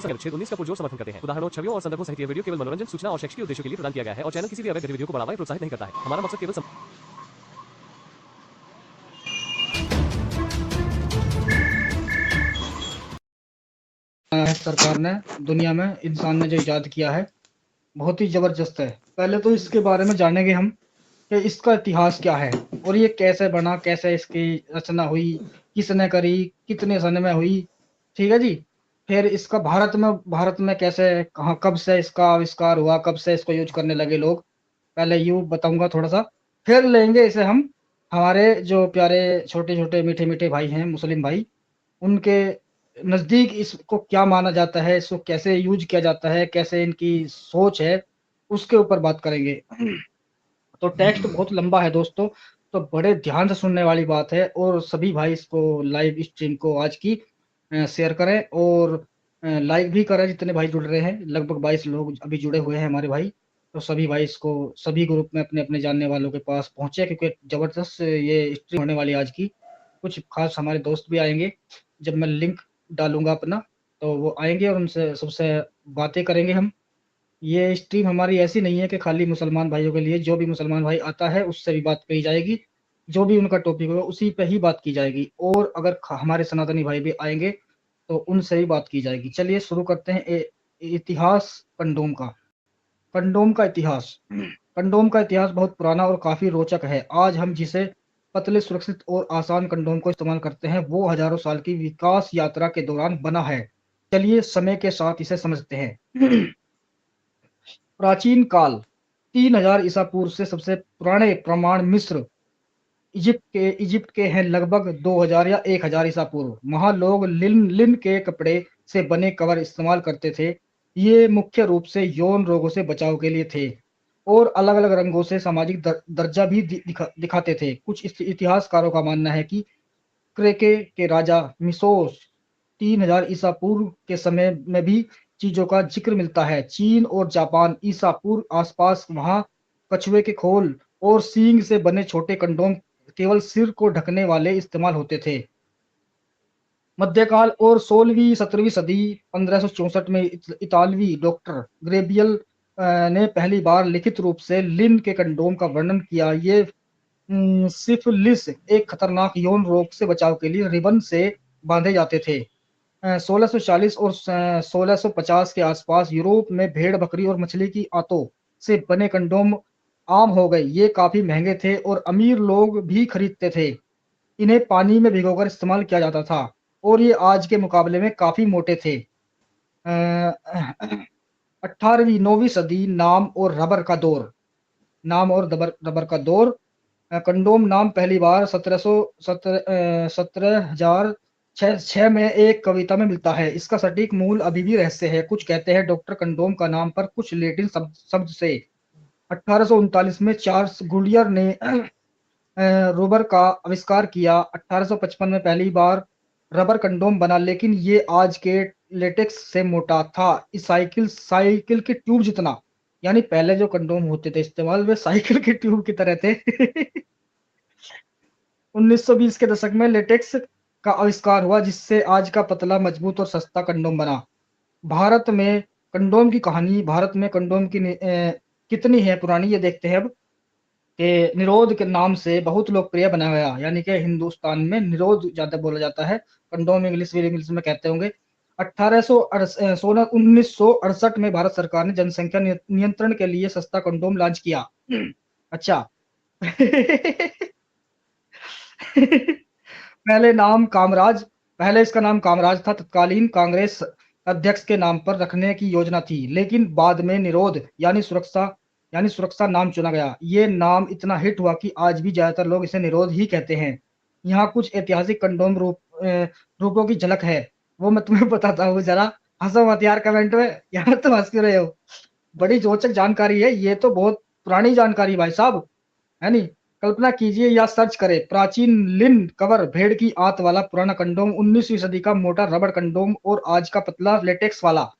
समय अनुच्छेद 19 का पुरजोर समर्थन करते हैं। उदाहरणों, छवियों और संदर्भों सहित यह वीडियो केवल मनोरंजन, सूचना और शैक्षिक उद्देश्यों के लिए प्रदान किया गया है और चैनल किसी भी अवैध गतिविधियों को बढ़ावा या प्रोत्साहित नहीं करता है। हमारा मकसद केवल सरकार ने दुनिया में इंसान ने जो इजाद किया है बहुत ही जबरदस्त है। पहले तो इसके बारे में जानेंगे हम कि इसका इतिहास क्या है और ये कैसे बना, कैसे इसकी रचना हुई, किसने करी, कितने सन में हुई। ठीक है जी। फिर इसका भारत में कैसे, कहाँ, कब से इसका आविष्कार हुआ, कब से इसको यूज करने लगे लोग, पहले यूं बताऊंगा थोड़ा सा। फिर लेंगे इसे हम हमारे जो प्यारे छोटे छोटे मीठे मीठे भाई हैं मुस्लिम भाई, उनके नज़दीक इसको क्या माना जाता है, इसको कैसे यूज किया जाता है, कैसे इनकी सोच है, उसके ऊपर बात करेंगे। तो टेक्स्ट बहुत लंबा है दोस्तों, तो बड़े ध्यान से सुनने वाली बात है। और सभी भाई इसको लाइव स्ट्रीम को आज की शेयर करें और लाइक भी करें। जितने भाई जुड़ रहे हैं, लगभग 22 लोग अभी जुड़े हुए हैं हमारे भाई। तो सभी भाई इसको सभी ग्रुप में अपने अपने जानने वालों के पास पहुंचे, क्योंकि जबरदस्त ये स्ट्रीम होने वाली आज की। कुछ खास हमारे दोस्त भी आएंगे, जब मैं लिंक डालूंगा अपना तो वो आएंगे और उनसे सबसे बातें करेंगे हम। ये स्ट्रीम हमारी ऐसी नहीं है कि खाली मुसलमान भाइयों के लिए, जो भी मुसलमान भाई आता है उससे भी बात कही जाएगी, जो भी उनका टॉपिक होगा उसी पे ही बात की जाएगी। और अगर हमारे सनातनी भाई भी आएंगे तो उनसे ही बात की जाएगी। चलिए शुरू करते हैं इतिहास कंडोम का। कंडोम का इतिहास। कंडोम का इतिहास बहुत पुराना और काफी रोचक है। आज हम जिसे पतले, सुरक्षित और आसान कंडोम को इस्तेमाल करते हैं, वो हजारों साल की विकास यात्रा के दौरान बना है। चलिए समय के साथ इसे समझते हैं। प्राचीन काल। 3000 ईसा पूर्व से सबसे पुराने प्रमाण मिस्र, इजिप्ट के हैं, लगभग 2000 या 1000 ईसा पूर्व। वहां लोग लिन के कपड़े से बने कवर इस्तेमाल करते थे। ये मुख्य रूप से यौन रोगों से बचाव के लिए थे और अलग अलग रंगों से सामाजिक दर्जा भी दिखाते थे। कुछ इतिहासकारों का मानना है कि क्रेके के राजा मिसोस 3000 ईसा पूर्व के समय में भी चीजों का जिक्र मिलता है। चीन और जापान ईसा पूर्व आसपास, वहां कछुए के खोल और सींग से बने छोटे कंडोम केवल सिर को ढकने वाले इस्तेमाल होते थे। मध्यकाल और 16वीं-17वीं सदी। 1564 में इतालवी डॉक्टर ग्रेबियल ने पहली बार लिखित रूप से लिन के कंडोम का वर्णन किया। ये सिफिलिस, एक खतरनाक यौन रोग से बचाव के लिए रिबन से बांधे जाते थे। 1640 और 1650 के आसपास यूरोप में भेड़, बकरी और मछली की आंतों से बने कंडोम आम हो गए। ये काफी महंगे थे और अमीर लोग भी खरीदते थे। इन्हें पानी में भिगोकर इस्तेमाल किया जाता था और ये आज के मुकाबले में काफी मोटे थे। 18वीं 9वीं सदी। नाम और रबर का दौर। नाम और रबर का दौर। कंडोम नाम पहली बार 17,006 में एक कविता में मिलता है। इसका सटीक मूल अभी भी रहस्य है। कुछ कहते हैं डॉक्टर कंडोम का नाम पर कुछ लेटिन शब्द से। 1839 में चार्ल्स गुलियर ने रबर का आविष्कार किया। 1855 में पहली बार रबर कंडोम बना, लेकिन ये आज के लेटेक्स से मोटा था, इस साइकिल के ट्यूब जितना। यानी पहले जो कंडोम होते थे इस्तेमाल, वे साइकिल के ट्यूब की तरह थे। 1920 के दशक में लेटेक्स का आविष्कार हुआ, जिससे आज का पतला, मजबूत और सस्ता कंडोम बना। भारत में कंडोम की कहानी। भारत में कंडोम की कितनी है पुरानी, ये देखते हैं अब। कि निरोध के नाम से बहुत लोकप्रिय बना गया, यानी कि हिंदुस्तान में निरोध ज्यादा बोला जाता है। कंडोम इंग्लिश में कहते होंगे। 1968 में भारत सरकार ने जनसंख्या नियंत्रण के लिए सस्ता कंडोम लॉन्च किया। अच्छा। पहले इसका नाम कामराज था। तत्कालीन कांग्रेस अध्यक्ष के नाम पर रखने की योजना थी, लेकिन बाद में निरोध यानी सुरक्षा नाम चुना गया। ये नाम इतना हिट हुआ कि आज भी ज्यादातर लोग इसे निरोध ही कहते हैं। यहाँ कुछ ऐतिहासिक कंडोम रूपों की झलक है, वो मैं तुम्हें बताता हूँ। जरा हंसो मत यार कमेंट में, यार तुम हंस क्यों रहे हो। बड़ी रोचक जानकारी है ये तो, बहुत पुरानी जानकारी भाई साहब, है नी। कल्पना कीजिए या सर्च करें, प्राचीन लिन कवर भेड़ की आंत वाला पुराना कंडोम, 19वीं सदी का मोटा रबड़ कंडोम और आज का पतला लेटेक्स वाला।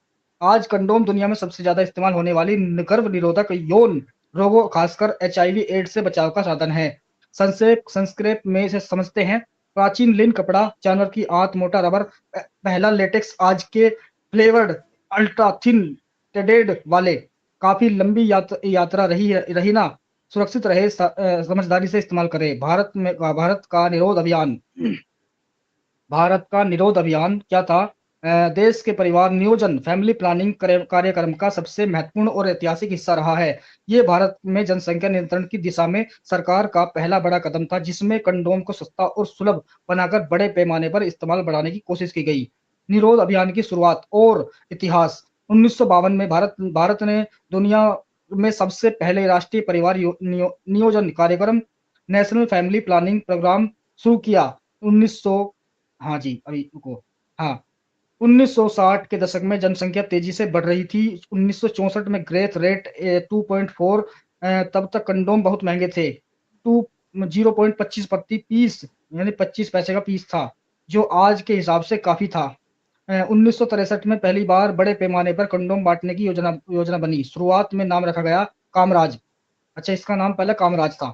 आज कंडोम दुनिया में सबसे ज्यादा इस्तेमाल होने वाली गर्भ निरोधक यौन रोगों, खासकर HIV एड्स से बचाव का साधन है। संक्षेप में इसे समझते हैं। प्राचीन लिन कपड़ा, जानवर की आंत, मोटा रबर, पहला लेटेक्स, आज के फ्लेवर्ड अल्ट्रा थिन टेडेड वाले, काफी लंबी यात्रा रही ना, सुरक्षित रहे, समझदारी से इस्तेमाल करें। भारत का निरोध अभियान क्या था? देश के परिवार नियोजन फैमिली प्लानिंग कार्यक्रम का सबसे महत्वपूर्ण और ऐतिहासिक हिस्सा रहा है। ये भारत में जनसंख्या नियंत्रण की दिशा में सरकार का पहला बड़ा कदम था, जिसमें कंडोम को सस्ता और सुलभ बनाकर बड़े पैमाने पर इस्तेमाल बढ़ाने की कोशिश की गई। निरोध अभियान की शुरुआत और इतिहास। 1952 में भारत ने दुनिया में सबसे पहले राष्ट्रीय परिवार नियोजन कार्यक्रम नेशनल फैमिली प्लानिंग प्रोग्राम शुरू किया। 1900 हाँ जी, अभी रुको। हाँ, 1960 के दशक में जनसंख्या तेजी से बढ़ रही थी। 1964 में ग्रेथ रेट 2.4, तब तक कंडोम बहुत महंगे थे। 0.25 प्रति पीस, यानी 25 पैसे का पीस था, जो आज के हिसाब से काफी था। 1963 में पहली बार बड़े पैमाने पर कंडोम बांटने की योजना बनी। शुरुआत में नाम रखा गया कामराज। अच्छा, इसका नाम पहले कामराज था।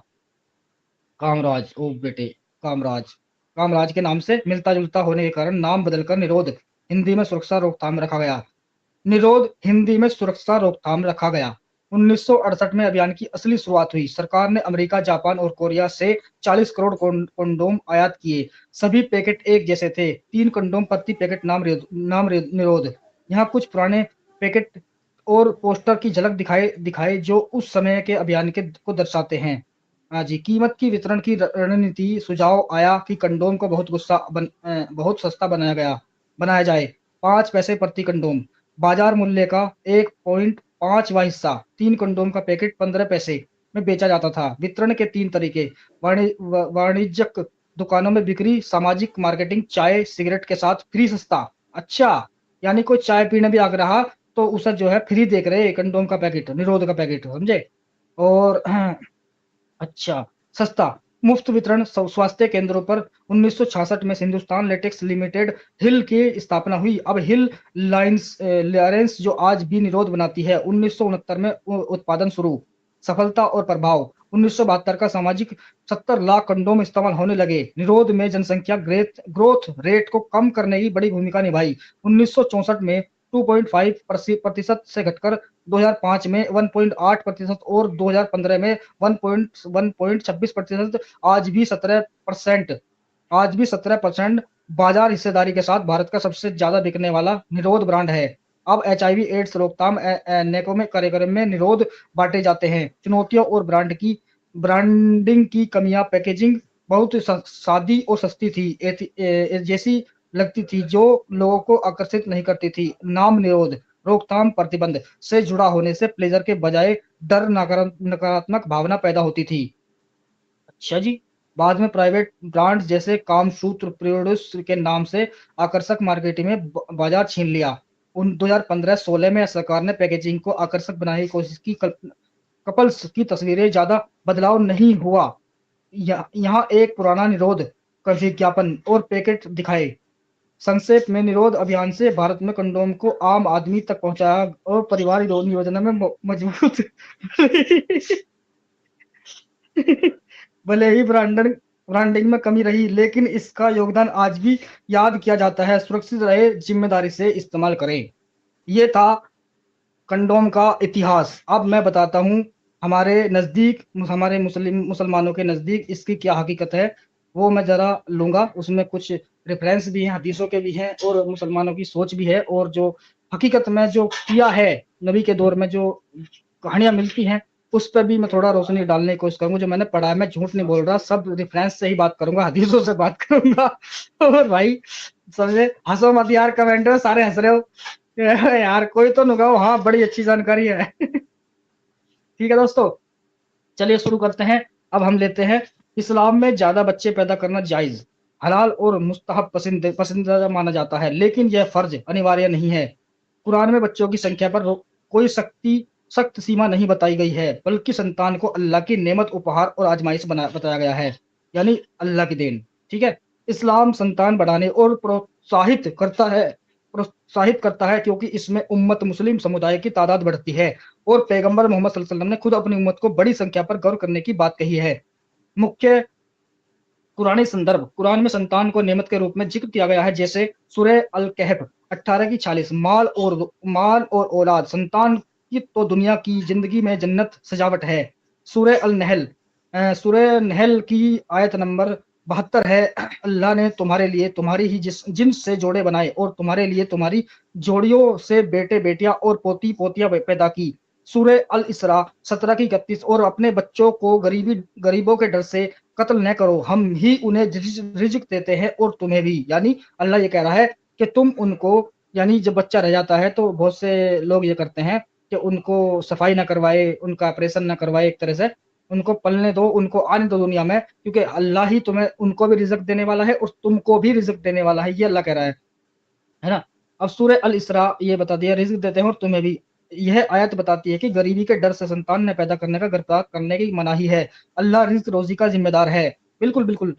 कामराज, ओ बेटे, कामराज। कामराज के नाम से मिलता जुलता होने के कारण नाम बदलकर निरोध हिंदी में सुरक्षा रोकथाम रखा गया। निरोध हिंदी में सुरक्षा रोकथाम रखा गया। 1968 में अभियान की असली शुरुआत हुई। सरकार ने अमेरिका, जापान और कोरिया से 40 करोड़ कंडोम आयात किए। सभी पैकेट एक जैसे थे, 3 कंडोम प्रति पैकेट, नाम निरोध। यहाँ कुछ पुराने पैकेट और पोस्टर की झलक दिखाए जो उस समय के अभियान को दर्शाते हैं। हाँ जी, कीमत की वितरण की रणनीति। सुझाव आया कि कंडोम को बहुत सस्ता बनाया जाए। 5 पैसे प्रति कंडोम, बाजार मूल्य का 1.5वां हिस्सा। 3 कंडोम का पैकेट 15 पैसे में बेचा जाता था। वितरण के 3 तरीके। वाणिज्यिक दुकानों में बिक्री, सामाजिक मार्केटिंग, चाय सिगरेट के साथ फ्री सस्ता। अच्छा, यानी कोई चाय पीने भी आ रहा तो उसे जो है फ्री देख रहे कंडोम का पैकेट, निरोध का पैकेट, समझे। और अच्छा, सस्ता मुफ्त वितरण स्वास्थ्य केंद्रों पर। 1966 में हिंदुस्तान लेटेक्स लिमिटेड हिल की स्थापना हुई। अब हिल लायंस जो आज भी निरोध बनाती है। 1969 में उत्पादन शुरू। सफलता और प्रभाव। 1972 का सामाजिक 70 लाख कंडोम इस्तेमाल होने लगे। निरोध में जनसंख्या ग्रोथ रेट को कम करने की बड़ी भूमिका निभाई। 1964 में 2.5% से घटकर 2005 में 1.8% और 2015 में 1.26%। आज भी 17% बाजार हिस्सेदारी के साथ भारत का सबसे ज्यादा बिकने वाला निरोध ब्रांड है। अब HIV एड्स रोकथाम नेको में कार्यक्रम में निरोध बांटे जाते हैं। चुनौतियों और ब्रांडिंग की कमियां। पैकेजिंग बहुत सादी और सस्ती थी, जैसी लगती थी, जो लोगों को आकर्षित नहीं करती थी। नाम निरोध रोकथाम प्रतिबंध से जुड़ा होने से प्लेजर के बजाय डर, नकारात्मक भावना पैदा होती थी। अच्छा जी, बाद में प्राइवेट ब्रांड्स जैसे कामसूत्र प्रोड्यूस के नाम से आकर्षक मार्केटिंग में बाजार छीन लिया। 2015-16 में सरकार ने पैकेजिंग को आकर्षक बनाने की कोशिश की। कपल्स की तस्वीरें, ज्यादा बदलाव नहीं हुआ। यहाँ एक पुराना निरोध का विज्ञापन और पैकेट दिखाए। संक्षेप में, निरोध अभियान से भारत में कंडोम को आम आदमी तक पहुंचाया और परिवार योजना में मजबूत भले ही ब्रांडिंग में कमी रही, लेकिन इसका योगदान आज भी याद किया जाता है। सुरक्षित रहे, जिम्मेदारी से इस्तेमाल करें। ये था कंडोम का इतिहास। अब मैं बताता हूँ हमारे नजदीक, हमारे मुसलमानों के नजदीक इसकी क्या हकीकत है, वो मैं जरा लूंगा। उसमें कुछ रेफरेंस भी हैं, हदीसों के भी हैं, और मुसलमानों की सोच भी है, और जो हकीकत में जो किया है नबी के दौर में, जो कहानियां मिलती हैं, उस पर भी मैं थोड़ा रोशनी डालने की कोशिश करूंगा। जो मैंने पढ़ा है, मैं झूठ नहीं बोल रहा, सब रेफरेंस से ही बात करूंगा, हदीसों से बात करूंगा। और भाई समझे, हंसो मत यार, कमेंट में सारे हंस रहे हो यार, कोई तो नुगाओ। हाँ, बड़ी अच्छी जानकारी है। ठीक है दोस्तों, चलिए शुरू करते हैं। अब हम लेते हैं, इस्लाम में ज्यादा बच्चे पैदा करना जायज, हलाल और मुस्तहब पसंदीदा माना जाता है, लेकिन यह फर्ज अनिवार्य नहीं है। कुरान में बच्चों की संख्या पर कोई सख्त सीमा नहीं बताई गई है, बल्कि संतान को अल्लाह की नेमत, उपहार और आजमाइश बताया गया है, यानी अल्लाह की देन। ठीक है। इस्लाम संतान बढ़ाने और प्रोत्साहित करता है क्योंकि इसमें उम्मत मुस्लिम समुदाय की तादाद बढ़ती है, और पैगंबर मोहम्मद सल्लल्लाहु अलैहि वसल्लम ने खुद अपनी उम्मत को बड़ी संख्या पर गौर करने की बात कही है। मुख्य कुरानी संदर्भ। कुरान में संतान को नेमत के रूप में जिक्र किया गया है, जैसे सूरह अल कहफ 18 की 46, माल और औलाद संतान की तो दुनिया की जिंदगी में जन्नत सजावट है। सूरह नहल की आयत नंबर 72 है। अल्लाह ने तुम्हारे लिए तुम्हारी ही जिन्स से जोड़े बनाए और तुम्हारे लिए तुम्हारी जोड़ियों से बेटे बेटियां और पोती पोतियां पैदा की। सूरह अल इसरा 17 की 31, और अपने बच्चों को गरीबों के डर से कत्ल न करो, हम ही उन्हें रिज्क देते हैं और तुम्हें भी। यानी अल्लाह ये कह रहा है कि तुम उनको, यानी जब बच्चा रह जाता है तो बहुत से लोग ये करते हैं कि उनको सफाई ना करवाए, उनका ऑपरेशन ना करवाए, एक तरह से उनको पलने दो, उनको आने दो दुनिया में, क्योंकि अल्लाह ही तुम्हें उनको भी रिजक देने वाला है और तुमको भी रिजक देने वाला है, ये अल्लाह कह रहा है ना। अब सूरह अल इसरा ये बता दिया रिज्क देते हैं और तुम्हें भी। यह आयत बताती है कि गरीबी के डर से संतान ने पैदा करने का गिरफ्तार करने की मनाही है। अल्लाह रिज्क रोजी का जिम्मेदार है। बिल्कुल बिल्कुल।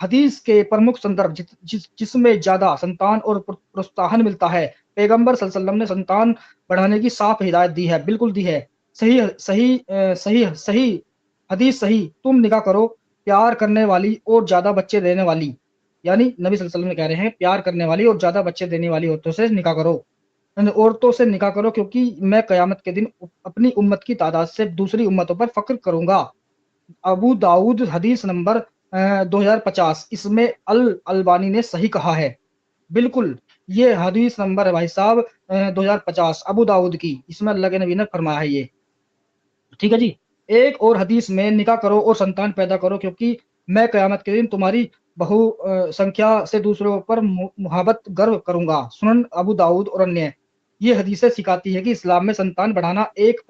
हदीस के प्रमुख संदर्भ जिसमें ज्यादा संतान और प्रोत्साहन मिलता है, पैगंबर सल्लल्लाहु अलैहि वसल्लम ने संतान बढ़ाने की साफ हिदायत दी है, बिल्कुल दी है। सही सही सही सही हदीस सही, तुम निकाह करो प्यार करने वाली और ज्यादा बच्चे देने वाली, यानी नबी सल्लल्लाहु अलैहि वसल्लम कह रहे हैं प्यार करने वाली और ज्यादा बच्चे देने वाली औरतों से निकाह करो, क्योंकि मैं कयामत के दिन अपनी उम्मत की तादाद से दूसरी उम्मतों पर फख्र करूंगा। अबू दाऊद हदीस नंबर 2050, इसमें अल अलबानी ने सही कहा है। बिल्कुल, ये हदीस नंबर है भाई साहब 2050 अबू दाऊद की, इसमें अल्लाह के नबी ने फरमाया है ये। ठीक है जी। एक और हदीस में निकाह करो और संतान पैदा करो, क्योंकि मैं कयामत के दिन तुम्हारी बहु संख्या से दूसरों पर मुहाबत गर्व करूंगा। सुनन अबू दाऊद और अन्य। ये हदीसें सिखाती है कि इस्लाम में संतान बढ़ाना एक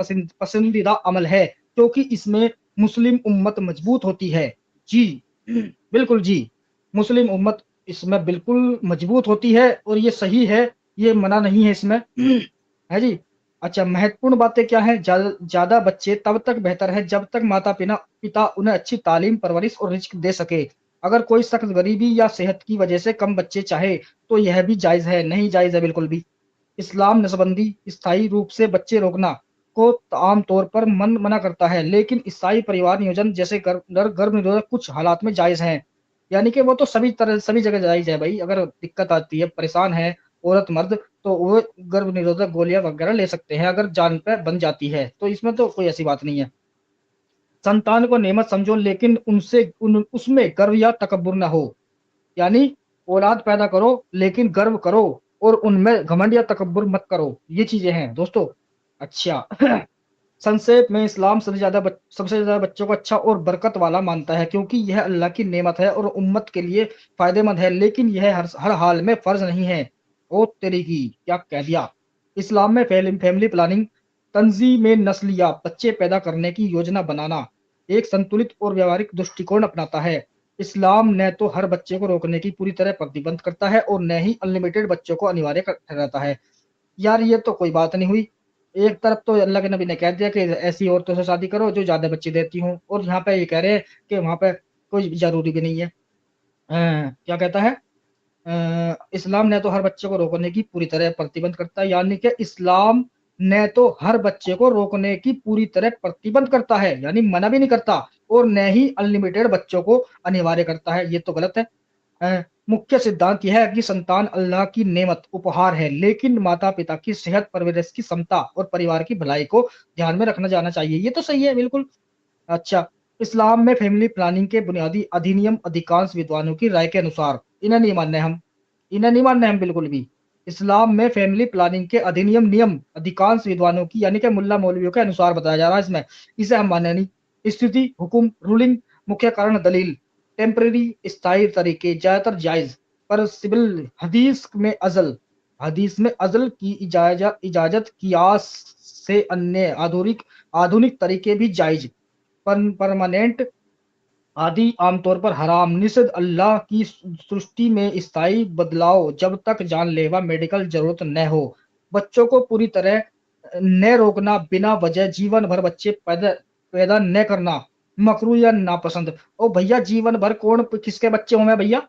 पसंदीदा अमल है, क्योंकि इसमें मुस्लिम उम्मत मजबूत होती है। जी बिल्कुल जी। मुस्लिम उम्मत इसमें बिल्कुल मजबूत होती है और ये सही है, ये मना नहीं है इसमें। है जी। अच्छा, महत्वपूर्ण बातें क्या है? ज्यादा बच्चे तब तक बेहतर है जब तक माता पिता उन्हें अच्छी तालीम, परवरिश और रिज्क दे सके। अगर कोई शख्स गरीबी या सेहत की वजह से कम बच्चे चाहे तो यह भी जायज है, नहीं जायज है बिल्कुल भी। इस्लाम नसबंदी, स्थायी रूप से बच्चे रोकना को आम तौर पर मना करता है, लेकिन स्थायी परिवार नियोजन जैसे गर्भ निरोधक कुछ हालात में जायज है। यानी कि वो तो सभी जगह जायज है भाई। अगर दिक्कत आती है, परेशान है औरत मर्द, तो वो गर्भ निरोधक गोलियां वगैरह ले सकते हैं अगर जान पे बन जाती है, तो इसमें तो कोई ऐसी बात नहीं है। संतान को नेमत समझो, लेकिन उसमें गर्व या तकब्बुर ना हो। यानी औलाद पैदा करो लेकिन गर्व करो, और उनमें घमंड या तकब्बुर मत करो। ये चीजें हैं दोस्तों। अच्छा संक्षेप में, इस्लाम सबसे ज्यादा बच्चों को अच्छा और बरकत वाला मानता है, क्योंकि यह अल्लाह की नेमत है और उम्मत के लिए फायदेमंद है, लेकिन यह हर हाल में फर्ज नहीं है। ओ तेरी की क्या कह दिया। इस्लाम में फैमिली प्लानिंग, तंजीम नस्ल या बच्चे पैदा करने की योजना बनाना, एक संतुलित और व्यवहारिक दृष्टिकोण अपनाता है। इस्लाम न तो हर बच्चे को रोकने की पूरी तरह प्रतिबंध करता है और न ही अनलिमिटेड बच्चों को अनिवार्य ठहराता है। यार ये तो कोई बात नहीं हुई। एक तरफ तो अल्लाह के नबी ने कह दिया कि ऐसी औरतों से शादी करो जो ज्यादा बच्चे देती हूँ, और यहाँ पे ये कह रहे हैं कि वहां पे कोई जरूरी भी नहीं है। क्या कहता है, इस्लाम ने तो हर बच्चे को रोकने की पूरी तरह प्रतिबंध करता है, यानी कि इस्लाम ने तो हर बच्चे को रोकने की पूरी तरह प्रतिबंध करता है, यानी मना भी नहीं करता, और न ही अनलिमिटेड बच्चों को अनिवार्य करता है, ये तो गलत है। मुख्य सिद्धांत यह है कि संतान अल्लाह की नेमत उपहार है, लेकिन माता पिता की सेहत, परवरिश की क्षमता और परिवार की भलाई को ध्यान में रखना जाना चाहिए। ये तो सही है बिल्कुल। अच्छा, इस्लाम में फैमिली प्लानिंग के बुनियादी अधिनियम अधिकांश विद्वानों की राय के अनुसार, इन्हें नहीं मानने हम बिल्कुल भी। इस्लाम में फैमिली प्लानिंग के अधिनियम नियम अधिकांश विद्वानों की, यानी कि मुल्ला मौलवियों के अनुसार बताया जा रहा है इसमें, इसे हम माने नहीं। स्थिति, हुक्म, रूलिंग, मुख्य कारण, दलील, टेम्परेरी, स्थायी तरीके ज्यादातर जायज, पर सिविल हदीस में अजल की इजाजत कियास से अन्य आधुनिक तरीके भी जायज, परमानेंट आदि आमतौर पर हराम, निषिद्ध। अल्लाह की सृष्टि में स्थायी बदलाव जब तक जानलेवा मेडिकल जरूरत न हो। बच्चों को पूरी तरह न रोकना, बिना वजह जीवन भर बच्चे पैदा न करना, मकरू या नापसंद। ओ भैया, जीवन भर कौन किसके बच्चे होंगे भैया?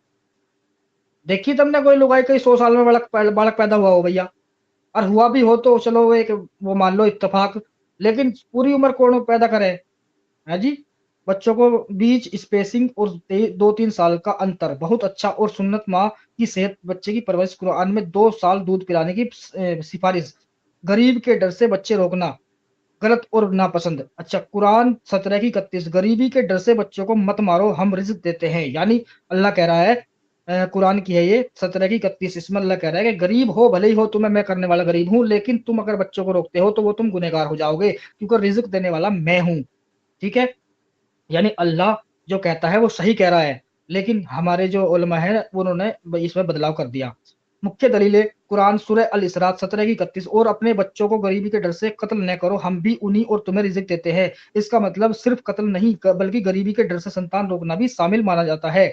देखिए तुमने कोई लुगाई कई 100 साल में बालक पैदा हुआ हो भैया? और हुआ भी हो तो चलो वो एक वो मान लो इत्तेफाक, लेकिन पूरी उम्र कौन पैदा करे? है जी। बच्चों को बीच स्पेसिंग और 2-3 साल का अंतर बहुत अच्छा। और सुन्नत माँ की सेहत बच्चे की परवरिश, कुरान में 2 साल दूध पिलाने की सिफारिश। गरीब के डर से बच्चे रोकना गलत और नापसंद। अच्छा, कुरान 17 की 31, गरीबी के डर से बच्चों को मत मारो, हम रिज्क देते हैं। यानी अल्लाह कह रहा है, कुरान की है ये 17 की 31, इसमें अल्लाह कह रहा है कि गरीब हो भले ही हो, तुम्हें मैं करने वाला गरीब हूं, लेकिन तुम अगर बच्चों को रोकते हो तो वो तुम गुनहगार हो जाओगे, क्योंकि रिज्क देने वाला मैं हूं। ठीक है, यानी अल्लाह जो कहता है वो सही कह रहा है, लेकिन हमारे जो उलमा है उन्होंने इसमें बदलाव कर दिया। मुख्य दलील कुरान सूरह अल इसरा 17 की 31, और अपने बच्चों को गरीबी के डर से कत्ल न करो, हम भी उन्हीं और तुम्हें रिजिक देते हैं। इसका मतलब सिर्फ कत्ल नहीं बल्कि गरीबी के डर से संतान रोकना भी शामिल माना जाता है।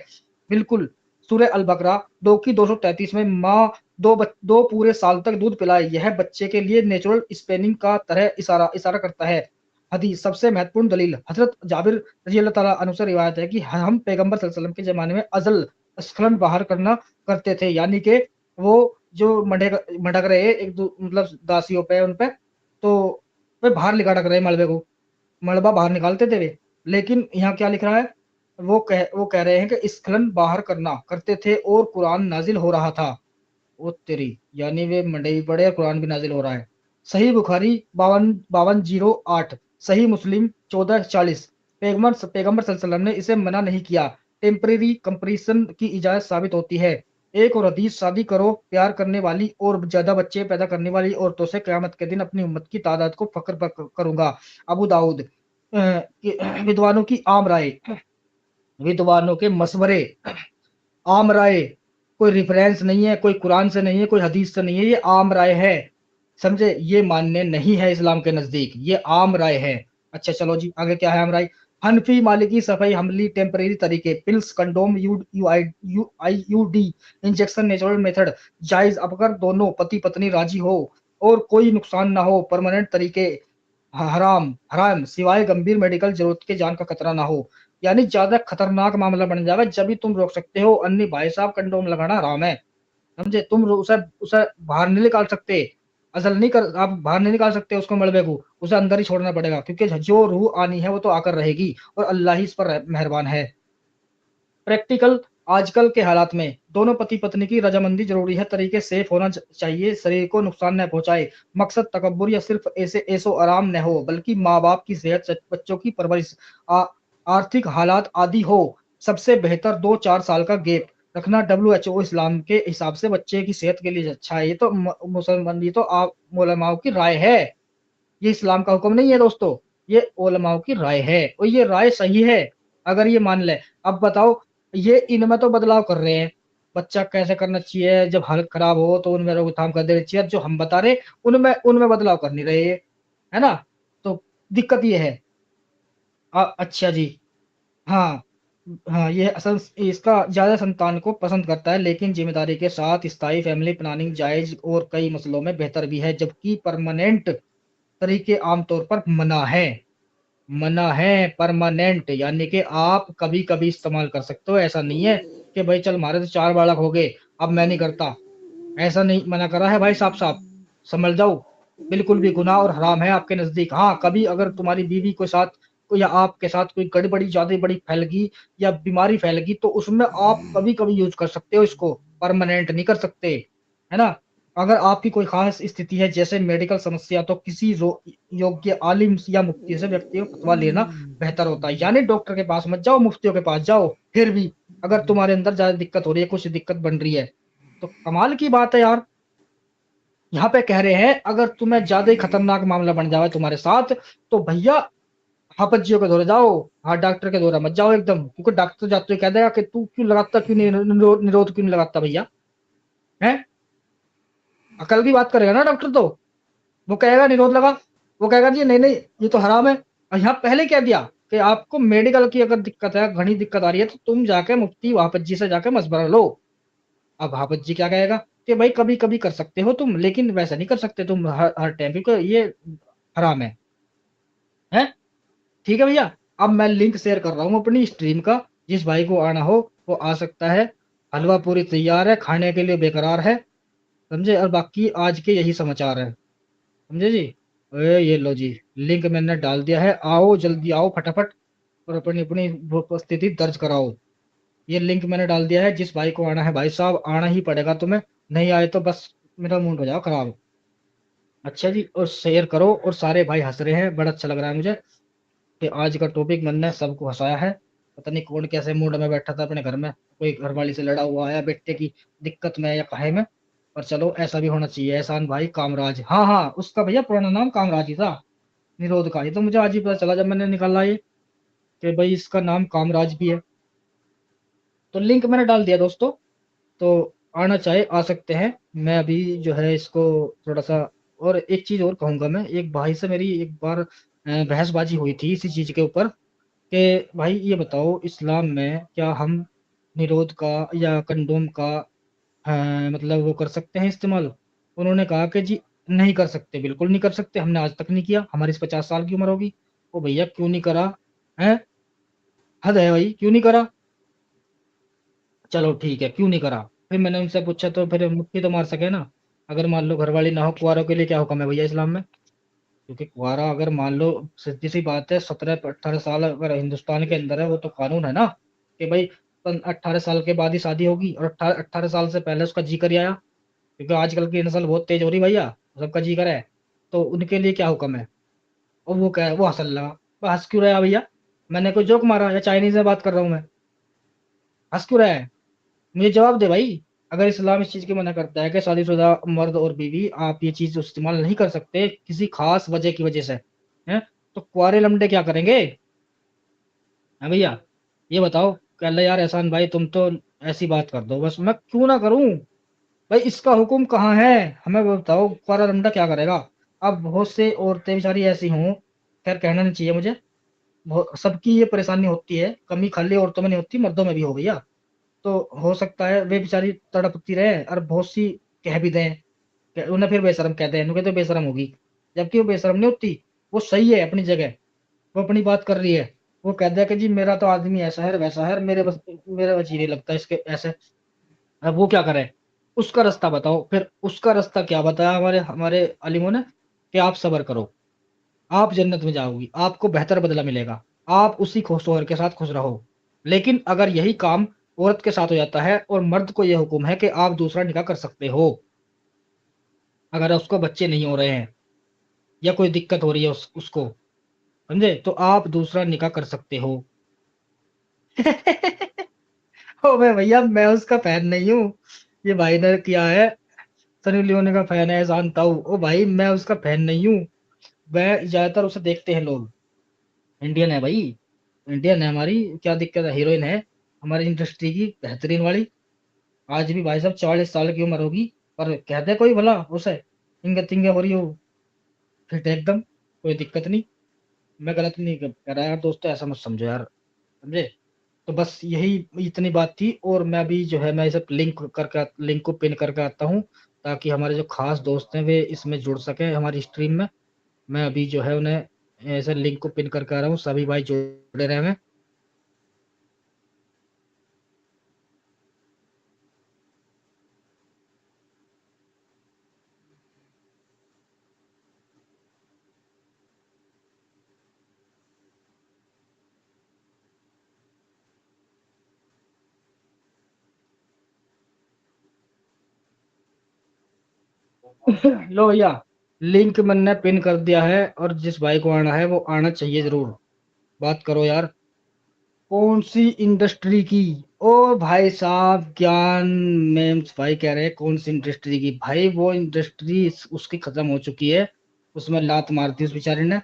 बिल्कुल। सूरह अल बकरा 2 की 233 में माँ दो पूरे साल तक दूध पिलाए, यह बच्चे के लिए नेचुरल स्पेनिंग का तरह इशारा इशारा करता है। हदीस सबसे महत्वपूर्ण दलील हजरत जाबिर रजी अल्लाह ताला अन्हु से रिवायत है कि हम पैगंबर सल्लल्लाहु अलैहि वसल्लम के जमाने में अजल स्खलन बाहर करना करते थे, यानी कि वो जो मटक रहे मतलब दासियों पे उन पे, तो वे बाहर निकाल रहे मलबे को, मलबा बाहर निकालते थे वे। लेकिन यहाँ क्या लिख रहा है, वो कह रहे हैं कि स्खलन बाहर करना करते थे और कुरान नाजिल हो रहा था। ओ तेरी, यानी वे मंडई पड़े, कुरान भी नाजिल हो रहा है। सही बुखारी 5208, सही मुस्लिम 1440। पैगंबर पैगंबर सल्लल्लाहु अलैहि वसल्लम ने इसे मना नहीं किया। टेम्परेरी कंप्रेशन की इजाजत साबित होती है। एक और हदीस, शादी करो प्यार करने वाली और ज्यादा बच्चे पैदा करने वाली औरतों से क़यामत के दिन अपनी उम्मत की तादाद को फख्र करूंगा। अबू दाऊद। विद्वानों की आम राय, विद्वानों के मशवरे, आम राय, कोई रेफरेंस नहीं है, कोई कुरान से नहीं है, कोई हदीस से नहीं है, ये आम राय है। समझे, ये मान्य नहीं है इस्लाम के नजदीक, ये आम राय है। अच्छा चलो जी, आगे क्या है आम राय। हनफी मालिकी सफाई हमली टेम्परेरी तरीके, pills condom IUD injection natural method जायज अब अगर दोनों पति पत्नी राजी हो और कोई नुकसान ना हो। परमानेंट तरीके हराम हराम सिवाय गंभीर मेडिकल जरूरत के जान का खतरा ना हो। यानी ज्यादा खतरनाक मामला बन जाएगा जब भी तुम रोक सकते हो, अन्य भाई साहब कंडोम लगाना हराम है। समझे, तुम उसे उसे बाहर नहीं निकाल सकते, असल नहीं कर, आप बाहर नहीं निकाल सकते उसको मलबे को, उसे अंदर ही छोड़ना पड़ेगा, क्योंकि जो रूह आनी है वो तो आकर रहेगी और अल्लाह ही इस पर मेहरबान है। प्रैक्टिकल, आजकल के हालात में दोनों पति पत्नी की रजामंदी जरूरी है, तरीके सेफ होना चाहिए, शरीर को नुकसान न पहुंचाए, मकसद तकब्बुर या सिर्फ ऐसे ऐसो आराम न हो, बल्कि माँ बाप की सेहत, बच्चों की परवरिश, आर्थिक हालात आदि हो। सबसे बेहतर 2-4 साल का गैप रखना WHO इस्लाम के हिसाब से बच्चे की सेहत के लिए अच्छा है। ये तो मुसलमान, ये तो आप उलमाओं की राय है, ये इस्लाम का हुक्म नहीं है दोस्तों, ये उलमाओं की राय है और ये राय सही है अगर ये मान ले। अब बताओ, ये इनमें तो बदलाव कर रहे हैं, बच्चा कैसे करना चाहिए, जब हालत खराब हो तो उनमें रोकथाम कर देनी चाहिए, जो हम बता रहे उनमें उनमें बदलाव कर नहीं रहे, है ना। तो दिक्कत ये है। अच्छा जी। हाँ, हाँ, ये असल इसका ज्यादा संतान को पसंद करता है, लेकिन जिम्मेदारी के साथ स्थायी फैमिली प्लानिंग जायज और कई मसलों में बेहतर भी है, जबकि परमानेंट तरीके आमतौर पर मना है। मना है परमानेंट, यानी कि आप कभी कभी इस्तेमाल कर सकते हो, ऐसा नहीं है कि भाई चल हमारे तो 4 बालक हो गए अब मैं नहीं करता, ऐसा नहीं मना करा है भाई, साफ साफ समझ जाओ। बिल्कुल भी गुनाह और हराम है आपके नजदीक। हाँ, कभी अगर तुम्हारी बीवी के साथ या आपके साथ कोई गड़बड़ी ज्यादा बड़ी फैलगी या बीमारी फैलगी तो उसमें आप कभी कभी यूज कर सकते हो इसको, परमानेंट नहीं कर सकते, है ना। अगर आपकी कोई खास स्थिति है जैसे मेडिकल समस्या, तो किसी योग्य आलिम या मुफ्ती से व्यक्ति को फतवा लेना बेहतर होता है। यानी डॉक्टर के पास मत जाओ, मुफ्तियों के पास जाओ, फिर भी अगर तुम्हारे अंदर ज्यादा दिक्कत हो रही है, कुछ दिक्कत बन रही है, तो कमाल की बात है यार। यहाँ पे कह रहे हैं अगर तुम्हें ज्यादा ही खतरनाक मामला बन जाए तुम्हारे साथ, तो भैया हापजियों के दौरे जाओ, हाँ डॉक्टर के दौरे मत जाओ एकदम, क्योंकि डॉक्टर जाते हुए कह देगा कि तू क्यों लगाता, क्यों नहीं निरोध क्यों नहीं लगाता भैया, है। अकल की बात करेगा ना डॉक्टर, तो वो कहेगा निरोध लगा, वो कहेगा जी नहीं नहीं ये तो हराम है। और यहाँ पहले कह दिया कि आपको मेडिकल की अगर दिक्कत है, घनी दिक्कत आ रही है, तो तुम जाके मुफ्ती हाफिज से जाके मशवरा लो। अब हाफिज क्या कहेगा कि भाई कभी कभी कर सकते हो तुम, लेकिन वैसा नहीं कर सकते तुम हर टाइम, क्योंकि ये हराम है। ठीक है भैया। अब मैं लिंक शेयर कर रहा हूँ अपनी स्ट्रीम का, जिस भाई को आना हो वो आ सकता है। हलवा पूरी तैयार है, खाने के लिए बेकरार है, समझे। और बाकी आज के यही समाचार है, समझे जी। ये लो जी, लिंक मैंने डाल दिया है, आओ जल्दी आओ फटाफट। और अपनी अपनी वो उपस्थिति दर्ज कराओ। ये लिंक मैंने डाल दिया है, जिस भाई को आना है भाई साहब आना ही पड़ेगा तुम्हें, नहीं आए तो बस मेरा मूड हो जाओ खराब। अच्छा जी, और शेयर करो। और सारे भाई हंस रहे हैं, बड़ा अच्छा लग रहा है मुझे कि आज का टॉपिक मैंने सबको हंसाया है। पता नहीं कौन कैसे मूड में बैठा था अपने घर में, कोई घरवाली से लड़ा हुआ है, बेटे की दिक्कत में या काहे में। पर चलो ऐसा भी होना चाहिए। एहसान भाई कामराज, हाँ हाँ उसका भैया पुराना नाम कामराज ही था, निरोध का। ये तो मुझे आज ही पता चला जब मैंने निकाला ये, कि भाई इसका नाम कामराज भी है। तो लिंक मैंने डाल दिया दोस्तों, तो आना चाहे आ सकते हैं। मैं अभी जो है इसको थोड़ा सा, और एक चीज और कहूंगा मैं, एक भाई से मेरी एक बार बहसबाजी हुई थी इसी चीज के ऊपर, कि भाई ये बताओ इस्लाम में क्या हम निरोध का या कंडोम का मतलब वो कर सकते हैं इस्तेमाल। उन्होंने कहा कि जी नहीं कर सकते, बिल्कुल नहीं कर सकते, हमने आज तक नहीं किया, हमारी इस 50 साल की उम्र होगी। ओ भैया क्यों नहीं करा है, हद है भाई, क्यों नहीं करा। चलो ठीक है, क्यों नहीं करा। फिर मैंने उनसे पूछा तो फिर मुक्ति तो मार सके ना। अगर मान लो घरवाली ना हो, कुंवारों के लिए क्या हुक्म है भैया इस्लाम में। क्योंकि कुंवारा अगर मान लो, सीधी सी बात है, 17 18 साल अगर हिंदुस्तान के अंदर है, वो तो कानून है ना कि भाई 18 साल के बाद ही शादी होगी, और 18 18 साल से पहले उसका जी कर आया। क्योंकि आजकल की नस्ल बहुत तेज हो रही भैया, सबका जी कर है। तो उनके लिए क्या हुक्म है। और वो क्या है, वो हंसन लगा। हंस क्यों रहा है भैया, मैंने कोई जोक मारा या चाइनीज में बात कर रहा हूँ मैं, हंस क्यों रहा है। मुझे जवाब दे भाई। अगर इस्लाम इस चीज की मना करता है कि शादीशुदा मर्द और बीवी आप ये चीज इस्तेमाल नहीं कर सकते किसी खास वजह की वजह से, हैं, तो कुंवारे लमडे क्या करेंगे। हाँ भैया, ये बताओ। कह यार एहसान भाई तुम तो ऐसी बात कर दो बस, मैं क्यों ना करूं। भाई इसका हुक्म कहाँ है, हमें वो बताओ, कुंवारा लमडा क्या करेगा। अब बहुत से औरतें बेचारी ऐसी हों, खैर कहना नहीं चाहिए मुझे, सबकी ये परेशानी होती है, कमी खाली औरतों में नहीं होती, मर्दों में भी हो भैया। तो हो सकता है वे बेचारी तड़पती रहे और बहुत सी कह भी दें उन्हें, फिर बेशरम कहते हैं, उनके तो बेशरम होगी, जबकि वो बेशरम नहीं होती। वो सही है अपनी जगह, वो अपनी बात कर रही है। वो कहता है कि जी मेरा तो आदमी ऐसा है वैसा है, मेरे बस मेरा वजी नहीं लगता इसके ऐसे। अब वो क्या करे, उसका रास्ता बताओ। फिर उसका रास्ता क्या बताया हमारे हमारे अलीमों ने, कि आप सब्र करो, आप जन्नत में जाओगी, आपको बेहतर बदला मिलेगा, आप उसी खुशोहर के साथ खुश रहो। लेकिन अगर यही काम औरत के साथ हो जाता है और मर्द को यह हुक्म है कि आप दूसरा निकाह कर सकते हो, अगर उसको बच्चे नहीं हो रहे हैं या कोई दिक्कत हो रही है उसको, समझे, तो आप दूसरा निकाह कर सकते हो। ओ मैं भैया मैं उसका फैन नहीं हूँ, ये भाई ने किया है, सनी लियोनी का फैन है, जानता हूँ। ओ भाई मैं उसका फैन नहीं हूँ, मैं ज्यादातर उसे देखते हैं लोग। इंडियन है भाई, इंडियन है, हमारी क्या दिक्कत है, हीरोइन है हमारी इंडस्ट्री की बेहतरीन वाली। आज भी भाई साहब 44 साल की उम्र होगी, पर कहते कोई भला उसे इंगे तिंगे हो रही हो, फिट है एकदम, कोई दिक्कत नहीं। मैं गलत नहीं कह रहा यार दोस्तों, ऐसा मत समझो यार, समझे। तो बस यही इतनी बात थी। और मैं अभी जो है मैं इसे लिंक को पिन करके आता हूँ, ताकि हमारे जो खास दोस्त हैं वे इसमें जुड़ सके हमारी स्ट्रीम में। मैं अभी जो है उन्हें ऐसे लिंक को पिन करके आ रहा हूँ, सभी भाई जुड़े रहे हैं। लो भैया, लिंक मैंने पिन कर दिया है, और जिस भाई को आना है वो आना चाहिए जरूर। बात करो यार, कौन सी इंडस्ट्री की। ओ भाई साहब ज्ञान मेम्स भाई कह रहे हैं कौन सी इंडस्ट्री की, भाई वो इंडस्ट्री उसकी खत्म हो चुकी है, उसमें लात मार दी उस बेचारे ने,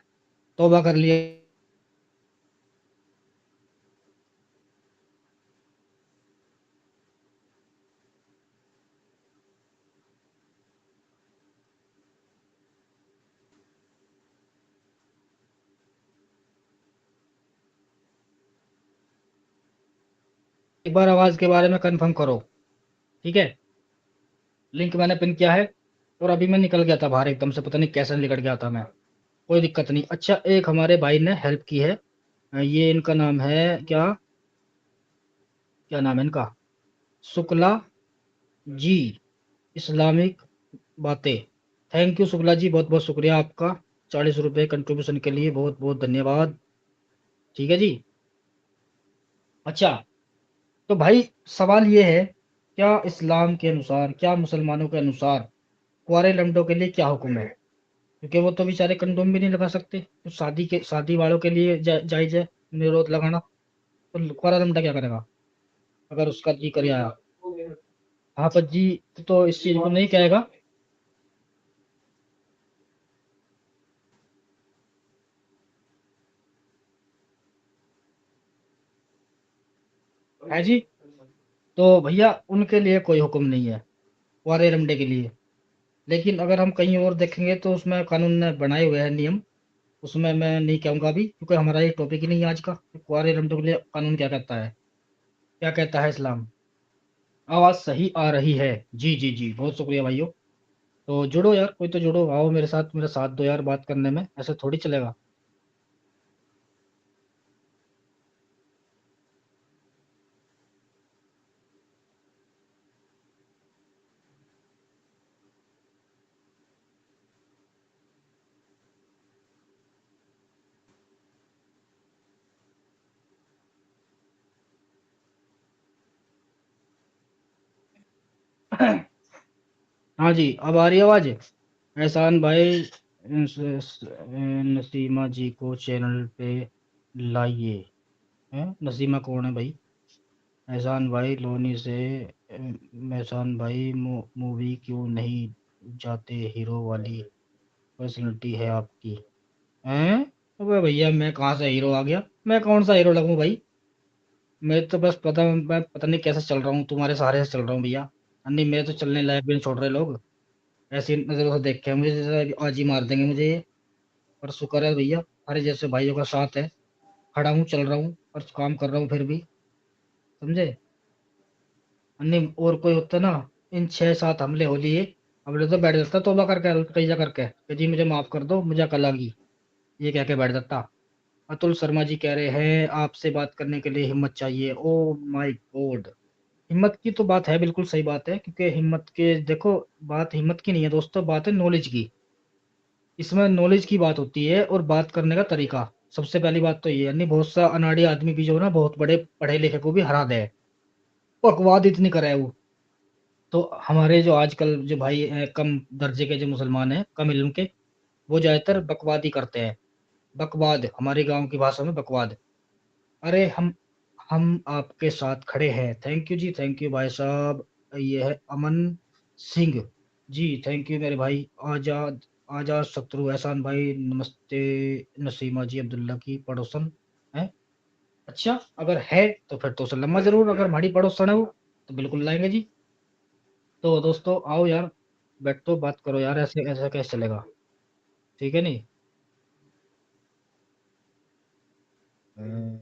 तौबा कर लिया। एक बार आवाज के बारे में कंफर्म करो, ठीक है। लिंक मैंने पिन किया है, और अभी मैं निकल गया था बाहर एकदम से, पता नहीं कैसे निकल गया था मैं। कोई दिक्कत नहीं। अच्छा एक हमारे भाई ने हेल्प की है, ये इनका नाम है क्या, क्या नाम है इनका, शुक्ला जी, इस्लामिक बातें। थैंक यू शुक्ला जी, बहुत बहुत शुक्रिया आपका, 40 रुपए कंट्रीब्यूशन के लिए बहुत बहुत धन्यवाद। ठीक है जी। अच्छा, तो भाई सवाल ये है, क्या इस्लाम के अनुसार, क्या मुसलमानों के अनुसार कुंवारे लड़कों के लिए क्या हुक्म है? क्योंकि वो तो बेचारे कंडोम भी नहीं लगा सकते, तो शादी वालों के लिए जायज है निरोध लगाना, तो कुंवारा लड़का क्या करेगा अगर उसका जी कर आया? हाँ पर जी तो इस चीज को नहीं कहेगा है जी। तो भैया उनके लिए कोई हुक्म नहीं है कुंवारे लड़के के लिए। लेकिन अगर हम कहीं और देखेंगे तो उसमें कानून ने बनाए हुए हैं नियम, उसमें मैं नहीं कहूंगा अभी क्योंकि हमारा ये टॉपिक ही नहीं है आज का कि कुंवारे लड़कों के लिए कानून क्या कहता है, क्या कहता है इस्लाम। आवाज सही आ रही है? जी जी जी, बहुत शुक्रिया भाइयों। तो जुड़ो यार, कोई तो जुड़ो, आओ मेरे साथ, मेरा साथ दो यार बात करने में, ऐसे थोड़ी चलेगा। हाँ जी, अब आ रही है आवाज? एहसान भाई, नसीमा जी को चैनल पे लाइए। हैं, नसीमा कौन है भाई? एहसान भाई लोनी से, एहसान भाई मूवी क्यों नहीं जाते, हीरो वाली पर्सनैलिटी है आपकी। हैं? अबे भैया मैं कहाँ से हीरो आ गया, मैं कौन सा हीरो लगूं भाई? मैं तो बस मैं पता नहीं कैसे चल रहा हूँ, तुम्हारे सहारे से चल रहा हूँ भैया। नहीं मेरे तो चलने लायक भी नहीं छोड़ रहे लोग, ऐसी नजरों से देख के मुझे जैसे आज ही मार देंगे मुझे ये। पर शुक्र है भैया, हमारे जैसे भाइयों का साथ है, खड़ा हूँ, चल रहा हूँ और काम कर रहा हूँ फिर भी, समझे? नहीं और कोई होता ना, इन 6-7 हमले हो लिए, हमले तो बैठ जाता तौबा करके, कईया करके कि जी मुझे माफ कर दो, मुझे अकल आ गई, ये कह के बैठ जाता। अतुल शर्मा जी कह रहे हैं आपसे बात करने के लिए हिम्मत चाहिए। ओ माय गॉड, हिम्मत की तो बात है, बिल्कुल सही बात है, क्योंकि हिम्मत के देखो, बात हिम्मत की नहीं है दोस्तों, बात है नॉलेज की। इसमें नॉलेज की बात होती है और बात करने का तरीका। सबसे पहली बात तो ये है, नहीं बहुत सा अनाड़ी आदमी भी जो है ना, बहुत बड़े पढ़े लिखे को भी हरा दे, बकवाद इतनी करे वो। तो हमारे जो आजकल जो भाई हैं, कम दर्जे के जो मुसलमान हैं, कम इल्म के, वो ज्यादातर बकवाद ही करते हैं। बकवाद, हमारे गांव की भाषा में बकवाद। अरे हम आपके साथ खड़े हैं, thank you ji, thank you भाई साहब। ये है अमन सिंह जी, थैंक यू मेरे भाई। आजाद, आजाद शत्रु एहसान भाई नमस्ते। नसीमा जी अब्दुल्ला की पड़ोसन है? अच्छा, अगर है तो फिर तो सलामा जरूर, अगर हमारी पड़ोसन है वो तो बिल्कुल लाएंगे जी। तो दोस्तों आओ यार, बैठो बात करो यार, ऐसे ऐसा कैसे चलेगा? ठीक है नहीं? हम्म,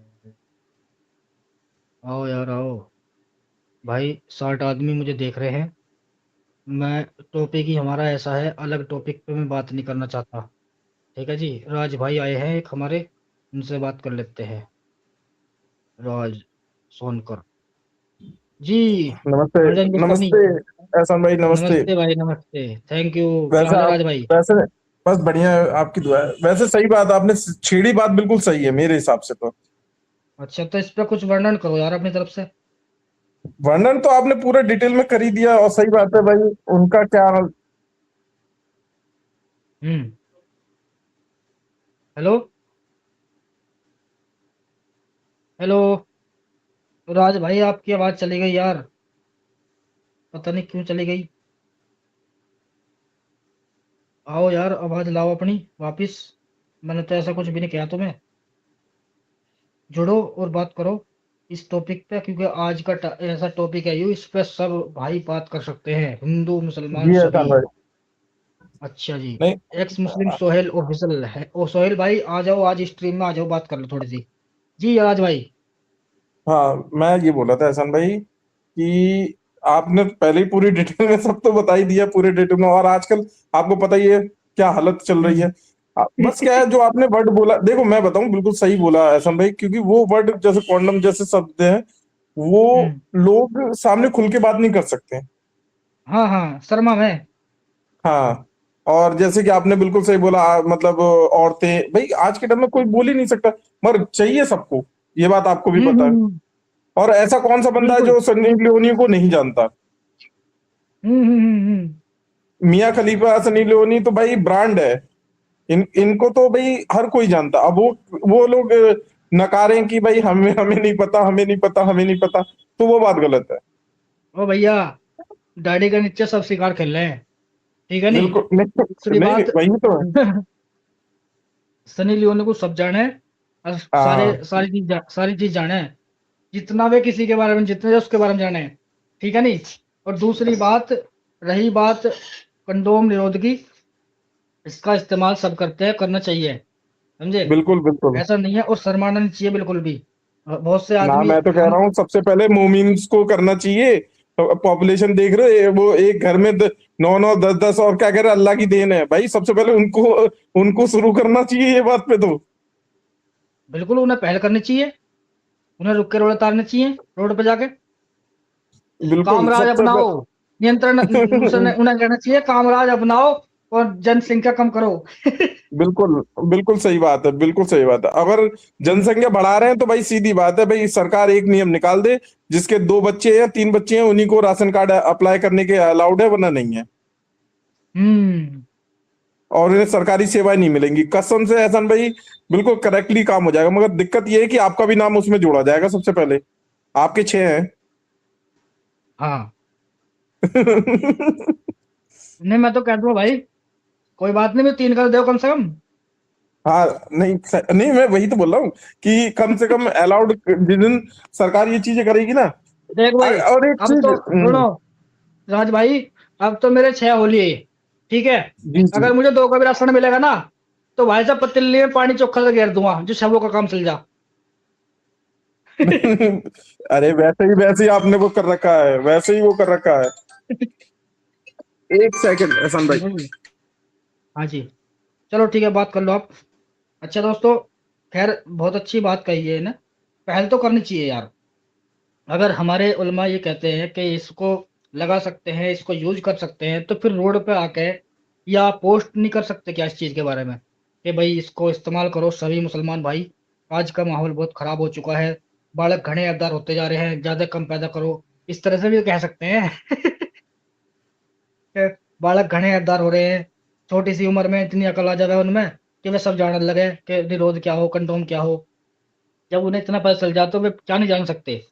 आओ यार आओ। भाई 60 आदमी मुझे देख रहे हैं। मैं, टॉपिक ही हमारा ऐसा है, अलग टॉपिक पे मैं बात नहीं करना चाहता। ठीक है जी, राज भाई आए हैं एक हमारे, उनसे बात कर लेते हैं। राज सोनकर जी, नमस्ते। मर्जन गिरफानी। नमस्ते एहसान भाई, नमस्ते। नमस्ते भाई, नमस्ते, थैंक यू। क्या वैसे हाल है आप, राज भाई? वैसे बस बढ़िया है, आपकी दुआ है। वैसे सही बात आपने छेड़ी, बात बिल्कुल सही है मेरे हिसाब से तो। अच्छा, तो इस पर कुछ वर्णन करो यार अपनी तरफ से। वर्णन तो आपने पूरा डिटेल में कर ही दिया, और सही बात है भाई। उनका क्या। हम्म। Hello, hello. राज भाई आपकी आवाज चली गई यार, पता नहीं क्यों चली गई। आओ यार, आवाज लाओ अपनी वापिस, मैंने तो ऐसा कुछ भी नहीं किया तुम्हें। जुड़ो और बात करो इस टॉपिक पे, क्योंकि आज का ऐसा टॉपिक है, यू इस पे सब भाई बात कर सकते हैं, हिंदू मुसलमान जी सभी। एहसान भाई। अच्छा जी। नहीं। एक्स मुस्लिम सोहेल ऑफिशियल है, ओ सोहेल भाई आ जाओ, आज स्ट्रीम में आ जाओ, बात कर लो थोड़ी सी। जी राज भाई। हाँ, मैं ये बोला था एहसान भाई कि आपने पहले ही पूरी डिटेल में सब तो बता ही दिया, पूरे डिटेल में। और आजकल आपको पता ही है क्या हालत चल रही है। हम्म। बस क्या है, जो आपने वर्ड बोला, देखो मैं बताऊं, बिल्कुल सही बोला एहसान भाई, क्योंकि वो वर्ड जैसे कॉन्डम जैसे शब्द हैं, वो हम्म। लोग सामने खुल के बात नहीं कर सकते। हाँ हाँ, शर्मा में। हाँ। और जैसे कि आपने बिल्कुल सही बोला, मतलब औरतें भाई आज के टाइम में कोई बोल ही नहीं सकता, मगर चाहिए सबको, ये बात आपको भी हम्म पता हम्म है। हम्म। और ऐसा कौन सा बंदा है बिल्कुल। जो सनी लियोनी को नहीं जानता? मियाँ खलीफा, सनी लियोनी तो भाई ब्रांड है। इनको तो भाई हर कोई जानता। अब वो लोग नकारें कि भाई हमें हमें नहीं पता, हमें नहीं पता, हमें नहीं पता, तो वो बात गलत है। ओ भैया, दाढ़ी के नीचे सब शिकार खेल रहे हैं, ठीक है नहीं? बिल्कुल नहीं, दूसरी नहीं बात, वही तो है। सनी लियोनी को सब जाने है, और हाँ सारी चीज जाने है, जितना भी किसी के बारे में, जितने भी उसके बारे में जाने हैं, ठीक है नहीं? और दूसरी बात, रही बात कंडोम निरोध की, इसका इस्तेमाल सब करते हैं, करना चाहिए, समझे? बिल्कुल बिल्कुल। ऐसा नहीं है, और शर्माना नहीं चाहिए बिल्कुल भी। बहुत से ना आदमी मैं तो कह हम, रहा हूँ सबसे पहले मोमिन्स को करना चाहिए। पॉपुलेशन देख रहे हो, वो एक घर में 9 9 10 10, और क्या कह रहे हैं, अल्लाह की देन है भाई, सबसे पहले उनको उनको शुरू करना चाहिए ये बात पे तो। बिल्कुल उन्हें पहल करनी चाहिए, उन्हें रुक के रोड उतारने चाहिए, रोड पे जाके बिल्कुल कामराज सबसे अपनाओ, नियंत्रण पहले। उन्हें कहना चाहिए कामराज अपनाओ, और जनसंख्या कम करो। बिल्कुल बिल्कुल सही बात है, बिल्कुल सही बात है। अगर जनसंख्या बढ़ा रहे हैं तो भाई सीधी बात है भाई, सरकार एक नियम निकाल दे, जिसके 2 बच्चे या 3 बच्चे हैं उन्हीं को राशन कार्ड अप्लाई करने के अलाउड है, वरना नहीं है। हम्म। और इन्हें सरकारी सेवाएं नहीं मिलेंगी कसम से एहसान भाई। बिल्कुल करेक्टली काम हो जाएगा, मगर दिक्कत ये है कि आपका भी नाम उसमें जोड़ा जाएगा सबसे पहले। आपके 6 हैं। हाँ, नहीं मैं तो कह दूंगा भाई, कोई बात नहीं, मैं 3 कर दो कम से कम। हाँ नहीं नहीं, मैं वही तो बोल रहा हूँ कि कम से कम अलाउड, जिस दिन सरकार ये चीजें करेगी ना। देख भाई, और एक अब चीज, तो सुनो राज भाई, अब तो मेरे 6 होली है, ठीक है? जी जी। अगर मुझे 2 का भी राशन मिलेगा ना, तो भाई साहब पतीली में पानी चोखा से घेर दूंगा, जो शवों का काम चल जा। अरे वैसे ही आपने वो कर रखा है, वैसे ही वो कर रखा है। एक सेकंड एहसान भाई। हाँ जी, चलो ठीक है, बात कर लो आप। अच्छा दोस्तों, खैर बहुत अच्छी बात कही है ना, पहल तो करनी चाहिए यार। अगर हमारे उलमा ये कहते हैं कि इसको लगा सकते हैं, इसको यूज कर सकते हैं, तो फिर रोड पे आके या पोस्ट नहीं कर सकते क्या इस चीज़ के बारे में कि भाई इसको इस्तेमाल करो सभी मुसलमान भाई, आज का माहौल बहुत खराब हो चुका है, बालक घने अवतार होते जा रहे हैं, ज्यादा कम पैदा करो, इस तरह से भी कह सकते हैं। कि बालक घने अवतार हो रहे हैं, छोटी सी उम्र में इतनी अकल आ जाए उनमें कि वे सब जानने लगे कि निरोध क्या हो, कंडोम क्या हो। जब उन्हें इतना पता चल जाए तो वे क्या नहीं जान सकते?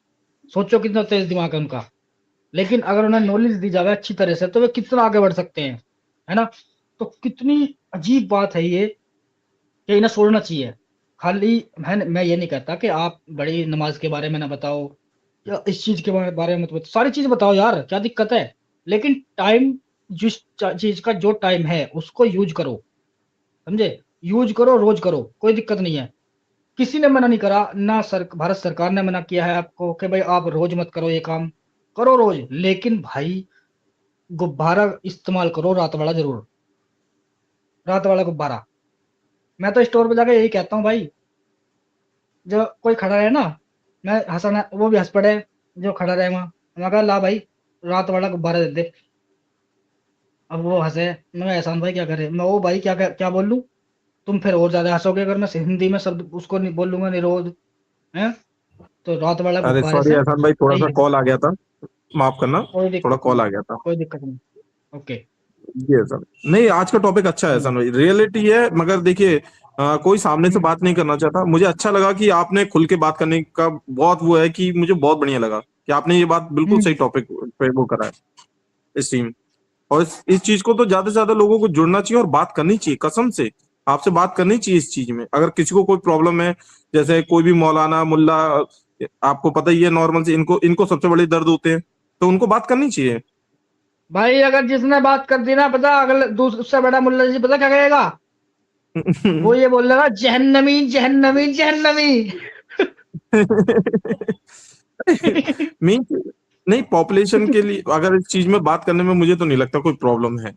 सोचो कितना तेज दिमाग है उनका। लेकिन अगर उन्हें नॉलेज दी जाए अच्छी तरह से, तो वे कितना आगे बढ़ सकते हैं, है ना? तो कितनी अजीब बात है ये कि इन्हें छोड़ना चाहिए। खाली मैं ये नहीं कहता कि आप बड़ी नमाज के बारे में ना बताओ, या इस चीज के बारे में मत बताओ, सारी चीज बताओ यार, क्या दिक्कत है? लेकिन टाइम, जिस चीज का जो टाइम है उसको यूज करो, समझे? यूज करो, रोज करो, कोई दिक्कत नहीं है। किसी ने मना नहीं करा ना, भारत सरकार ने मना किया है आपको कि भाई आप रोज मत करो ये काम, करो रोज, लेकिन भाई गुब्बारा इस्तेमाल करो रात वाला जरूर, रात वाला गुब्बारा। मैं तो स्टोर पे जाके यही कहता हूँ भाई, जो कोई खड़ा रहे ना, मैं हंसना, वो भी हंस पड़े जो खड़ा रहे वहां, मैं कहा ला भाई रात वाला गुब्बारा दे दे। अब वो हंसे, मैं एहसान भाई क्या करे, मैं वो भाई क्या क्या, क्या बोल लूं? तुम फिर और ज्यादा हंसोगे अगर मैं हिंदी में शब्द उसको नहीं बोल लूंगा, निरोध है। तो रात वाला अरे गुब्बारे सॉरी से एहसान भाई, थोड़ा सही सा है, कॉल आ गया था, माफ करना। कोई थोड़ा दिक्कत कॉल नहीं, आ गया था। कोई दिक्कत नहीं। ओके। जी सर। नहीं, आज का टॉपिक अच्छा है एहसान भाई, रियलिटी है, मगर देखिए कोई सामने से बात नहीं करना चाहता। मुझे अच्छा लगा कि आपने खुल के बात करने का बहुत वो है, कि मुझे बहुत बढ़िया लगा कि आपने ये बात बिल्कुल सही हम्म। टॉपिक पे वो करा है, इस टीम। और इस चीज को तो ज्यादा से ज्यादा लोगों को जुड़ना चाहिए और बात करनी चाहिए, कसम से आपसे बात करनी चाहिए इस चीज में। अगर किसी को कोई प्रॉब्लम है, जैसे कोई भी मौलाना मुल्ला, आपको पता ही है नॉर्मल से, इनको इनको सबसे बड़े दर्द होते हैं, तो उनको बात करनी चाहिए। भाई अगर जिसने बात कर दी ना, पता अगले दूसरे उससे बड़ा मुल्ला जी पता क्या कहेगा? वो ये बोल रहा जहन्नमी जहन्नमी जहन्नमी। मीन नहीं, पॉपुलेशन के लिए अगर इस चीज में बात करने में मुझे तो नहीं लगता कोई प्रॉब्लम है,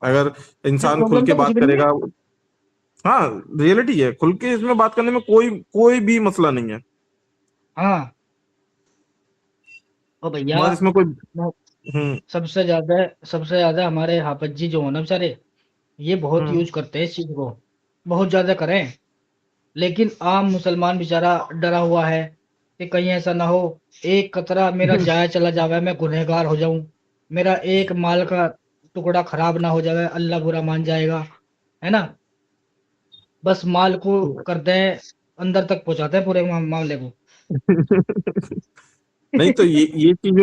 अगर नहीं, इंसान खुल प्रॉब्लम के तो कुछ बात भी नहीं है। करेगा। हाँ, रियलिटी है, खुल के इसमें बात करने में कोई कोई भी मसला नहीं है, हाँ। ओ भैया, मगर इसमें कोई। वो हम्म सबसे ज्यादा हमारे हाफिज जी जो हो ना बेचारे, ये बहुत हम्म यूज करते हैं इस चीज को, बहुत ज्यादा करें। लेकिन आम मुसलमान बेचारा डरा हुआ है, कि कहीं ऐसा ना हो एक कतरा मेरा जाया चला जावे, मैं गुनहगार हो जाऊं, मेरा एक माल का टुकड़ा खराब ना हो जावे, अल्लाह बुरा मान जाएगा, है ना। बस माल को करते हैं, अंदर तक पहुंचाते हैं पूरे मामले को। नहीं तो ये चीज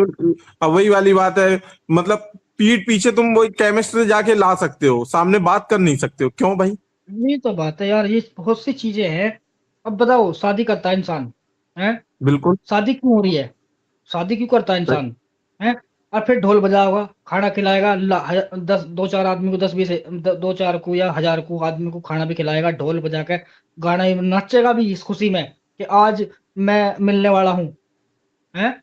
अब वही वाली बात है, मतलब पीठ पीछे तुम वही केमिस्ट से जाके ला सकते हो, सामने बात कर नहीं सकते हो, क्यों भाई? ये तो बात है यार, ये बहुत सी चीजें हैं। अब बताओ, शादी करता है इंसान, है, बिल्कुल। शादी क्यों हो रही है, शादी क्यों करता है इंसान, है, और फिर ढोल बजाएगा, खाना खिलाएगा, 10 2 4 आदमी को, 2 4 को या 1000 को आदमी को खाना भी खिलाएगा, ढोल बजा के गाना ही नाचेगा भी इस खुशी में कि आज मैं मिलने वाला हूँ, है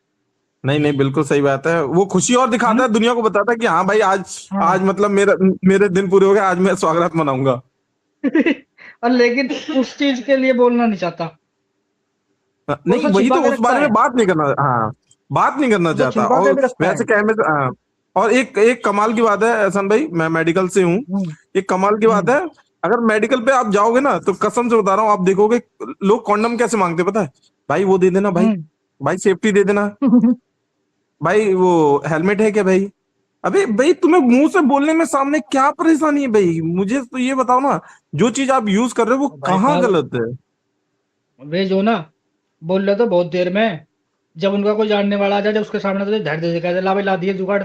नहीं नहीं, बिल्कुल सही बात है, वो खुशी और है दिखाता ना। है, दुनिया को बताता है कि हाँ भाई आज, हाँ। आज मतलब मेरा मेरे दिन पूरे हो गए, आज मैं स्वागत मनाऊंगा। और लेकिन उस चीज के लिए बोलना नहीं चाहता, वो नहीं उसे वही छिपा तो, के उस रखता बारे है, में बात नहीं करना, हाँ, बात नहीं करना उसे चाहता। छिपा के और भी रखता है। वैसे क्या है, हाँ, और एक एक कमाल की बात है एहसान भाई, मैं मेडिकल से हूँ। हम्म। एक कमाल की बात हम्म। है, अगर मेडिकल पे आप जाओगे ना, तो कसम से बता रहा हूँ, आप देखोगे लोग कॉन्डम कैसे मांगते हैं, पता है? भाई वो दे देना भाई, हम्म। भाई सेफ्टी दे देना, भाई वो हेलमेट है क्या भाई? अबे भाई तुम्हें मुंह से बोलने में सामने क्या परेशानी है भाई? मुझे तो ये बताओ ना, जो चीज आप यूज कर रहे हो वो भाई कहाँ साहब, गलत है? वे जो ना बोल रहे तो बहुत देर में, जब उनका कोई जानने वाला आ जाए, जब उसके सामने तो धड़ दे कहते ला भाई ला दिए जुगाड़,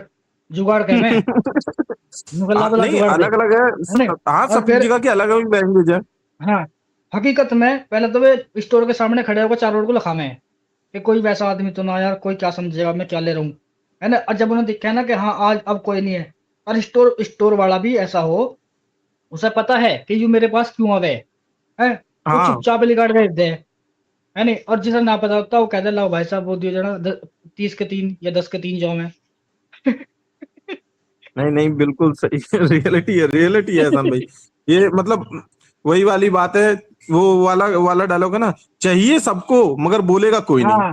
जुगाड़ कह मैं, ला बोला नहीं, जुगाड़ दे, अलग अलग है ना। है, हाँ, और सब फिर जगह की अलग अलग लैंग्वेज है। हाँ, हकीकत में पहले तो वे स्टोर के सामने खड़े होकर चारों ओर को लखावे हैं कि कोई वैसा आदमी तो ना यार, कोई क्या समझेगा मैं क्या ले रहा हूँ, है ना। और जब उन्हें दिखा ना कि हाँ आज अब कोई नहीं है, और स्टोर स्टोर वाला भी ऐसा हो, उसे पता है कि यू मेरे पास क्यों आवे है, वो हाँ। चुपचाप लिगाड़ भेज दे, है नहीं। और जिसे ना पता होता वो कहते लाओ भाई साहब वो दियो जना 30 के 3 या 10 के 3 जाओ में। नहीं नहीं, बिल्कुल सही। रियलिटी है, रियलिटी है एहसान भाई। ये मतलब वही वाली बात है, वो वाला वाला डायलॉग है ना, चाहिए सबको मगर बोलेगा कोई नहीं। हाँ,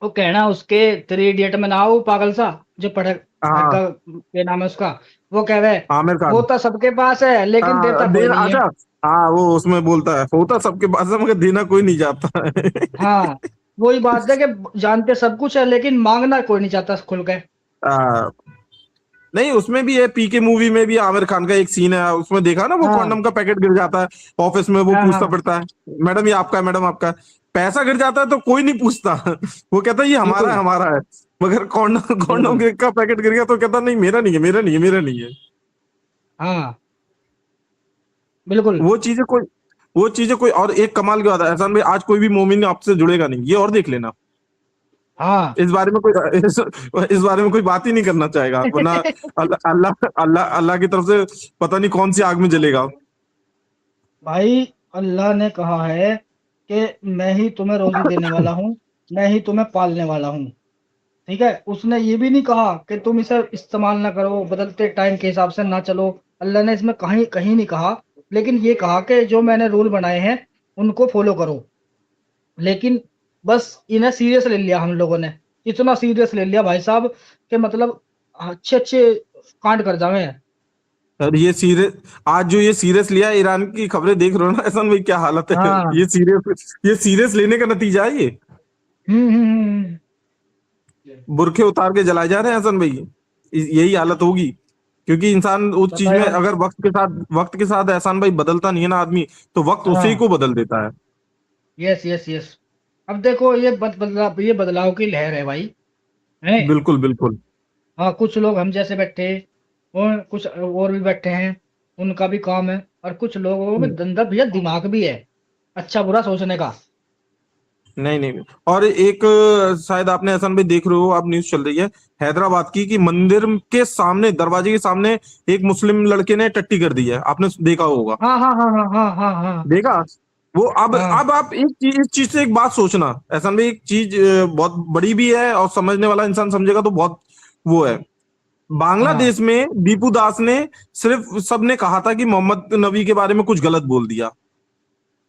वो कहना उसके 3 इडियट में ना हो पागल सा, जो पढ़े हाँ, हग्गा के नाम है उसका, वो कह रहे आमिर खान। होता सबके पास है लेकिन हाँ, देता कोई देना, नहीं है। अच्छा, हाँ, वो उसमें बोलता है होता सबके पास है मगर देना कोई नहीं जाता है। हाँ, वही बात है कि जानते सब कुछ है लेकिन मांगना कोई नहीं चाहता खुल के। आ, नहीं, उसमें भी है, पीके मूवी में भी आमिर खान का एक सीन है, उसमें देखा ना, वो हाँ। कॉन्डम का पैकेट गिर जाता है ऑफिस में, वो हाँ। पूछता हाँ। पड़ता है, मैडम ये आपका है, मैडम आपका है। पैसा गिर जाता है तो कोई नहीं पूछता। वो कहता है ये हमारा है, बिल्कुल। हमारा है। मगर कॉन्डम कॉन्डम बिल्कुल। का पैकेट गिर गया तो कहता नहीं, मेरा नहीं है, मेरा नहीं है, मेरा नहीं है। हाँ। बिल्कुल। वो चीजें कोई वो चीजें कोई और एक कमाल की बात है एहसान भाई, आज कोई भी मोमिन आपसे जुड़ेगा नहीं, ये और देख लेना। हाँ। इस बारे में कोई इस बारे में कोई बात ही नहीं करना चाहेगा, वरना अल्लाह अल्लाह अल्लाह अल्लाह की तरफ से पता नहीं कौन सी आग में जलेगा। भाई, अल्लाह ने कहा है कि मैं ही तुम्हें रोजी देने वाला हूँ, मैं ही तुम्हें पालने वाला हूँ, ठीक है। उसने ये भी नहीं कहा कि तुम इसे इस्तेमाल ना करो, बदलते टाइम के हिसाब से ना चलो। अल्लाह ने इसमें कहीं कहीं नहीं कहा, लेकिन ये कहा कि जो मैंने रूल बनाए हैं उनको फॉलो करो। लेकिन बस इन्हें सीरियस ले लिया हम लोगों ने, इतना सीरियस ले लिया भाई साहब कि मतलब अच्छे अच्छे कांड कर जावे हैं। और ये सीरियस, आज जो ये सीरियस लिया, ईरान की खबरें देख रहे हो ना एहसान भाई, क्या हालत है? हाँ। ये सीरियस लेने का नतीजा है ये। हम्म। बुरखे उतार के जलाए जा रहे हैं एहसान भाई, यही हालत होगी। क्योंकि इंसान उस चीज पता में, यार। अगर वक्त के साथ एहसान भाई बदलता नहीं है ना आदमी, तो वक्त उसी हाँ। को बदल देता है। Yes yes yes. अब देखो ये ये बदलाव की लहर है भाई, है। बिल्कुल बिल्कुल। हाँ, कुछ लोग हम जैसे बैठे और कुछ और भी बैठे हैं, उनका भी काम है, और कुछ लोगों में अंदर भैया दिमाग भी है, अच्छा बुरा सोचने का। नहीं नहीं, और एक शायद आपने एहसान भाई देख रहे हो, आप न्यूज चल रही है हैदराबाद की, कि मंदिर के सामने, दरवाजे के सामने एक मुस्लिम लड़के ने टट्टी कर दी है, आपने देखा होगा? हाँ हाँ हाँ हाँ हाँ हाँ हाँ। देखा? वो हाँ। अब आप इस चीज से एक बात सोचना एहसान भाई, एक चीज बहुत बड़ी भी है, और समझने वाला इंसान समझेगा तो बहुत वो है। हाँ। बांग्लादेश में दीपू दास ने, सिर्फ सबने कहा था कि मोहम्मद नबी के बारे में कुछ गलत बोल दिया,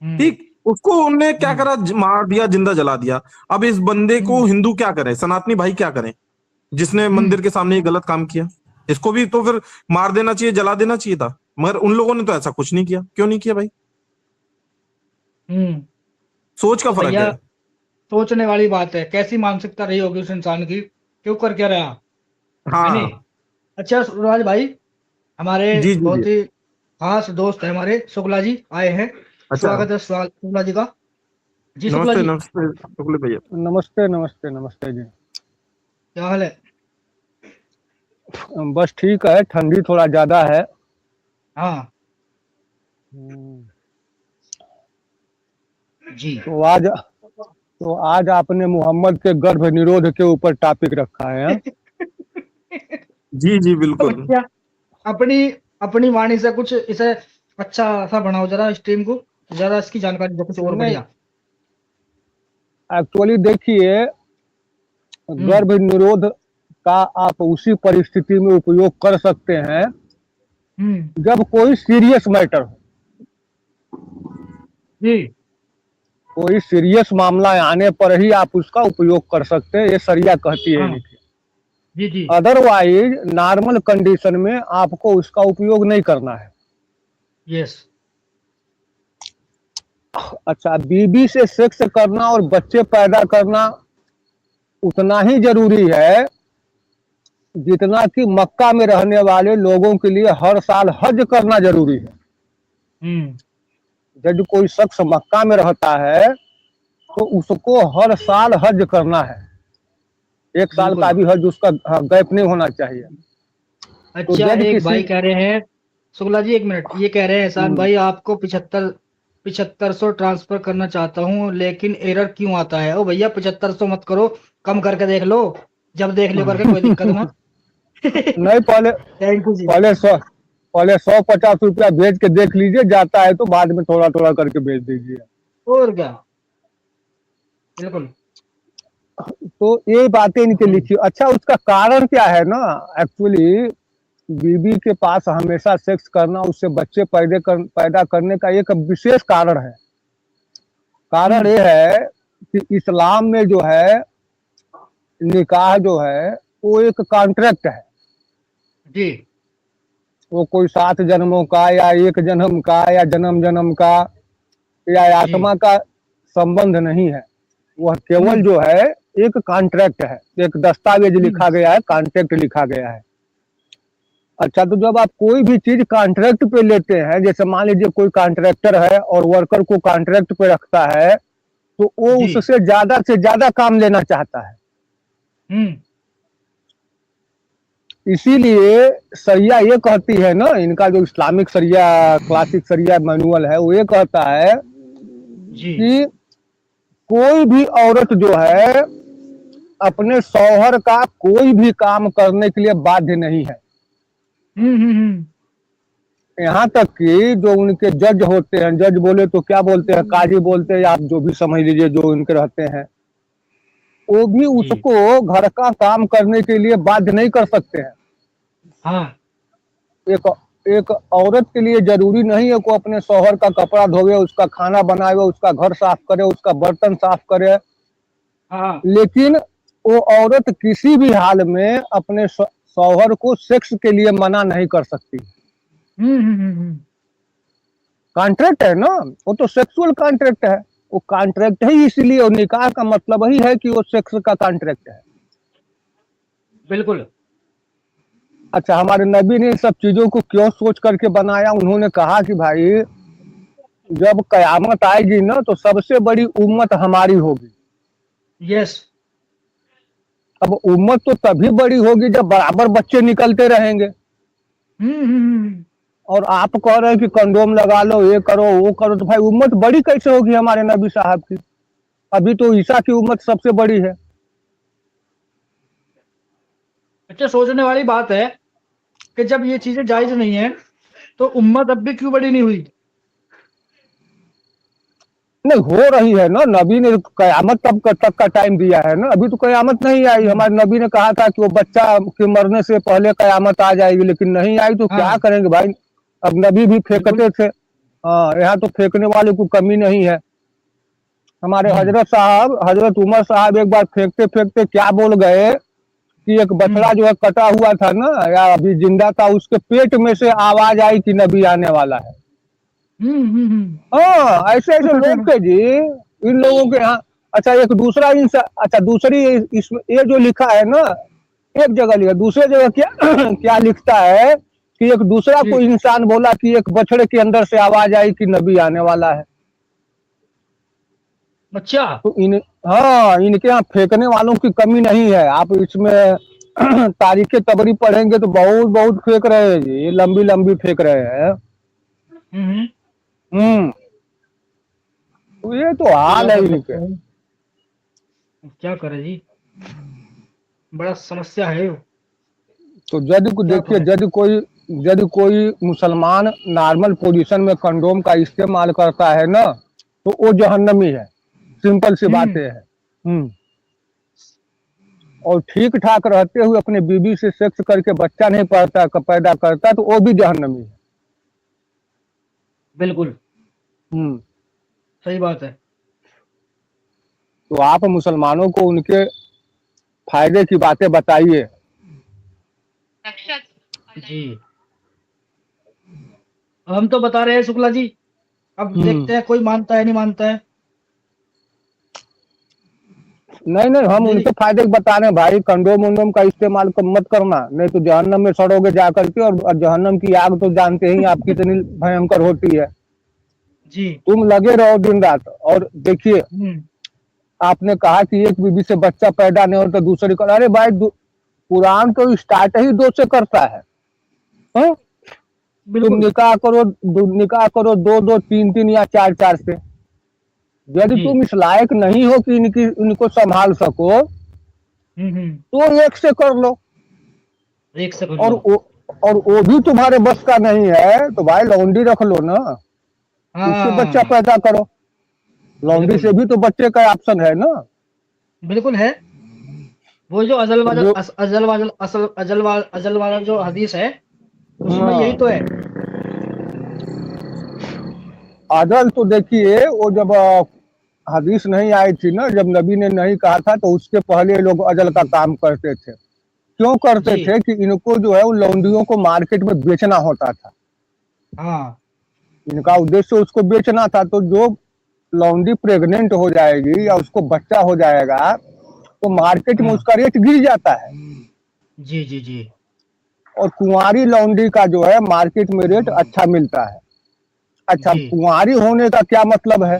हम्म। ठीक, उसको उनने क्या हम्म। करा, मार दिया, जिंदा जला दिया। अब इस बंदे को हम्म। हिंदू क्या करे, सनातनी भाई क्या करें, जिसने हम्म। मंदिर के सामने ये गलत काम किया? इसको भी तो फिर मार देना चाहिए, जला देना चाहिए था, मगर उन लोगों ने तो ऐसा कुछ नहीं किया। क्यों नहीं किया भाई? हम्म। सोच का तो फर्क भैया, है। सोचने वाली बात है, कैसी मानसिकता रही होगी उस इंसान की, क्यों कर क्या रहा, है नहीं? हाँ अच्छा सूरज भाई, हमारे जी जी जी। बहुत ही खास दोस्त है हमारे, शुक्ला जी आए हैं। अच्छा, स्वागत है शुक्ला जी का। जी शुक्ला नमस्ते जी, नमस्ते शुक्ल भैया। नमस्ते नमस्ते नमस्ते जी। क्या हाल है? बस ठीक है, ठंडी थोड़ा ज्यादा है। हाँ हम्म, जी। तो आज आपने मोहम्मद के गर्भ निरोध के ऊपर टॉपिक रखा है, हाँ? जी जी तो बिल्कुल। क्या अपनी अपनी वाणी से कुछ इसे अच्छा सा बनाओ जरा, स्ट्रीम को जरा इसकी जानकारी दो कुछ और नहीं, बढ़िया। एक्चुअली देखिए, हम्म गर्भ निरोध का आप उसी परिस्थिति में उपयोग कर सकते हैं हम्म जब कोई सीरियस मैटर हो, जी कोई सीरियस मामला आने पर ही आप उसका उपयोग कर सकते हैं, ये शरिया कहती है हाँ लिखी। जी जी अदरवाइज नॉर्मल कंडीशन में आपको उसका उपयोग नहीं करना है। यस अच्छा, बीबी से सेक्स करना और बच्चे पैदा करना उतना ही जरूरी है जितना कि मक्का में रहने वाले लोगों के लिए हर साल हज करना जरूरी है। हम्म यदि कोई शख्स मक्का में रहता है तो उसको हर साल हज करना है, एक साल का बिल्कुल। भी हज उसका गैप नहीं होना चाहिए। तो अच्छा यदि एक किसी भाई कह रहे हैं, शुक्ला जी एक मिनट, ये कह रहे हैं एहसान भाई आपको 7500 ट्रांसफर करना चाहता हूँ लेकिन एरर क्यों आता है? ओ भैया 7500 मत करो, कम करके देख लो, जब देख लियो करके कोई दिक्कत मत। नहीं, थैंक यू जी। पहले 150 रुपया भेज के देख लीजिए, जाता है तो बाद में थोड़ा थोड़ा करके भेज दीजिए। और क्या, बिल्कुल। तो ये बातें इनके लिखी। अच्छा, उसका कारण क्या है ना, एक्चुअली बीबी के पास हमेशा सेक्स करना, उससे बच्चे पैदा करने का एक विशेष कारण है। कारण हम्म ये है कि इस्लाम में जो है निकाह जो है वो एक कॉन्ट्रैक्ट है। जी वो कोई 7 जन्मों का या एक जन्म का या जन्म जन्म का या जी आत्मा का संबंध नहीं है। वह केवल हम्म जो है एक कॉन्ट्रैक्ट है, एक दस्तावेज हम्म लिखा गया है, कॉन्ट्रैक्ट लिखा गया है। अच्छा, तो जब आप कोई भी चीज कॉन्ट्रैक्ट पे लेते हैं, जैसे मान लीजिए कोई कॉन्ट्रैक्टर है और वर्कर को कॉन्ट्रैक्ट पे रखता है, तो वो जी उससे से ज्यादा काम लेना चाहता है। हम्म इसीलिए शरिया ये कहती है ना, इनका जो इस्लामिक शरिया क्लासिक शरिया मैनुअल है वो ये कहता है जी कि कोई भी औरत जो है अपने शौहर का कोई भी काम करने के लिए बाध्य नहीं है। हम्म। यहाँ तक कि जो उनके जज होते हैं, जज बोले तो क्या बोलते हैं, काजी बोलते हैं, आप जो भी समझ लीजिए, जो उनके रहते हैं, वो भी जी उसको घर का काम करने के लिए बाध्य नहीं कर सकते हैं। हाँ एक एक औरत के लिए जरूरी नहीं है कि अपने शौहर का कपड़ा धोवे, उसका खाना बनावे, उसका घर साफ करे, उसका बर्तन साफ करे, हाँ लेकिन वो औरत किसी भी हाल में अपने शौहर को सेक्स के लिए मना नहीं कर सकती। कॉन्ट्रैक्ट है ना, वो तो सेक्सुअल कॉन्ट्रैक्ट है, वो कॉन्ट्रैक्ट है इसलिए, और निकाह का मतलब ही है कि वो सेक्स का कॉन्ट्रैक्ट है। बिल्कुल। अच्छा, हमारे नबी ने इन सब चीजों को क्यों सोच करके बनाया? उन्होंने कहा कि भाई जब कयामत आएगी ना तो सबसे बड़ी उम्मत हमारी होगी। यस अब उम्मत तो तभी बड़ी होगी जब बराबर बच्चे निकलते रहेंगे। और आप कह रहे हैं कि कंडोम लगा लो, ये करो वो करो, तो भाई उम्मत बड़ी कैसे होगी हमारे नबी साहब की? अभी तो ईसा की उम्मत सबसे बड़ी है। अच्छा सोचने वाली बात है कि जब ये चीजें जायज नहीं है तो उम्मत अब भी क्यों बड़ी नहीं हुई? नहीं, हो रही है ना, नबी ने कयामत तक का टाइम दिया है ना, अभी तो कयामत नहीं आई। हमारे नबी ने कहा था कि वो बच्चा के मरने से पहले कयामत आ जाएगी, लेकिन नहीं आई, तो क्या करेंगे भाई? अब नबी भी फेंकते थे, हाँ, यहाँ तो फेंकने वाले को कमी नहीं है। हमारे हजरत उमर साहब एक बार फेंकते फेंकते क्या बोल गए कि एक बछड़ा जो है कटा हुआ था ना, या अभी जिंदा था, उसके पेट में से आवाज आई कि नबी आने वाला है। हाँ, ऐसे ऐसे लोग थे जी, इन लोगों के यहाँ अच्छा एक दूसरा इंसान, अच्छा दूसरी इसमें ये जो लिखा है ना, एक जगह लिखा, दूसरे जगह क्या क्या लिखता है कि एक दूसरा जी कोई इंसान बोला कि एक बछड़े के अंदर से आवाज आई कि नबी आने वाला है। अच्छा। तो हाँ, इनके यहाँ फेंकने वालों की कमी नहीं है। आप इसमें तारीख तबरी पढ़ेंगे तो बहुत बहुत फेंक रहे हैं जी, ये लंबी लंबी फेंक रहे हैं। हम्म। हम्म। तो ये तो क्या हाल है कर इनके। सकते हैं, क्या करे जी, बड़ा समस्या है वो, तो यदि क्या देखिए, करें। यदि कोई मुसलमान नॉर्मल पोजीशन में कंडोम का इस्तेमाल करता है ना, तो वो जहन्नमी है, सिंपल सी बातें है। हम्म। और ठीक ठाक रहते हुए अपने बीवी से सेक्स करके बच्चा नहीं पैदा करता तो वो भी जहन्नमी है। बिल्कुल हम्म। सही बात है। तो आप मुसलमानों को उनके फायदे की बातें बताइए। जी हम तो बता रहे हैं शुक्ला जी, अब देखते हैं कोई मानता है नहीं मानता है। नहीं नहीं, हम समझे उनके जी। फायदे बता रहे हैं भाई, कंडोम वंडोम का इस्तेमाल मत करना, नहीं तो जहन्नम में सड़ोगे जा करके। और जहन्नम की आग तो जानते ही आप कितनी भयंकर होती है। जी। तुम लगे रहो दिन रात। और देखिए, हम्म। आपने कहा कि एक बीवी से बच्चा पैदा नहीं होता दूसरी कर, अरे भाई कुरान तो स्टार्ट ही दो से करता है। हाँ? तुम बिल्कुल। निकाह करो दो दो तीन तीन या चार चार से। यदि जी। तुम इस लायक नहीं हो कि इनको संभाल सको हम्म। तो एक से कर लो। एक से कर और लो। वो भी तुम्हारे बस का नहीं है तो भाई लौंडी रख लो ना, उससे बच्चा हाँ पैदा करो। लौंडी बिल्कुल से भी तो बच्चे का ऑप्शन है ना। बिल्कुल है। वो जो अजल तो वाजल जो अजल वाजल असल अजल वाला जो हदीस है, उसमें यही हाँ, तो है। अजल तो देखिए, वो जब हदीस नहीं आई थी ना, जब नबी ने नहीं कहा था, तो उसके पहले लोग अजल का काम करते थे। क्यों करते जी। थे कि इनको जो है वो लौंडियों को मार्केट में बेचना होता था। हाँ। इनका उद्देश्य उसको बेचना था। तो जो लौंडी प्रेग्नेंट हो जाएगी या उसको बच्चा हो जाएगा तो मार्केट में हाँ। उसका रेट गिर जाता है। जी जी जी। और कुंवारी लौंडी का जो है मार्केट में रेट अच्छा मिलता है। अच्छा, जी। कुंवारी होने का क्या मतलब है?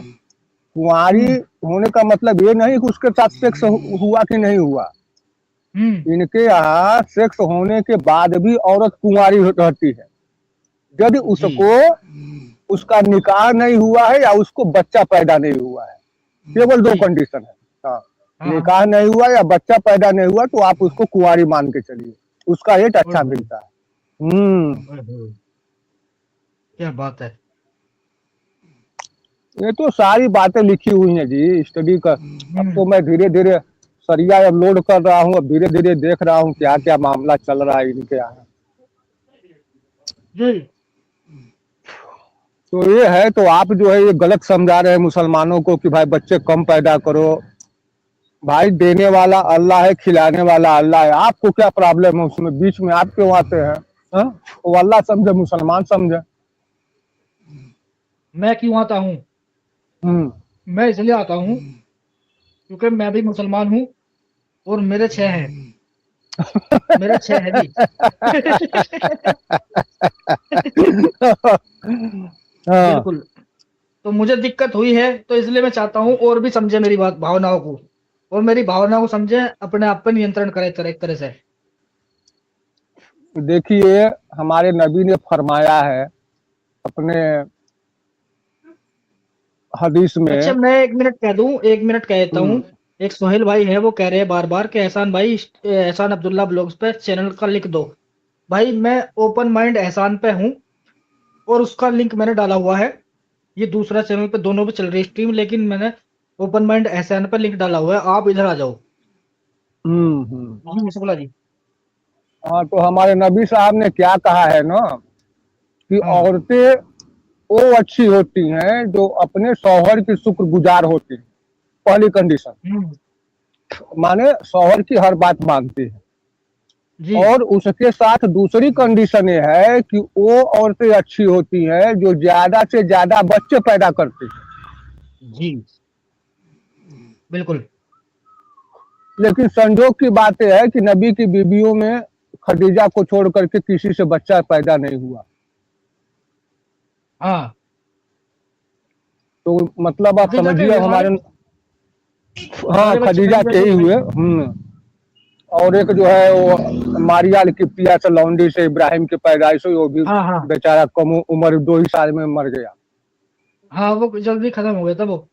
कुंवारी हम्म। होने का मतलब ये नहीं कि उसके साथ सेक्स हुआ कि नहीं हुआ। हम्म। इनके यहाँ सेक्स होने के बाद भी औरत कुंवारी रहती है, यदि जी। उसको उसका निकाह नहीं हुआ है या उसको बच्चा पैदा नहीं हुआ है। केवल दो जी। कंडीशन है। हाँ, हाँ हाँ। निकाह नहीं हुआ या बच्चा पैदा नहीं हुआ तो आप उसको कुंवारी मान के चलिए, उसका रेट अच्छा ओहो, मिलता है। हम्म। ओहो, क्या बात है। ये तो सारी बातें लिखी हुई हैं जी, स्टडी कर। अब हम्म। तो मैं धीरे धीरे सरिया अब लोड कर रहा हूँ, अब धीरे धीरे देख रहा हूँ क्या क्या मामला चल रहा है इनके यहाँ। जी। तो ये है, तो आप जो है ये गलत समझा रहे हैं मुसलमानों को कि भाई बच्चे कम पैदा करो। भाई देने वाला अल्लाह है, खिलाने वाला अल्लाह है, आपको क्या प्रॉब्लम है उसमें, बीच में आप क्यों आते हैं? हाँ? वो अल्लाह समझे, मुसलमान समझे। मैं क्यों आता हूँ? हम्म। मैं इसलिए आता हूँ क्योंकि मैं भी मुसलमान हूँ और मेरे 6 हैं। मेरे 6 है जी। हाँ। बिल्कुल। तो मुझे दिक्कत हुई है तो इसलिए मैं चाहता हूँ और भी समझे मेरी बात, भावनाओं को, और मेरी भावनाओं को समझे, अपने आप पे नियंत्रण करे एक तरह से। देखिए, हमारे नबी ने फरमाया है अपने हदीस अच्छा में। मैं 1 मिनट कह दूं, 1 मिनट कह देता हूँ। हम्म। एक सोहेल भाई है, वो कह रहे हैं बार बार कि एहसान भाई, एहसान अब्दुल्ला ब्लॉग्स पे चैनल का लिख दो। भाई मैं ओपन माइंड एहसान पे हूँ और उसका लिंक मैंने डाला हुआ है। ये दूसरा चैनल पे दोनों पे चल रही स्ट्रीम, लेकिन मैंने ओपन माइंड एहसान पे लिंक डाला हुआ है, आप इधर आ जाओ। हम्म। जी शुक्ला जी। हाँ, तो हमारे नबी साहब ने क्या कहा है ना कि हाँ। औरतें वो अच्छी होती हैं जो अपने शौहर की शुक्रगुजार होती हैं। पहली कंडीशन, हम्म। माने शौहर की हर बात मानती है। जी और उसके साथ दूसरी कंडीशन ये है कि वो औरतें अच्छी होती हैं जो ज्यादा से ज्यादा बच्चे पैदा करती हैं। जी। बिल्कुल। लेकिन संजोग की बात यह है कि नबी की बीवियों में खदीजा को छोड़ करके किसी से बच्चा पैदा नहीं हुआ। हाँ, तो मतलब आप खदीजा के समझिए हुए हमारे, हाँ सारे बच्चे खदीजा खदीजा के के ही हुए हुए। भाई। और एक जो है वो मारिया किप्तिया से लौंडी से इब्राहिम की पैदाइश हुई, वो भी हाँ, हाँ। बेचारा कम उम्र 2 ही साल में मर गया। हाँ, वो जल्दी खत्म हो गया था वो।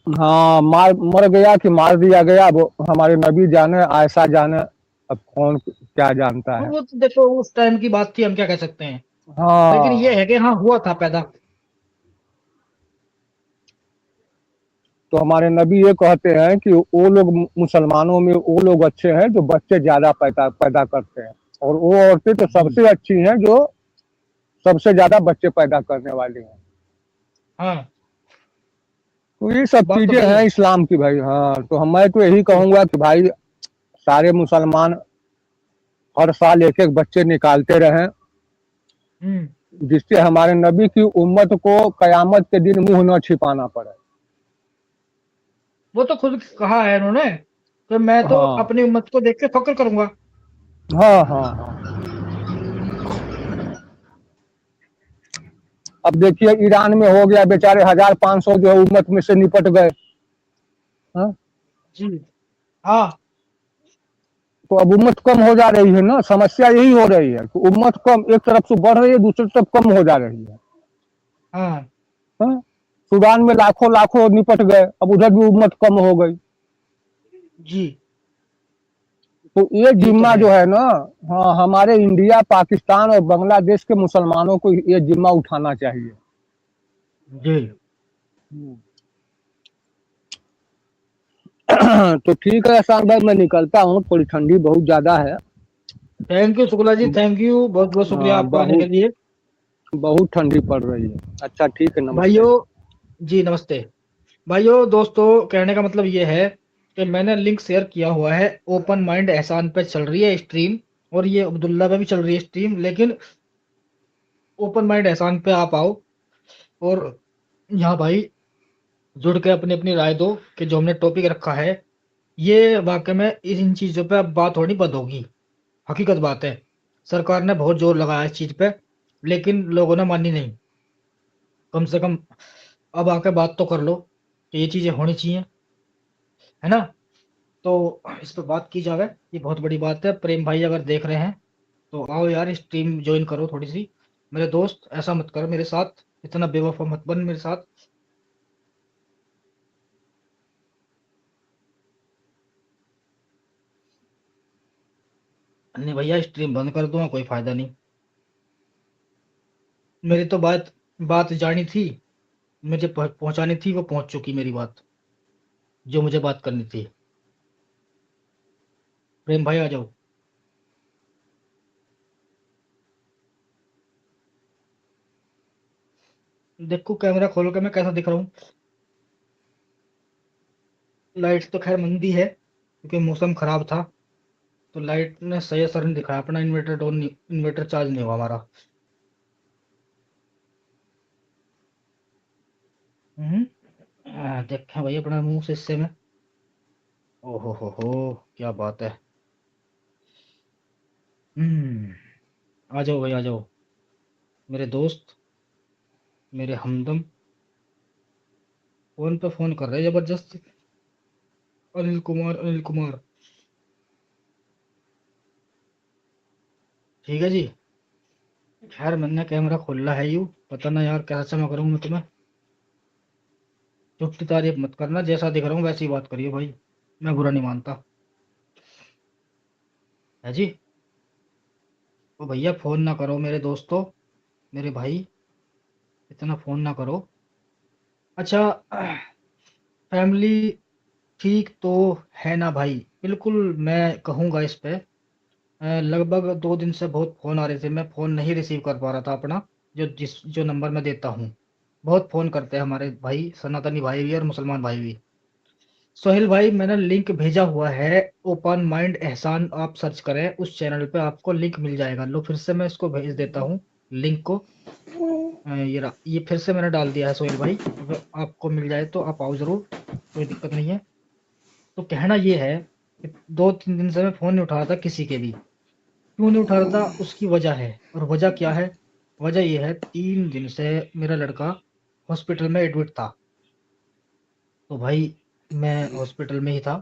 हाँ मर गया कि मार दिया गया, वो हमारे नबी जाने, आयशा जाने, अब कौन क्या जानता है। वो तो देखो उस टाइम की बात थी, हम क्या कह सकते हैं। लेकिन ये हाँ है कि हाँ हुआ था पैदा। तो हमारे नबी ये कहते हैं कि वो लोग मुसलमानों में वो लोग अच्छे हैं जो बच्चे ज्यादा पैदा पैदा करते हैं, और वो औरतें तो जी। सबसे अच्छी हैं जो सबसे ज्यादा बच्चे पैदा करने वाली हैं। हाँ, तो ये सब बात तो चीजें सही हैं है। इस्लाम की भाई। हाँ तो मैं तो यही जी। कहूंगा कि भाई सारे मुसलमान हर साल एक एक बच्चे निकालते रहें, हम्म। जिससे हमारे नबी की उम्मत को कयामत के दिन मुंह न छिपाना पड़े। वो तो खुद कहा है उन्होंने कि मैं तो हाँ अपनी उम्मत को देख के फक्र करूंगा। हाँ हाँ हाँ। अब देखिए ईरान में हो गया, बेचारे 1500 जो है उम्मत में से निपट गए। हाँ? जी। हाँ। तो अब उम्मत कम हो जा रही है ना, समस्या यही हो रही है कि उम्मत कम, एक तरफ से बढ़ रही है, दूसरी तरफ कम हो जा रही है। हाँ। हाँ? सूडान में लाखों लाखों निपट गए, अब उधर भी उम्मत कम हो गई। जी। तो ये ये तो जिम्मा है। जो है ना, हाँ हमारे इंडिया, पाकिस्तान और बांग्लादेश के मुसलमानों को ये जिम्मा उठाना चाहिए। जी। तो ठीक है एहसान भाई, मैं निकलता हूँ, थोड़ी ठंडी बहुत ज्यादा है। Thank you Shukla ji, thank you, बहुत बहुत शुक्रिया हाँ आपका आने के लिए। बहुत ठंडी पड़ रही है। अच्छा ठीक है, नमस्ते। भाइयों, जी नमस्ते। भाइयों दोस्तों, कहने का मतलब ये है कि मैंने लिंक शेयर किया हुआ है। ओपन माइंड एहसान पे चल रही है स्ट्रीम, और ये अब्दुल्ला पे भी चल रही है स्ट्रीम, लेकिन ओपन माइंड एहसान पे आप आओ और यहाँ भाई जुड़ के अपनी अपनी राय दो कि जो हमने टॉपिक रखा है ये वाकई में इन चीज़ों पे अब बात होनी बंद होगी। हकीकत बात है, सरकार ने बहुत जोर लगाया इस चीज़ पे, लेकिन लोगों ने मानी नहीं। कम से कम अब आके बात तो कर लो कि ये चीज़ें होनी चाहिए, है ना। तो इस पे बात की जावे, ये बहुत बड़ी बात है। प्रेम भाई अगर देख रहे हैं तो आओ यार स्ट्रीम ज्वाइन करो थोड़ी सी। मेरे दोस्त ऐसा मत करो मेरे साथ, इतना बेवफा मत बन मेरे साथ। नहीं भैया, स्ट्रीम बंद कर दूंगा, कोई फायदा नहीं। मेरी तो बात बात जानी थी, मुझे पहुंचानी थी, वो पहुंच चुकी मेरी बात, जो मुझे बात करनी थी। प्रेम भाई आ जाओ। देखो कैमरा खोल के मैं कैसा दिख रहा हूँ। लाइट तो खैर मंदी है क्योंकि मौसम खराब था, तो लाइट ने सही असर नहीं दिखाया अपना। इन्वर्टर डाउन नहीं, इन्वर्टर चार्ज नहीं हुआ हमारा। देखें भाई अपना मुंह से हिस्से में। ओहो हो, क्या बात है। आ जाओ भाई, आ जाओ मेरे दोस्त, मेरे हमदम। फोन पे फोन कर रहे हैं जबरदस्त। अनिल कुमार, अनिल कुमार। ठीक है जी। खैर मैंने कैमरा खोला है यू, पता ना यार कैसा चमक रहा हूँ मैं तुम्हें। चुटकी तारीफ मत करना, जैसा दिख रहा हूँ वैसी बात करिए भाई, मैं बुरा नहीं मानता। है जी। तो भैया फोन ना करो मेरे दोस्तों, मेरे भाई, इतना फोन ना करो। अच्छा, फैमिली ठीक तो है ना भाई। बिल्कुल, मैं कहूँगा इस पे। लगभग 2 दिन से बहुत फ़ोन आ रहे थे, मैं फ़ोन नहीं रिसीव कर पा रहा था अपना, जो नंबर मैं देता हूँ। बहुत फ़ोन करते हैं हमारे भाई, सनातनी भाई भी और मुसलमान भाई भी। सोहेल भाई, मैंने लिंक भेजा हुआ है। ओपन माइंड एहसान आप सर्च करें, उस चैनल पे आपको लिंक मिल जाएगा। लो फिर से मैं इसको भेज देता हूँ लिंक को। ये फिर से मैंने डाल दिया है सोहेल भाई, अगर आपको मिल जाए तो आप आओ ज़रूर, कोई दिक्कत नहीं है। तो कहना ये है कि 2-3 दिन से मैं फ़ोन नहीं उठा रहा था किसी के भी। क्यों नहीं उठा रहा था उसकी वजह है, और वजह क्या है? वजह ये है 3 दिन से मेरा लड़का हॉस्पिटल में एडमिट था। तो भाई मैं हॉस्पिटल में ही था,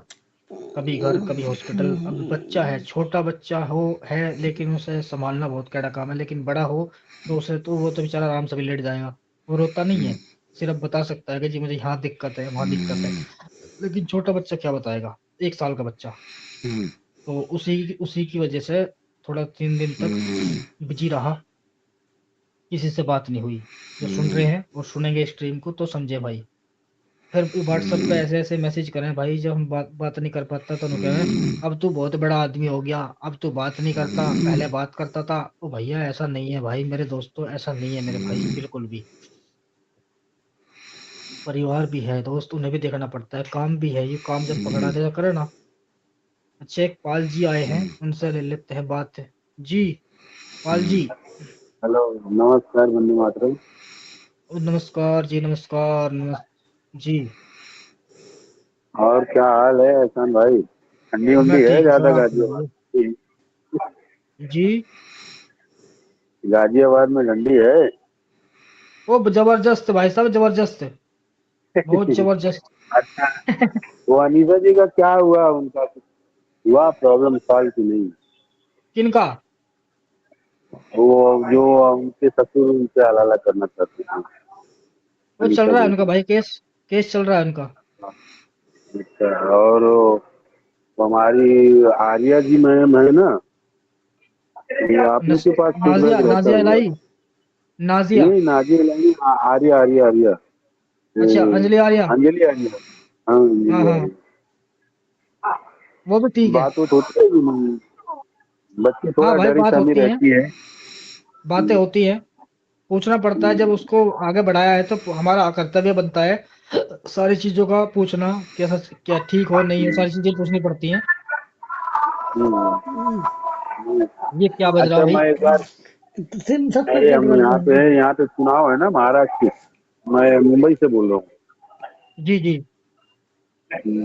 कभी घर कभी हॉस्पिटल। अब बच्चा है, छोटा बच्चा हो है, लेकिन उसे संभालना बहुत कैड़ा काम है। लेकिन बड़ा हो तो उसे तो वो तो बेचारा आराम से भी लेट जाएगा, वो रोता नहीं है, सिर्फ बता सकता है कि जी मुझे यहाँ दिक्कत है वहाँ दिक्कत है। लेकिन छोटा बच्चा क्या बताएगा, 1 साल का बच्चा। तो उसी की वजह से थोड़ा 3 दिन तक बिजी रहा, किसी से बात नहीं हुई। जो सुन रहे हैं और सुनेंगे स्ट्रीम को तो समझे भाई। फिर व्हाट्सएप पे ऐसे ऐसे मैसेज करें भाई, जब हम बात नहीं कर पाता तो उन्हें कहें अब तू बहुत बड़ा आदमी हो गया, अब तू बात नहीं करता, पहले बात करता था। ओ भैया ऐसा नहीं है भाई, मेरे दोस्तों ऐसा नहीं है मेरे भाई, बिल्कुल भी। परिवार भी है, दोस्त उन्हें भी देखना पड़ता है, काम भी है, ये काम जब पकड़ा दे करे ना। अच्छा एक पाल जी आए हैं, उनसे ले लेते हैं बात। जी पाल जी। हेलो, नमस्कार, वंदे मातरम। नमस्कार जी, नमस्कार जी। और क्या हाल है एहसान भाई? ठंडी मैं उंडी है ठीक हूँ, ज्यादा आप गाजियाबाद? सुनाइए जी। गाजियाबाद में ठंडी है? वो जबरदस्त भाई साहब, जबरदस्त, बहुत जबरदस्त। अच्छा, वो अनीसा जी का क्या हुआ? उनका कुछ हुआ प्रॉब्लम सॉल्व की नहीं? किनका? वो जो उनके ससुर उनसे हलाला करना चाहते थे, वो चल अनीसा रहा है जी उनका को। भाई, केस केस चल रहा है उनका। अच्छा, और वो हमारी आर्या जी मैम है ना, ये आप लोग के पास नाजिया, फीडबैक रहता नाजिया होगा। इलाही, नाजिया। नहीं, नाजिया नहीं, आर्या आर्या आर्या। अच्छा ये अंजलि आर्या। अंजलि आर्या। हाँ, हाँ अंजलि हाँ, आर्या। वो भी ठीक है। बात वो होती है कि बच्ची हाँ थोड़ा भाई डरी बात सहमी होती है, रहती है। बातें होती हैं, पूछना पड़ता है। जब उसको आगे बढ़ाया है तो हमारा कर्तव्य बनता है सारी चीजों का पूछना, कैसा क्या ठीक हो नहीं हो, सारी चीजें पूछनी पड़ती हैं। हम्म। ये क्या बज रहा है अच्छा, भाई? मैं एक बार, सिम सबसे अरे कट हम रहा यहाँ पे चुनाव है ना महाराष्ट्र की, मैं मुंबई से बोल रहा हूँ। जी जी।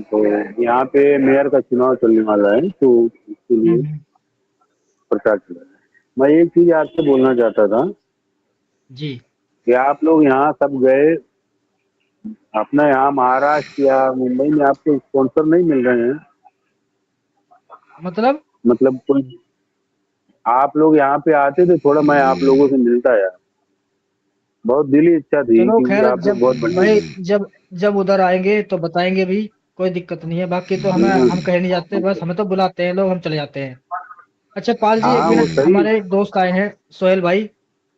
तो यहाँ पे मेयर का चुनाव चलने वाला है, तो उसके लिए हम्म, प्रचार चल रहा है। मैं एक चीज आपसे बोलना चाहता था जी। कि आप लोग यहाँ सब गए, अपना यहाँ महाराष्ट्र या मुंबई में आपको स्पॉन्सर नहीं मिल रहे हैं? मतलब मतलब कोई, आप लोग यहाँ पे आते थे, थोड़ा मैं आप लोगों से मिलता यार, बहुत दिली इच्छा थी चलो क्योंकि खैर, आप लोग जब बहुत बढ़िया भाई हैं। जब जब उधर आएंगे तो बताएंगे भी, कोई दिक्कत नहीं है। बाकी तो हमें, हम कहीं नहीं जाते, बस हमें तो बुलाते हैं लोग, हम चले जाते हैं। अच्छा पाल जी एक हाँ वो मिनट, सही। हमारे एक दोस्त आए हैं, सोहेल भाई।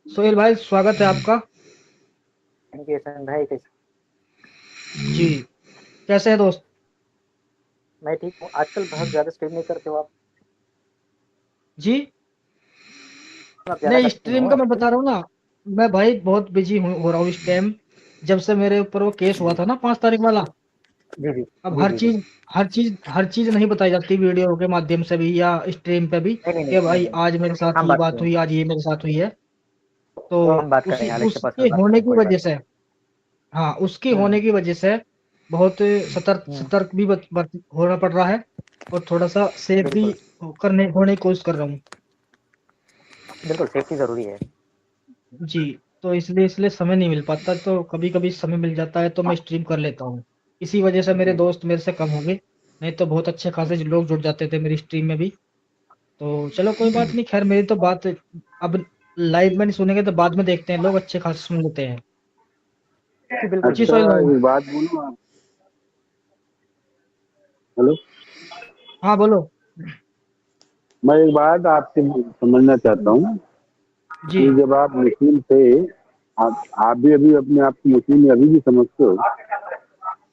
सोहेल भाई स्वागत है आपका। एहसान भाई कैसे? जी कैसे हैं दोस्त? मैं ठीक हूँ। आजकल बहुत ज़्यादा स्ट्रीम नहीं करते हो आप? जी आप ज़्यादा नहीं, करते हो स्ट्रीम का मैं आजकल? बता रहा हूँ ना, मैं भाई बहुत बिजी हो रहा हूँ इस टाइम। जब से मेरे ऊपर वो केस हुआ था ना 5 तारीख वाला, जी जी अब जी जी जी। हर चीज नहीं बताई जाती वीडियो के माध्यम से भी या स्ट्रीम पे भी, नहीं नहीं नहीं कि नहीं भाई नहीं, आज मेरे साथ हम ये बात बात करें, हुई, आज ये मेरे साथ हुई है। तो वो हम बात उसी करेंगे, अलग से उसके पर्सनल बात होने करेंगे, की कोई बात वजह से, हाँ उसके नहीं। होने की वजह से बहुत सतर्क हम्म, सतर्क भी होना पड़ रहा है, और थोड़ा सा सेफ भी बिल्कुल होने की कोशिश कर रहा हूँ। बिल्कुल, सेफ्टी ज़रूरी है। जी तो इसलिए समय नहीं मिल पाता, तो कभी कभी समय मिल जाता है तो मैं स्ट्रीम कर लेता हूँ। इसी वजह से मेरे जी दोस्त मेरे से कम हो गए, नहीं तो बहुत अच्छे खासे लोग जुड़ जाते थे मेरी स्ट्रीम में भी। तो चलो कोई बात नहीं, खैर मेरी तो बात अब लाइव में नहीं सुनेंगे तो बाद में देखते हैं, लोग अच्छे खासे सुन लेते हैं। जी बिल्कुल जी अच्छा, सोहेल बिल्कुल। भाई। एक बात बोलूँ आप? हेलो, हाँ बोलो। मैं एक बात आपसे समझना चाहता हूँ जी कि जब आप मुस्लिम थे, आप भी अभी अपने आप को मुस्लिम अभी भी समझते हो?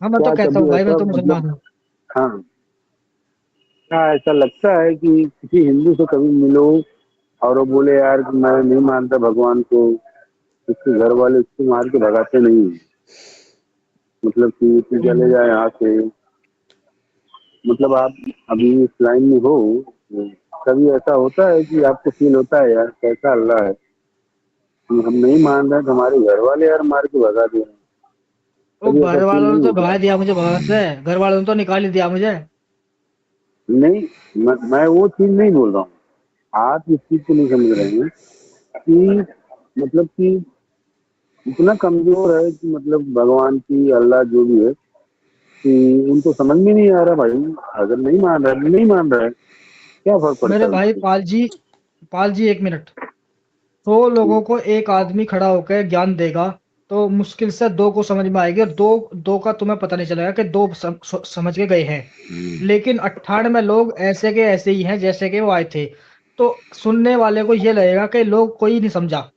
हाँ मैं तो क्या कहता हूँ कभी भाई, मैं ऐसा तो मतलब, मुसलमान हूँ। हाँ, क्या ऐसा लगता है कि किसी हिंदू से कभी मिलो और वो बोले यार कि मैं नहीं मानता भगवान को, उसके घर वाले उसको मार के भगाते नहीं हैं, मतलब कि तू चले हम्म, जाए यहाँ से, मतलब आप अभी इस लाइन में हो, कभी ऐसा होता है कि आपको फील होता है यार कैसा अल्लाह है कि हम नहीं मान रहे हैं तो हमारे घर वाले यार मार के भगा दे रहे हैं? वो कभी घर ऐसा फील वालों ने नहीं तो होता? भगा दिया मुझे घर से, घर वालों ने तो निकाल ही दिया मुझे। नहीं, मैं वो चीज नहीं बोल रहा हूँ। आप इस चीज को नहीं समझ रहे हैं कि मतलब कि इतना कमजोर है कि मतलब भगवान की अल्लाह जो भी है कि उनको समझ में नहीं आ रहा भाई। अगर नहीं मान रहा है नहीं मान रहा है, क्या फर्क पड़ता मेरे है भाई उससे? पाल जी 1 मिनट। 100 लोगों को एक आदमी खड़ा होकर ज्ञान देगा तो मुश्किल से 2 को समझ में आएगी, और दो दो का तुम्हें पता नहीं चलेगा कि 2 समझ के गए हैं। लेकिन 98 लोग ऐसे के ऐसे ही हैं जैसे कि वो आए थे। तो सुनने वाले को ये लगेगा कि लोग कोई नहीं समझा।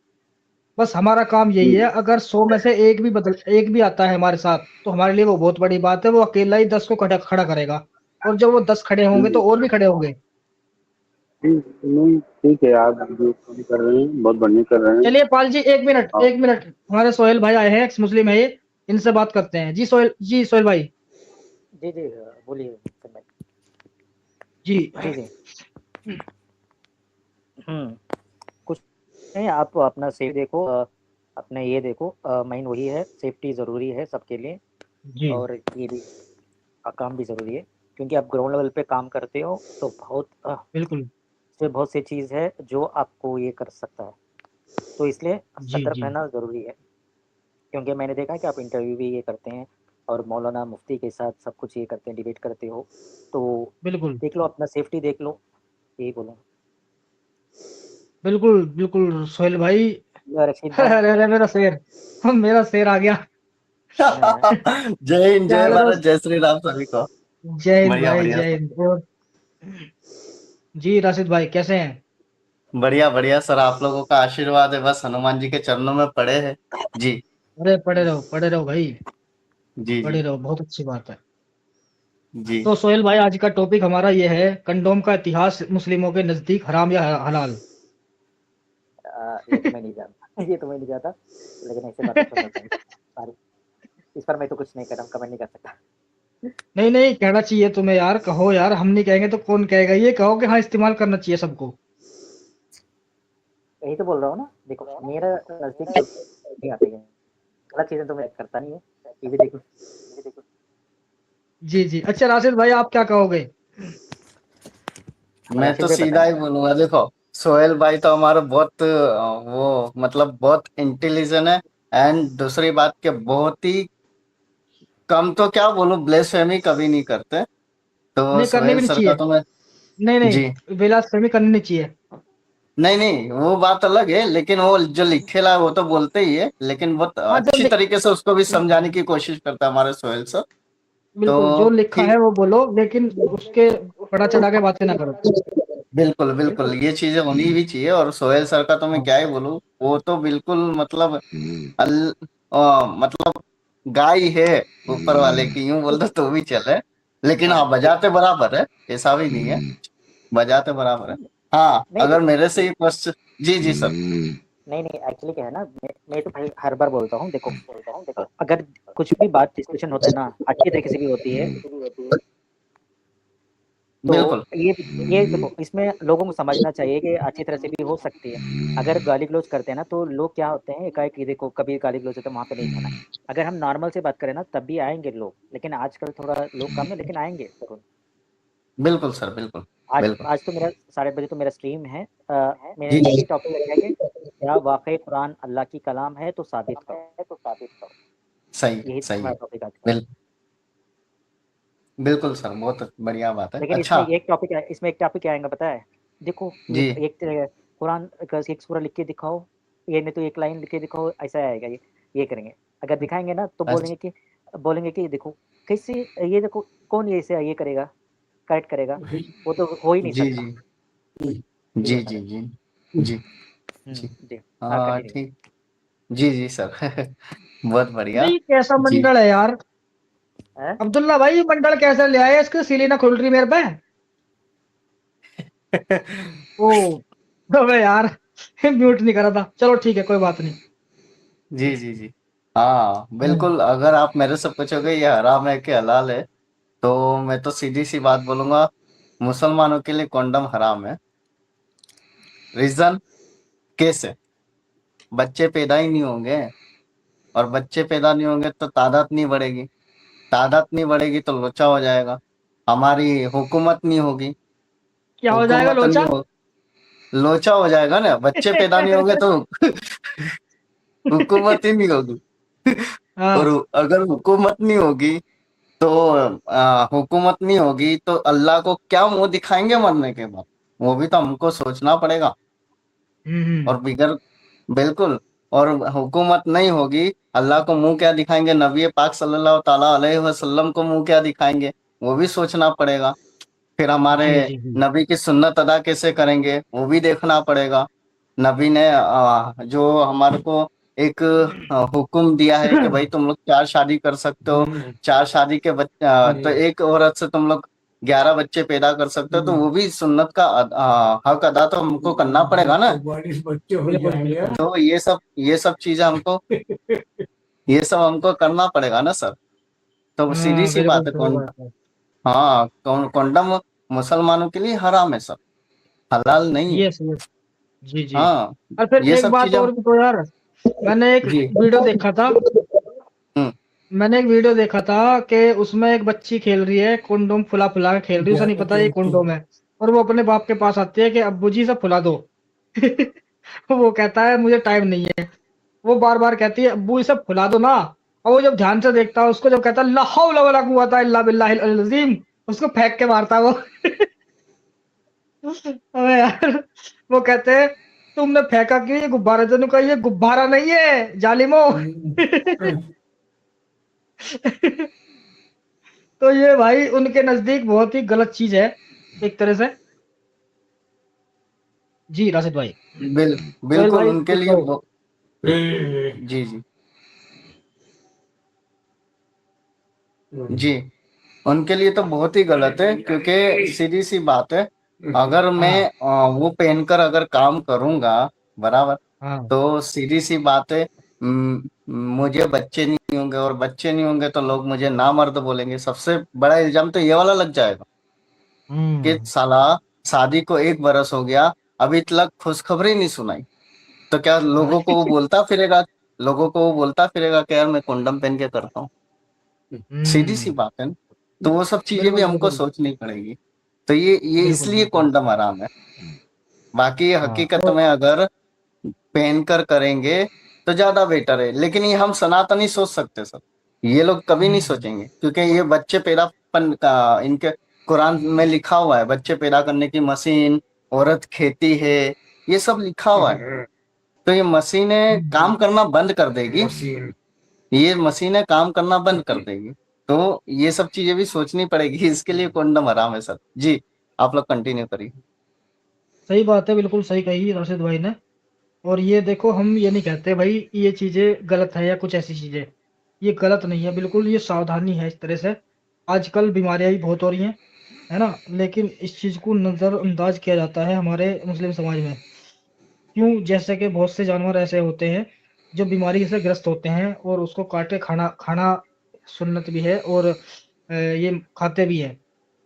बस हमारा काम यही है, अगर 100 में से एक भी आता है हमारे साथ तो हमारे लिए वो बहुत बड़ी बात है। वो अकेला ही 10 को खड़ा खड़ा करेगा, और जब वो 10 खड़े होंगे तो और भी खड़े होंगे। नहीं, ठीक है, आप जो काम कर रहे हैं बहुत बढ़िया कर रहे हैं। चलिए पाल जी 1 मिनट, हाँ, 1 मिनट। हमारे सोहेल भाई आए हैं, एक्स मुस्लिम है ये, इनसे बात करते हैं। जी सोहेल भाई। जी जी बोलिए सर भाई। जी जी जी। कुछ नहीं, आप अपना सेफ देखो, अपना ये देखो, मेन वही है, सेफ्टी ज़रूरी है सबके लिए। जी और ये भी काम भी ज़रूरी है, क्योंकि आप ग्राउंड लेवल पे काम करते हो तो बहुत बिल्कुल। से बहुत सी चीज़ है जो आपको ये कर सकता है, तो इसलिए जी सतर्क जी रहना ज़रूरी है। क्योंकि मैंने देखा है कि आप इंटरव्यू भी ये करते हैं और मौलाना मुफ्ती के साथ सब कुछ ये करते हैं, डिबेट करते हो, तो बिल्कुल देख लो, अपना सेफ्टी देख लो, यही बोलूँ। बिल्कुल बिल्कुल सोहेल भाई। और रशीद भाई। अरे अरे मेरा शेर, मेरा शेर आ गया। हाँ, जय हिंद, क्या जय हाल है भारत, दोस्त? जय श्री राम सभी को। जय हिंद बढ़िया भाई, बढ़िया जय सर। हिंद। और जी राशिद भाई कैसे हैं? बढ़िया बढ़िया सर, आप लोगों का आशीर्वाद है, बस हनुमान जी के चरणों में पड़े हैं। जी अरे पड़े रहो भाई, जी जी पड़े रहो, बहुत अच्छी बात है। जी। तो सोहेल भाई आज का टॉपिक हमारा ये है, कंडोम का इतिहास मुस्लिमों के नजदीक हराम या हलाल। ये तो मैं नहीं जानता ये तो मैं नहीं जानता, लेकिन ऐसे बात तो होता है। सॉरी, इस पर मैं तो कुछ नहीं कर रहा हूँ, कमेंट नहीं कर सकता। नहीं नहीं, कहना चाहिए तुम्हें यार, कहो यार, हम नहीं कहेंगे तो कौन कहेगा? ये कहो कि हाँ इस्तेमाल करना चाहिए सबको। यही तो बोल रहा हूँ ना, देखो मेरा नज़दीक तो नहीं आते हैं, गलत चीज़ें तो मैं करता नहीं है, ये भी देखो, ये भी देखो। जी जी। अच्छा राशिद भाई आप क्या कहोगे? मैं राशिद तो भाई सीधा बताएं। ही बोलूंगा, देखो सोहेल भाई तो हमारा बहुत वो मतलब बहुत इंटेलिजेंट है। एंड दूसरी बात के बहुत ही कम, तो क्या बोलूं, ब्लेसफेमी कभी नहीं करते। तो नहीं करनी सोहेल भी नहीं सर का चाहिए। तो मैं नहीं जी, नहीं, बेलास्फेमी करनी नहीं चाहिए। नहीं नहीं वो बात अलग है, लेकिन वो जो लिखेला है वो तो बोलते ही है, लेकिन बहुत हाँ जो अच्छी तरीके से उसको भी समझाने की कोशिश करता है हमारे सोहेल सर। बिल्कुल तो जो लिखा है ठीक, वो बोलो, लेकिन उसके बड़ा चढ़ा के बातें ना करो। बिल्कुल बिल्कुल ये चीजें होनी भी चाहिए। और सोहेल सर का तो मैं हाँ क्या ही बोलूं, वो तो बिल्कुल मतलब मतलब गाय है ऊपर वाले की, यूं बोल दो तो भी चले। लेकिन हाँ, बजाते बराबर है, ऐसा भी नहीं है, बजाते बराबर है। हाँ, नहीं अगर देखो, मेरे से ये क्वेश्चन, जी जी सर। नहीं नहीं, एक्चुअली क्या है ना, मैं तो भाई हर बार बोलता हूँ, देखो अगर कुछ भी बात डिस्कशन होता है ना, अच्छी तरीके से भी होती है, तो बिल्कुल ये देखो, इसमें लोगों को समझना चाहिए कि अच्छी तरह से भी हो सकती है। अगर गाली गलौज करते हैं ना, तो लोग क्या होते हैं, एकाएक ये देखो, कभी गाली गलौज होता है वहाँ पे नहीं जाना। अगर हम नॉर्मल से बात करें ना, तब भी आएंगे लोग, लेकिन आजकल थोड़ा लोग कम है, लेकिन आएंगे जरूर। बिल्कुल सर, बिल्कुल आज बिल्कुल। आज तो मेरा 8:30 तो मेरा स्ट्रीम है। मैंने जी यही जी, टॉपिक रखा है कि क्या वाकई कुरान अल्लाह की कलाम है तो साबित करो। सही यही सही हमारा है। टॉपिक आज का। बिल, बिल्कुल सर, बहुत बढ़िया बात है। लेकिन अच्छा, इसमें एक टॉपिक क्या आएगा पता है? देखो जी कुरान का एक सूरा लिख के दिखाओ, ये नहीं तो एक लाइन लिख के दिखाओ, ऐसा आएगा ये करेंगे। अगर दिखाएंगे ना तो अच्छा, बोलेंगे कि देखो कैसे, ये देखो कौन ये ऐसे ये करेगा, करेक्ट करेगा, वो तो हो ही नहीं जी सकता। जी ये जी बता जी रहे। जी जी जी। जी। हाँ हाँ कंटिन्यू। ठीक, जी जी सर। बहुत बढ़िया। नहीं कैसा जी मंडल है यार? हैं? अब्दुल्ला भाई ये मंडल कैसे ले आए? इसकी सीली ना खुल रही मेरे पे। ओ अबे यार, म्यूट नहीं करा था, चलो ठीक है कोई बात नहीं। जी जी जी। हाँ हम्म, बिल्कुल, अगर आप मेरे से पूछोगे ये हराम है कि हलाल है, तो मैं तो सीधी सी बात बोलूंगा, मुसलमानों के लिए कॉन्डम हराम है। रीजन, कैसे? बच्चे पैदा ही नहीं होंगे, और बच्चे पैदा नहीं होंगे तो तादाद नहीं बढ़ेगी, तादाद नहीं बढ़ेगी तो लोचा हो जाएगा, हमारी हुकूमत नहीं होगी, क्या हो जाएगा हुकूमत नहीं लोचा? हो, लोचा हो जाएगा ना, बच्चे पैदा नहीं होंगे तो हुकूमत ही नहीं होगी। और हाँ। अगर हुकूमत नहीं होगी तो हुकूमत नहीं होगी तो अल्लाह को क्या मुंह दिखाएंगे मरने के बाद, वो भी तो हमको सोचना पड़ेगा। हम्म। और बिगर बिल्कुल, और हुकूमत नहीं होगी, अल्लाह को मुंह क्या दिखाएंगे, नबी पाक सल्लल्लाहु ताला अलैहि वसल्लम को मुंह क्या दिखाएंगे, वो भी सोचना पड़ेगा। फिर हमारे जी जी जी। नबी की सुन्नत अदा कैसे करेंगे, वो भी देखना पड़ेगा। नबी ने जो हमारे को एक हुक्म दिया है कि भाई तुम लोग 4 शादी कर सकते हो, 4 शादी के तो एक औरत से तुम लोग 11 बच्चे पैदा कर सकते हो, तो वो भी सुन्नत का हक अदा तो हमको करना पड़ेगा ना। बिल्कुल बिल्कुल। तो ये सब चीजें हमको ये सब हमको करना पड़ेगा ना सर। तो सीधी हाँ सी बिल्कुल बात है, सही कौन बात है। हाँ कौन मुसलमानों के लिए हराम है सर, हलाल नहीं है। Yes yes. जी जी। हाँ, और फिर ये एक सब बात चीजें और भी तो यार, मैंने एक जी वीडियो देखा था। हम्म मैंने एक वीडियो देखा था कि उसमें एक बच्ची खेल रही है, कुंडोम फुला फुला के खेल रही है, उसे नहीं पता ये कुंडोम है। और वो अपने बाप के पास आती है कि अब्बू जी सब फुला दो। वो कहता है मुझे टाइम नहीं है। वो बार बार कहती है अब्बू ये सब फुला दो ना। और वो जब ध्यान से देखता है उसको, जब कहता है ला हौला वला कुव्वता इल्ला बिल्लाहिल अलील अज़ीम, उसको फेंक के मारता है वो। अबे यार, वो कहते हैं तुमने फेंका क्यों ये गुब्बारा? तेने कहा ये गुब्बारा नहीं है जालिमो। तो ये भाई उनके नजदीक बहुत ही गलत चीज है एक तरह से। जी राशिद भाई। सोहेल बिल्कुल भाई उनके कुछ लिए कहो। जी जी जी, उनके लिए तो बहुत ही गलत है, क्योंकि सीधी सी बात है, अगर मैं हाँ वो पहनकर अगर काम करूंगा, बराबर, हाँ। तो सीधी सी बात है, मुझे बच्चे नहीं होंगे, और बच्चे नहीं होंगे तो लोग मुझे नामर्द बोलेंगे। सबसे बड़ा इल्जाम तो ये वाला लग जाएगा कि हम्म। साला शादी को 1 बरस हो गया, अभी तक खुशखबरी नहीं सुनाई, तो क्या हाँ। लोगों को वो बोलता फिरेगा, लोगों को वो बोलता फिरेगा कि यार मैं कंडोम पहन के करता हूँ। सीधी सी हम्म। बात है ना। तो वो सब चीजें भी बिल्कुल हमको बिल्कुल। सोचनी पड़ेगी। तो ये बिल्कुल इसलिए बिल्कुल। कंडोम हराम है। बाकी हाँ हकीकत और में अगर पहनकर करेंगे तो ज्यादा बेटर है, लेकिन ये हम सनातनी सोच सकते सर, ये लोग कभी नहीं हम्म। सोचेंगे, क्योंकि ये बच्चे पैदापन का इनके कुरान में लिखा हुआ है, बच्चे पैदा करने की मशीन, औरत खेती है, ये सब लिखा हुआ है। तो ये मशीनें काम करना बंद कर देगी, ये मशीनें काम करना बंद कर देगी, तो ये सब चीजें भी सोचनी पड़ेगी, इसके लिए कंडोम हराम है सर। जी, आप लोग कंटिन्यू करिए। सही बात है, बिल्कुल सही कही राशिद भाई ने। और ये देखो, हम ये नहीं कहते भाई ये चीजें गलत है या कुछ ऐसी चीजें, ये गलत नहीं है बिल्कुल, ये सावधानी है इस तरह से। आजकल बीमारियां भी बहुत हो रही हैं, है ना, लेकिन इस चीज को नजरअंदाज किया जाता है हमारे मुस्लिम समाज में। क्यों? जैसे कि बहुत से जानवर ऐसे होते हैं जो बीमारी से ग्रस्त होते हैं और उसको काट के खाना खाना सुन्नत भी है, और ये खाते भी है।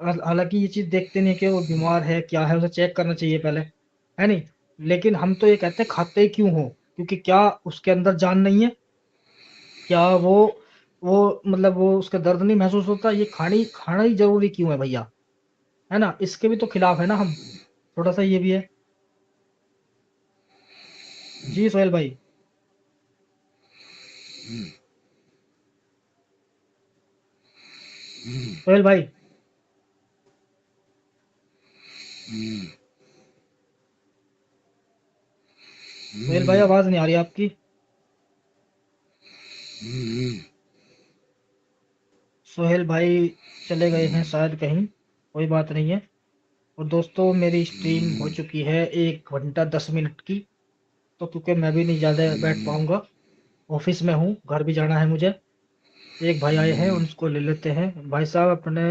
हालांकि ये चीज देखते नहीं कि वो बीमार है क्या है, उसे चेक करना चाहिए पहले, है नहीं। लेकिन हम तो ये कहते हैं खाते ही क्यों हो, क्योंकि क्या उसके अंदर जान नहीं है? क्या वो मतलब वो उसका दर्द नहीं महसूस होता? ये खानी खाना ही जरूरी क्यों है भैया? है ना, इसके भी तो खिलाफ है ना हम, थोड़ा सा ये भी है। जी सोहेल भाई। सोहेल भाई। सोहेल भाई आवाज नहीं आ रही आपकी। सोहेल भाई चले गए हैं शायद कहीं, कोई बात नहीं है। और दोस्तों मेरी स्ट्रीम हो चुकी है 1 घंटा 10 मिनट की। तो क्योंकि मैं भी नहीं ज़्यादा बैठ पाऊंगा, ऑफिस में हूँ, घर भी जाना है मुझे। एक भाई आए हैं उनको ले लेते हैं। भाई साहब अपने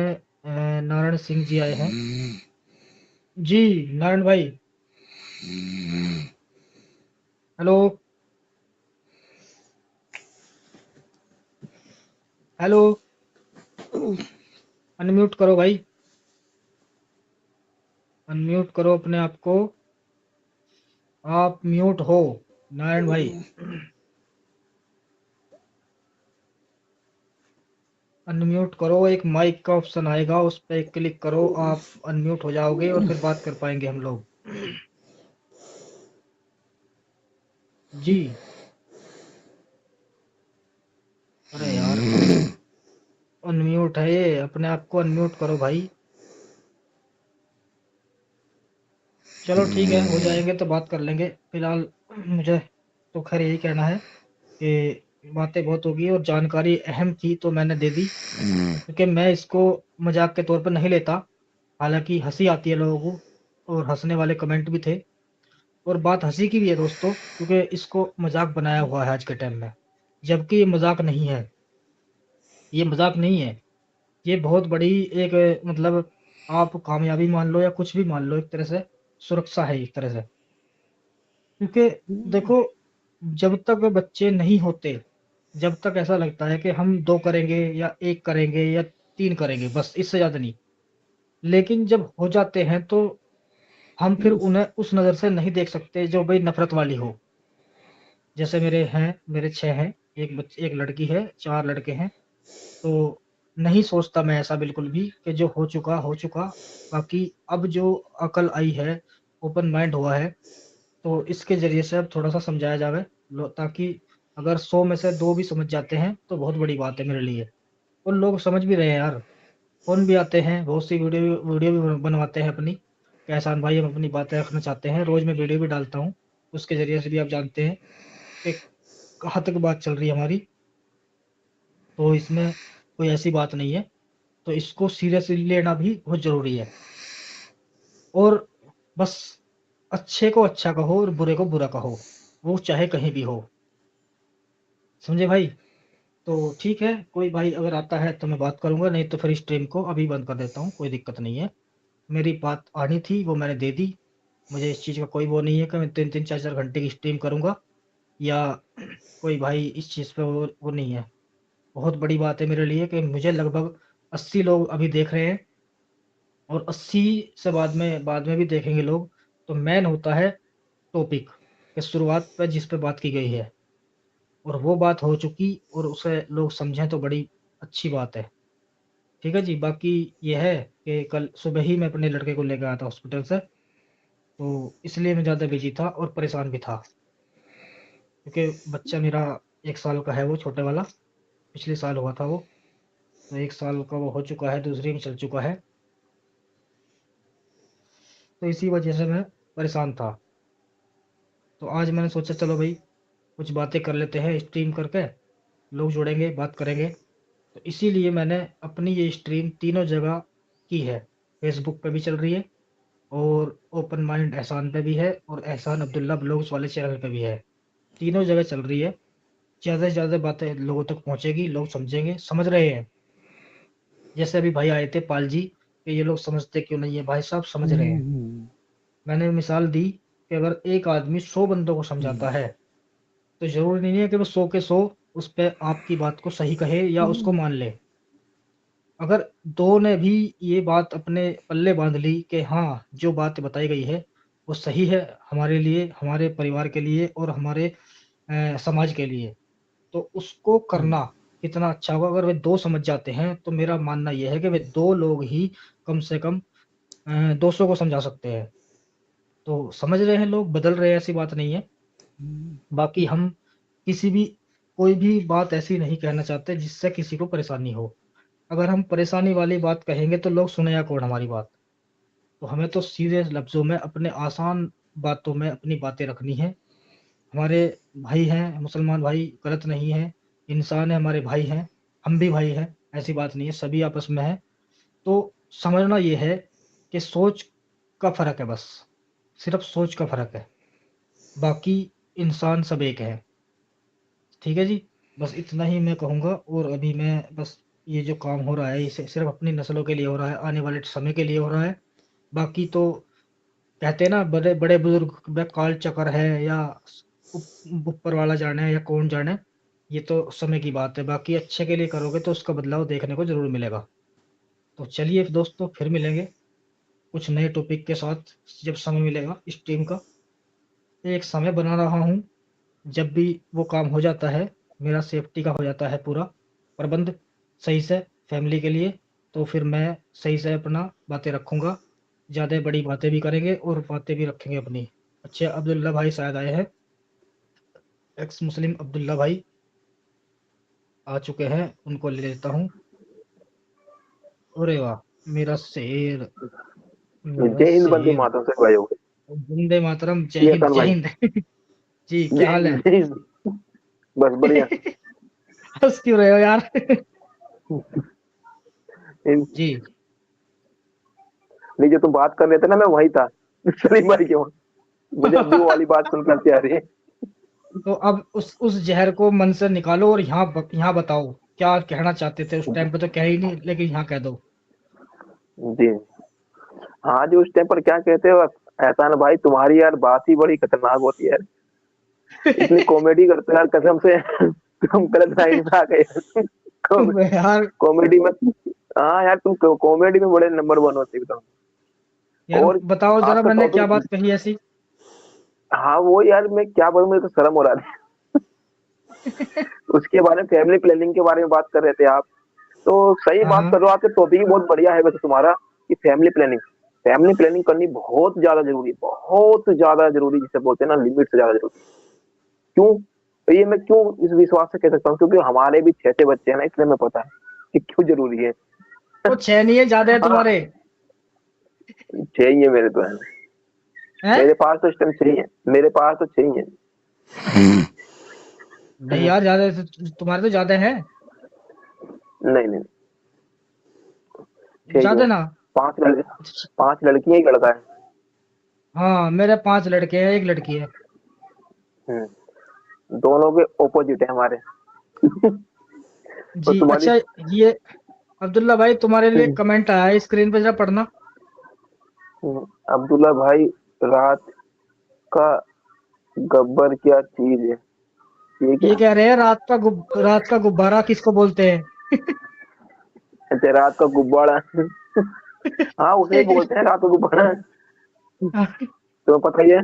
नारायण सिंह जी आए हैं। जी नारायण भाई। हेलो। हेलो। अनम्यूट करो भाई, अनम्यूट करो अपने आप को। आप म्यूट हो नारायण भाई। अनम्यूट करो, एक माइक का ऑप्शन आएगा, उस पे क्लिक करो, आप अनम्यूट हो जाओगे और फिर बात कर पाएंगे हम लोग। जी। अरे यार, अनम्यूट है ये, अपने आप को अनम्यूट करो भाई। चलो ठीक है, हो जाएंगे तो बात कर लेंगे। फिलहाल मुझे तो खैर यही कहना है कि बातें बहुत होगी और जानकारी अहम थी तो मैंने दे दी, क्योंकि मैं इसको मजाक के तौर पर नहीं लेता। हालांकि हंसी आती है लोगों को और हंसने वाले कमेंट भी थे, और बात हंसी की भी है दोस्तों, क्योंकि इसको मजाक बनाया हुआ है आज के टाइम में, जबकि ये मजाक नहीं है। ये मजाक नहीं है, ये बहुत बड़ी एक मतलब आप कामयाबी मान लो या कुछ भी मान लो, एक तरह से सुरक्षा है एक तरह से। क्योंकि देखो, जब तक बच्चे नहीं होते, जब तक ऐसा लगता है कि हम 2 करेंगे या 1 करेंगे या 3 करेंगे, बस इससे ज़्यादा नहीं। लेकिन जब हो जाते हैं तो हम फिर उन्हें उस नज़र से नहीं देख सकते जो भई नफ़रत वाली हो। जैसे मेरे 6 हैं, 1 लड़की है, 4 लड़के हैं। तो नहीं सोचता मैं ऐसा बिल्कुल भी कि जो हो चुका, हो चुका। बाकी अब जो अकल आई है, ओपन माइंड हुआ है, तो इसके ज़रिए से अब थोड़ा-सा समझाया जावे लो, ताकि अगर 100 में से 2 भी समझ जाते हैं, तो बहुत बड़ी बात है मेरे लिए। और लोग समझ भी रहे हैं यार, फ़ोन भी आते हैं, बहुत सी वीडियो वीडियो भी बनवाते हैं अपनी, कि एहसान भाई हम अपनी बातें रखना चाहते हैं, रोज़ मैं वीडियो भी डालता हूँ, उसके ज़रिए से भी आप जानते हैं कि कहाँ तक बात चल रही है हमारी। तो इसमें कोई ऐसी बात नहीं है, तो इसको सीरियसली लेना भी बहुत ज़रूरी है। और बस अच्छे को अच्छा कहो और बुरे को बुरा कहो, वो चाहे कहीं भी हो। समझे भाई? तो ठीक है, कोई भाई अगर आता है तो मैं बात करूँगा, नहीं तो फिर स्ट्रीम को अभी बंद कर देता हूँ, कोई दिक्कत नहीं है। मेरी बात आनी थी वो मैंने दे दी। मुझे इस चीज़ का कोई वो नहीं है कि मैं 3-3 4-4 घंटे की स्ट्रीम करूँगा, या कोई भाई इस चीज़ पे वो नहीं है। बहुत बड़ी बात है मेरे लिए कि मुझे लगभग 80 लोग अभी देख रहे हैं, और 80 से बाद में भी देखेंगे लोग। तो मेन होता है टॉपिक के शुरुआत पे जिस पे बात की गई है, और वो बात हो चुकी और उसे लोग समझें तो बड़ी अच्छी बात है। ठीक है जी, बाकी ये है कि कल सुबह ही मैं अपने लड़के को लेकर आया था हॉस्पिटल से, तो इसलिए मैं ज़्यादा बिजी था और परेशान भी था, क्योंकि बच्चा मेरा 1 साल का है, वो छोटे वाला, पिछले साल हुआ था वो। तो 1 साल का वो हो चुका है, दूसरी में चल चुका है। तो इसी वजह से मैं परेशान था। तो आज मैंने सोचा चलो भाई कुछ बातें कर लेते हैं स्ट्रीम करके, लोग जुड़ेंगे, बात करेंगे। तो इसीलिए मैंने अपनी ये स्ट्रीम तीनों जगह की है। फेसबुक पे भी चल रही है, और ओपन माइंड एहसान पे भी है, और एहसान अब्दुल्ला ब्लॉग्स वाले चैनल पे भी है। तीनों जगह चल रही है। ज़्यादा से ज़्यादा बातें लोगों तक पहुँचेगी, लोग समझेंगे, समझ रहे हैं। जैसे अभी भाई आए थे पाल जी, कि ये लोग समझते क्यों नहीं है, भाई साहब समझ रहे हैं। मैंने मिसाल दी कि अगर एक आदमी 100 बंदों को समझाता है, तो ज़रूरी नहीं है कि वो 100 के 100 उस पे आपकी बात को सही कहे या उसको मान ले। अगर 2 ने भी ये बात अपने पल्ले बाँध ली कि हाँ, जो बात बताई गई है, वो सही है हमारे लिए, हमारे परिवार के लिए और हमारे समाज के लिए, तो उसको करना कितना अच्छा होगा। अगर वे 2 समझ जाते हैं, तो मेरा मानना ये है कि वे 2 लोग ही कम से कम 200 को समझा सकते हैं। तो समझ रहे हैं लोग, बदल रहे हैं, ऐसी बात नहीं है। बाकी हम किसी भी कोई भी बात ऐसी नहीं कहना चाहते जिससे किसी को परेशानी हो। अगर हम परेशानी वाली बात कहेंगे तो लोग सुनेगा कौन हमारी बात? तो हमें तो सीधे लफ्ज़ों में अपने आसान बातों में अपनी बातें रखनी है। हमारे भाई हैं, मुसलमान भाई गलत नहीं है, इंसान है, हमारे भाई हैं, हम भी भाई हैं, ऐसी बात नहीं है, सभी आपस में हैं। तो समझना ये है कि सोच का फ़र्क है बस, सिर्फ़ सोच का फ़र्क है, बाकी इंसान सब एक हैं। ठीक है जी, बस इतना ही मैं कहूँगा। और अभी मैं बस ये जो काम हो रहा है, इसे सिर्फ़ अपनी नस्लों के लिए हो रहा है, आने वाले समय के लिए हो रहा है। बाकी तो कहते हैं ना, बड़े बुजुर्ग में काल चक्र है या ऊपर वाला जाने या कौन जाने, ये तो समय की बात है। बाकी अच्छे के लिए करोगे तो उसका बदलाव देखने को जरूर मिलेगा। तो चलिए दोस्तों, फिर मिलेंगे कुछ नए टॉपिक के साथ जब समय मिलेगा। स्ट्रीम का एक समय बना रहा हूँ, जब भी वो काम हो जाता है, मेरा सेफ्टी का हो जाता है पूरा प्रबंध सही से, फैमिली के लिए, तो फिर मैं सही से अपना बातें रखूंगा, ज़्यादा बड़ी बातें भी करेंगे और बातें भी रखेंगे अपनी। अच्छा, अब्दुल्ला भाई शायद आए हैं, एक्स मुस्लिम अब्दुल्ला भाई आ चुके हैं, उनको ले लेता हूँ। अरे वाह, मेरा शेर, मेरा जय हिंद, वंदे शेर। मातरम से भाई हो वंदे मातरम, जय ये हिंद, हसन जय भाई। हिंद। जी, जय क्या हाल है? हिंद, जय हिंद। बस बढ़िया। हंस क्यों रहे हो यार? इन- जी, नहीं, जो तुम बात कर रहे थे ना, मैं वही था सलीम भाई के वहाँ। मुझे अभी वो वाली बात सुनकर हंसी आ रही है। तो अब उस जहर को मन से निकालो और यहाँ बताओ क्या कहना चाहते थे। उस टाइम पे तो कह ही नहीं, लेकिन यहाँ कह दो। जी हाँ जी, उस टाइम पर क्या कहते हो एहसान भाई, तुम्हारी यार बात ही बड़ी खतरनाक होती है यार। इतनी कॉमेडी करते हो यार, कसम से तुम गलत लाइन पे आ गए यार, कॉमेडी में। हाँ यार, तुम कॉमेडी में बड़े नंबर 1 होते एकदम। यार और बताओ आज जरा, का मैंने क्या टॉपिक, बात कही ऐसी? हाँ वो यार मैं क्या बोलूं, मुझे तो शर्म हो रहा है। उसके बारे में, फैमिली प्लानिंग के बारे में बात कर रहे थे आप, तो सही हाँ बात हाँ, कर रहे हो। आपके टॉपिक ही बहुत बढ़िया है वैसे तुम्हारा, कि फैमिली प्लानिंग करनी बहुत ज्यादा जरूरी है, बहुत ज्यादा जरूरी, जिसे बोलते हैं ना लिमिट से ज्यादा जरूरी। क्यों? तो ये मैं क्यों इस विश्वास से कह सकता हूँ, क्योंकि हमारे भी 6 बच्चे हैं ना, इसलिए मैं पता है कि क्यों जरूरी है। वो 6 नहीं है, ज्यादा है हाँ, तुम्हारे। 6 ही है मेरे तो, है हैं? मेरे पास तो इस टाइम 6 ही है, मेरे पास तो 6 ही है। नहीं यार, ज्यादा तुम्हारे तो ज्यादा है। नहीं नहीं, 6 ही ज्यादा है। ना? 5 लड़कियां, 1 लड़का है। हाँ, मेरे 5 लड़के हैं, 1 लड़की है। दोनों के ऑपोजिट है हमारे। तो जी, तुम्हारी, अच्छा, ये अब्दुल्ला भाई तुम्हारे लिए कमेंट आया है, स्क्रीन पे जरा पढ़ना। अब्दुल्ला भाई, रात का गब्बर क्या चीज है? ये ये क्या? कह रहे हैं रात का गुब्बारा किसको बोलते हैं? अच्छा, रात का गुब्बारा। हाँ, उसे ही बोलते हैं, रात का गुब्बारा। तुम्हें पता ही है।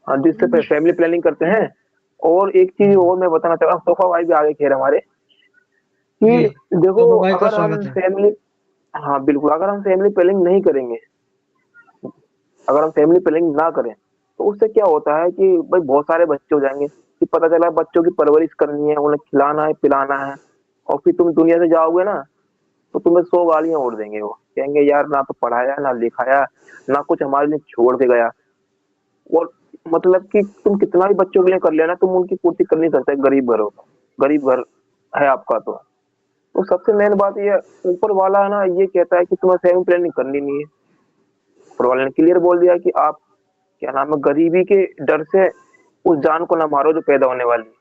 हाँ, जिससे फैमिली प्लानिंग करते हैं। और एक चीज और मैं बताना चाह रहा हूँ, सोफा भाई भी आगे खेल हमारे, जी, कि देखो, तो भाई का अगर हम स्वागत है। फैमिली, हाँ बिल्कुल, अगर हम फैमिली प्लानिंग नहीं करेंगे, अगर हम फैमिली प्लानिंग ना करें, तो उससे क्या होता है कि भाई बहुत सारे बच्चे हो जाएंगे, कि पता चला बच्चों की परवरिश करनी है, उन्हें खिलाना है, पिलाना है, और फिर तुम दुनिया से जाओगे ना, तो तुम्हें 100 गालियां और देंगे। वो कहेंगे यार, ना तो पढ़ाया, ना लिखाया, ना कुछ हमारे लिए छोड़ के गया। और मतलब कि तुम कितना भी बच्चों के लिए कर लेना, तुम उनकी पूर्ति कर नहीं सकते। गरीब घर है आपका। तो सबसे मेन बात ये, ऊपर वाला है ना, ये कहता है कि तुम्हें फैमिली प्लानिंग करनी नहीं है। ऊपर वाले ने क्लियर बोल दिया कि आप, क्या नाम है, गरीबी के डर से उस जान को ना मारो जो पैदा होने वाली है।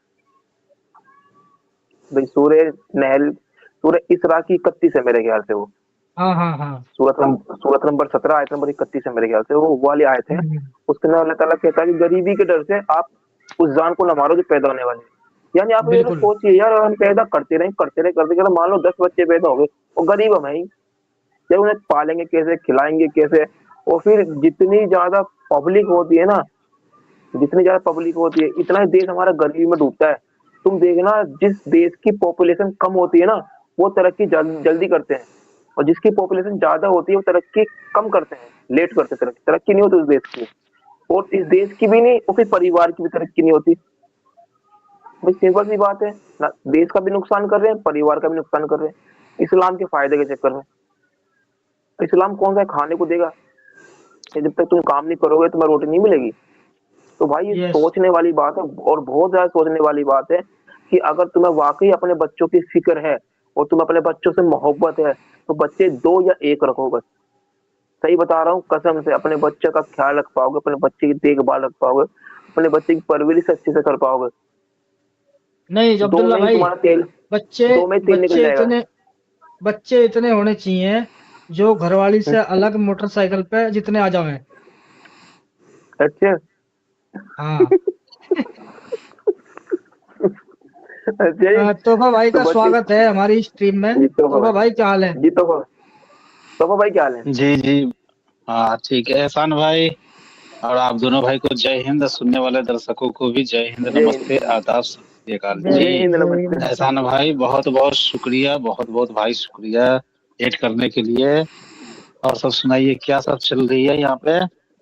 भाई सूर्य इसरा की 31 है मेरे ख्याल से वो, हाँ हाँ हाँ। सूरत नंबर 17 आयत नंबर 31 है मेरे ख्याल से, वो वाली आयत है। उसके अंदर अल्लाह ताला कहता है कि गरीबी के डर से आप उस जान को न मारो जो पैदा होने वाली है। यानी आप ये बिल्कुल। सोचिए यार, अगर हम पैदा करते रहे, मान लो 10 बच्चे पैदा हो गए, और गरीब हम ही, यार उन्हें पालेंगे कैसे, खिलाएंगे कैसे? और फिर जितनी ज्यादा पब्लिक होती है ना, इतना ही देश हमारा गरीबी में डूबता है। तुम देखना, जिस देश की पॉपुलेशन कम होती है ना, वो तरक्की जल्दी करते हैं, और जिसकी पॉपुलेशन ज्यादा होती है वो तरक्की कम करते हैं, लेट करते हैं। तरक्की नहीं होती उस देश की, और इस देश की भी नहीं, और फिर परिवार की भी तरक्की नहीं होती। भाई सिंपल सी बात है ना, देश का भी नुकसान कर रहे हैं, परिवार का भी नुकसान कर रहे हैं, इस्लाम के फायदे के चक्कर में। इस्लाम कौन सा खाने को देगा? जब तक तुम काम नहीं करोगे तुम्हें रोटी नहीं मिलेगी। तो भाई ये सोचने वाली बात है, और बहुत ज्यादा सोचने वाली बात है, कि अगर तुम्हें वाकई अपने बच्चों की फिक्र है, और तुम्हें अपने बच्चों से मोहब्बत है, तो बच्चे 2 या 1 रखो बस। सही बता रहा हूँ, कसम से अपने बच्चे का ख्याल रख पाओगे, अपने बच्चे की देखभाल रख पाओगे, अपने बच्चे की परवरिश अच्छे से कर पाओगे। नहीं अब्दुल्ला भाई, बच्चे इतने होने चाहिए जो घरवाली से अलग मोटरसाइकिल पे जितने आ जावे। अच्छा। हाँ। अच्छा, तोफा भाई का स्वागत है हमारी स्ट्रीम में। तोफा भाई क्या हाल है? जी तोफा भाई क्या हाल है? जी जी, हाँ ठीक है एहसान भाई, और आप दोनों भाई को जय हिंद, सुनने वाले दर्शकों को भी जय हिंद, नमस्ते, आदाब। अकाल जय जी। हिंद, जय नमस्ते। हिंद। एहसान भाई बहुत बहुत शुक्रिया, बहुत बहुत भाई शुक्रिया एड करने के लिए। और सब सुनाइए क्या सब चल रही है यहाँ पे,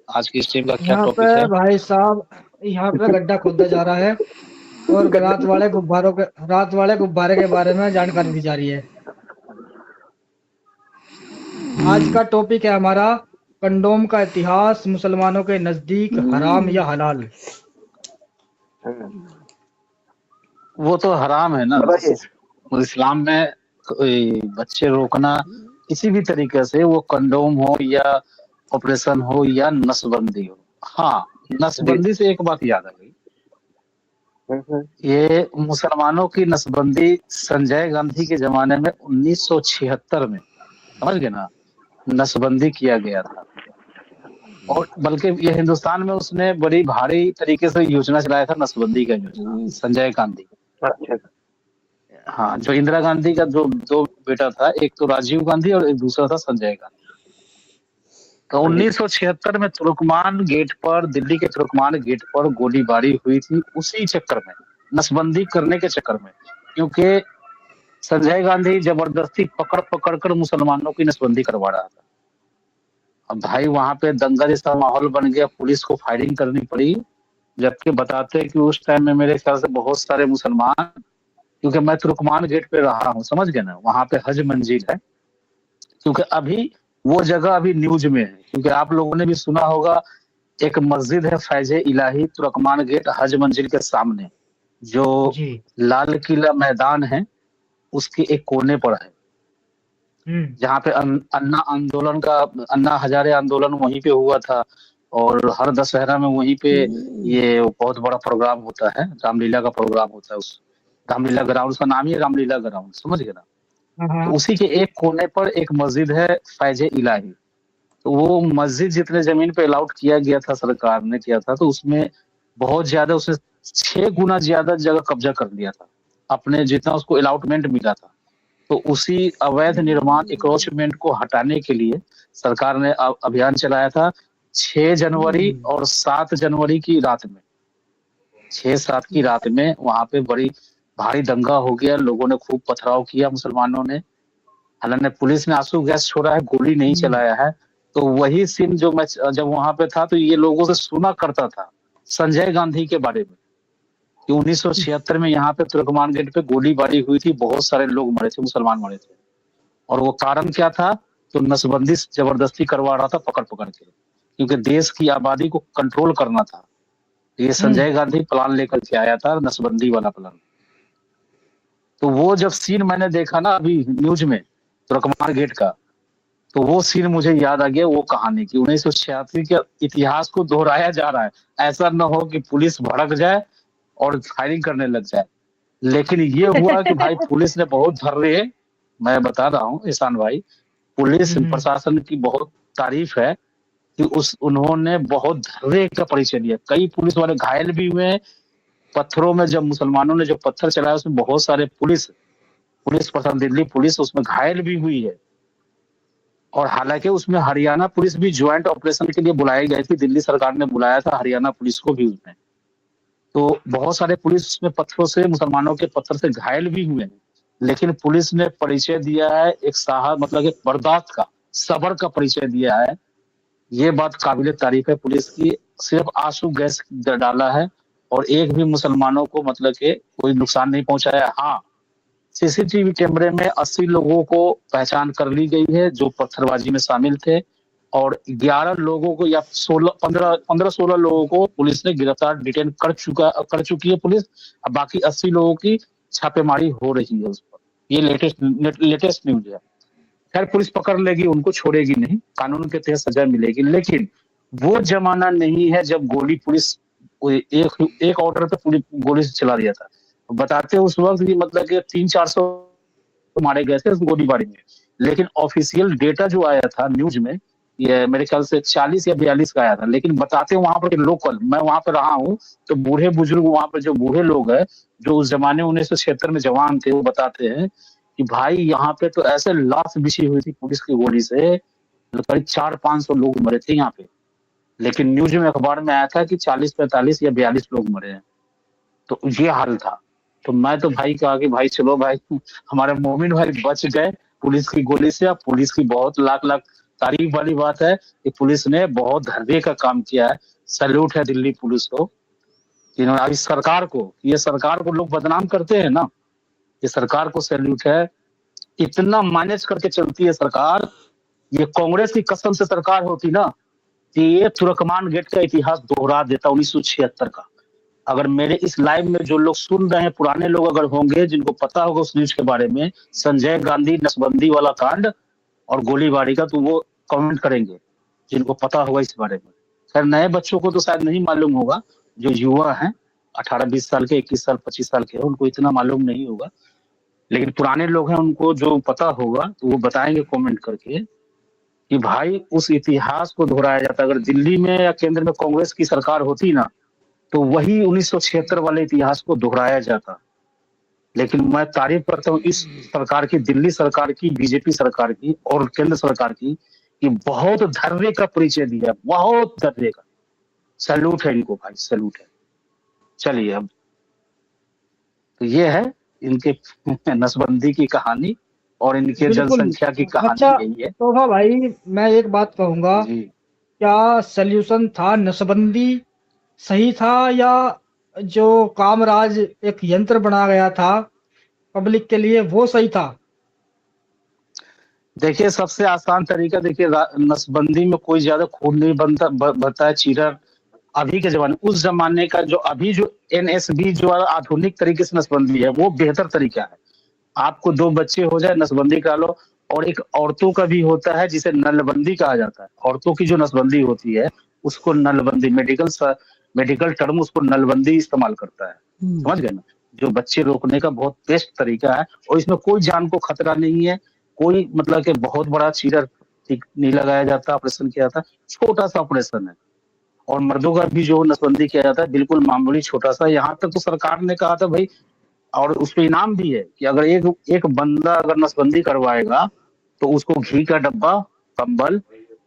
आज की स्ट्रीम का क्या यहाँ पे टॉपिक है? भाई साहब, यहाँ पे गड्ढा खोदा जा रहा है और रात वाले गुब्बारे के बारे में जानकारी दी जा रही है। आज का टॉपिक है हमारा कंडोम का इतिहास, मुसलमानों के नजदीक हराम या हलाल। वो तो हराम है ना। बताइए। इस्लाम में कोई बच्चे रोकना किसी भी तरीके से, वो कंडोम हो या ऑपरेशन हो या नसबंदी हो। हाँ, नसबंदी से एक बात याद आ गई, ये मुसलमानों की नसबंदी संजय गांधी के जमाने में 1976 में, समझ गए ना, नसबंदी किया गया था। और बल्कि ये हिंदुस्तान में उसने बड़ी भारी तरीके से योजना चलाया था, नसबंदी का योजना, संजय गांधी। अच्छा। हाँ, जो इंदिरा गांधी का जो दो बेटा था, एक तो राजीव गांधी और एक दूसरा था संजय गांधी। तो 1976 में तुर्कमान गेट पर, दिल्ली के तुर्कमान गेट पर गोलीबारी हुई थी, उसी चक्कर में, नसबंदी करने के चक्कर में, क्योंकि संजय गांधी जबरदस्ती पकड़ पकड़ कर मुसलमानों की नसबंदी करवा रहा था। अब भाई वहां पे दंगा जैसा माहौल बन गया, पुलिस को फायरिंग करनी पड़ी। जबकि बताते हैं कि उस टाइम में मेरे ख्याल से बहुत सारे मुसलमान, क्योंकि मैं तुर्कमान गेट पे रहा हूँ, समझ गए ना, वहां पे हज मंजिल है, क्योंकि अभी वो जगह अभी न्यूज में है, क्योंकि आप लोगों ने भी सुना होगा, एक मस्जिद है फैजे इलाही तुर्कमान गेट हज मंजिल के सामने, जो जी। लाल किला मैदान है उसके एक कोने पर है, जहाँ पे अन्ना हजारे आंदोलन वहीं पे हुआ था। और हर दशहरा में वहीं पे ये बहुत बड़ा प्रोग्राम होता है, रामलीला का प्रोग्राम होता है। उस रामलीला ग्राउंड, उसका नाम ही है रामलीला ग्राउंड, समझ गए ना। हाँ। तो उसी के एक कोने पर एक मस्जिद है फैजे इलाही। तो वो मस्जिद जितने जमीन पे अलाउड किया गया था, सरकार ने किया था, तो उसमें बहुत ज्यादा, उसने 6 गुना ज्यादा जगह कब्जा कर लिया था, अपने जितना उसको अलाउटमेंट मिला था। तो उसी अवैध निर्माण इंक्रोचमेंट को हटाने के लिए सरकार ने अभियान चलाया था 6 जनवरी और 7 जनवरी की रात में, 6-7 की रात में वहां पे बड़ी भारी दंगा हो गया, लोगों ने खूब पथराव किया मुसलमानों ने। हालांकि पुलिस ने आंसू गैस छोड़ा है, गोली नहीं चलाया है। तो वही सीन जो मैं जब वहां पे था, तो ये लोगों से सुना करता था संजय गांधी के बारे में, कि 1976 में यहाँ पे तुर्कमान गेट पे गोलीबारी हुई थी, बहुत सारे लोग मरे थे, मुसलमान मरे थे। और वो कारण क्या था? तो नसबंदी जबरदस्ती करवा रहा था पकड़ पकड़ के, क्योंकि देश की आबादी को कंट्रोल करना था। ये संजय गांधी प्लान लेकर के आया था, नसबंदी वाला प्लान। तो वो जब सीन मैंने देखा ना अभी न्यूज में तुर्कमान गेट का, तो वो सीन मुझे याद आ गया, वो कहानी की 1986 के इतिहास को दोहराया जा रहा है। ऐसा न हो कि पुलिस भड़क जाए और फायरिंग करने लग जाए। लेकिन ये हुआ कि भाई पुलिस ने बहुत धर्रे, मैं बता रहा हूँ एहसान भाई, पुलिस प्रशासन की बहुत तारीफ है कि उन्होंने बहुत धर्रे का परिचय दिया। कई पुलिस वाले घायल भी हुए हैं पत्थरों में, जब मुसलमानों ने जो पत्थर चलाया उसमें बहुत सारे पुलिस प्रशासन, दिल्ली पुलिस उसमें घायल भी हुई है। और हालांकि उसमें हरियाणा पुलिस भी ज्वाइंट ऑपरेशन के लिए बुलाई गई थी, दिल्ली सरकार ने बुलाया था हरियाणा पुलिस को भी उसमें। तो बहुत सारे पुलिस उसमें पत्थरों से, मुसलमानों के पत्थर से घायल भी हुए हैं। लेकिन पुलिस ने परिचय दिया है एक साहब, मतलब एक बर्दाश्त का, सब्र का परिचय दिया है। ये बात काबिल तारीफ है पुलिस की। सिर्फ आंसू गैस डाला है और एक भी मुसलमानों को मतलब के कोई नुकसान नहीं पहुंचाया। हाँ, सीसीटीवी कैमरे में 80 लोगों को पहचान कर ली गई है जो पत्थरबाजी में शामिल थे, और 11 लोगों को या 15-16 लोगों को पुलिस ने गिरफ्तार, डिटेन कर चुकी है पुलिस। अब बाकी 80 लोगों की छापेमारी हो रही है उस पर। ये लेटेस्ट न्यूज है। खैर पुलिस पकड़ लेगी, उनको छोड़ेगी नहीं, कानून के तहत सजा मिलेगी। लेकिन वो जमाना नहीं है जब गोली पुलिस एक ऑर्डर पे पुलिस गोली से चला दिया था। बताते उस वक्त की मतलब कि 300-400 मारे गए थे उस गोलीबारी में। लेकिन ऑफिशियल डेटा जो आया था न्यूज में, ये मेरे ख्याल से 40 या 42 का आया था। लेकिन बताते वहां पर लोकल, मैं वहां पर रहा हूँ, तो बूढ़े बुजुर्ग वहां पर जो बूढ़े लोग हैं जो उस जमाने 1976 में जवान थे, वो बताते हैं कि भाई यहाँ पे तो ऐसे लाश बिछी हुई थी पुलिस की गोली से, करीब 400-500 लोग मरे थे यहाँ पे। लेकिन न्यूज में, अखबार में आया था कि 40-45 या 42 लोग मरे हैं। तो ये हाल था। तो मैं तो भाई कहा कि भाई चलो भाई, हमारे मोमिन भाई बच गए पुलिस की गोली से। अब पुलिस की बहुत लाख लाख तारीफ वाली बात है कि पुलिस ने बहुत धैर्य का काम किया है। सैल्यूट है दिल्ली पुलिस को, जिन्होंने इस सरकार को, ये सरकार को लोग बदनाम करते हैं ना, ये सरकार को सैल्यूट है। इतना मैनेज करके चलती है सरकार। ये कांग्रेस की कसम से सरकार होती ना, कि ये तुर्कमान गेट का इतिहास दोहरा देता 1976 का। अगर मेरे इस लाइव में जो लोग सुन रहे हैं, पुराने लोग अगर होंगे जिनको पता होगा उस न्यूज के बारे में, संजय गांधी नसबंदी वाला कांड और गोलीबारी का, तो वो कमेंट करेंगे जिनको पता होगा इस बारे में। खैर नए बच्चों को तो शायद नहीं मालूम होगा, जो युवा हैं 18-20 साल के, 21 साल 25 साल के, उनको इतना मालूम नहीं होगा। लेकिन पुराने लोग हैं, उनको जो पता होगा तो वो बताएंगे कमेंट करके कि भाई उस इतिहास को दोहराया जाता। अगर दिल्ली में या केंद्र में कांग्रेस की सरकार होती ना, तो वही 1976 वाले इतिहास को दोहराया जाता। लेकिन मैं तारीफ करता हूँ इस सरकार की, दिल्ली सरकार की, बीजेपी सरकार की और केंद्र सरकार की, कि बहुत धैर्य का परिचय दिया, बहुत धैर्य का। सैल्यूट है इनको भाई, सैल्यूट है। चलिए अब तो ये है इनके नसबंदी की कहानी और इनके बिल्कुल। जनसंख्या की कहानी अच्छा यही है तो हाँ भाई, मैं एक बात कहूंगा, जी। क्या सल्यूशन था नसबंदी सही था, या जो कामराज एक यंत्र बना गया था पब्लिक के लिए वो सही था? देखिए सबसे आसान तरीका, देखिए नसबंदी में कोई ज्यादा खून नहीं बनता है, चीरर अभी के जमाने, उस जमाने का जो अभी जो एनएसबी जो आधुनिक तरीके से नसबंदी है वो बेहतर तरीका है। आपको 2 बच्चे हो जाए नसबंदी करा लो। और एक औरतों का भी होता है जिसे नलबंदी कहा जाता है। औरतों की जो नसबंदी होती है उसको नलबंदी, मेडिकल टर्म उसको नलबंदी इस्तेमाल करता है, समझ गए ना। जो बच्चे रोकने का बहुत बेस्ट तरीका है और इसमें कोई जान को खतरा नहीं है, कोई मतलब कि बहुत बड़ा चीरर नहीं लगाया जाता, ऑपरेशन किया जाता, छोटा सा ऑपरेशन है। और मर्दों का भी जो नसबंदी किया जाता है बिल्कुल मामूली छोटा सा। यहाँ तक तो सरकार ने कहा था भाई, और उस पर इनाम भी है कि अगर एक बंदा अगर नसबंदी करवाएगा तो उसको घी का डब्बा, कंबल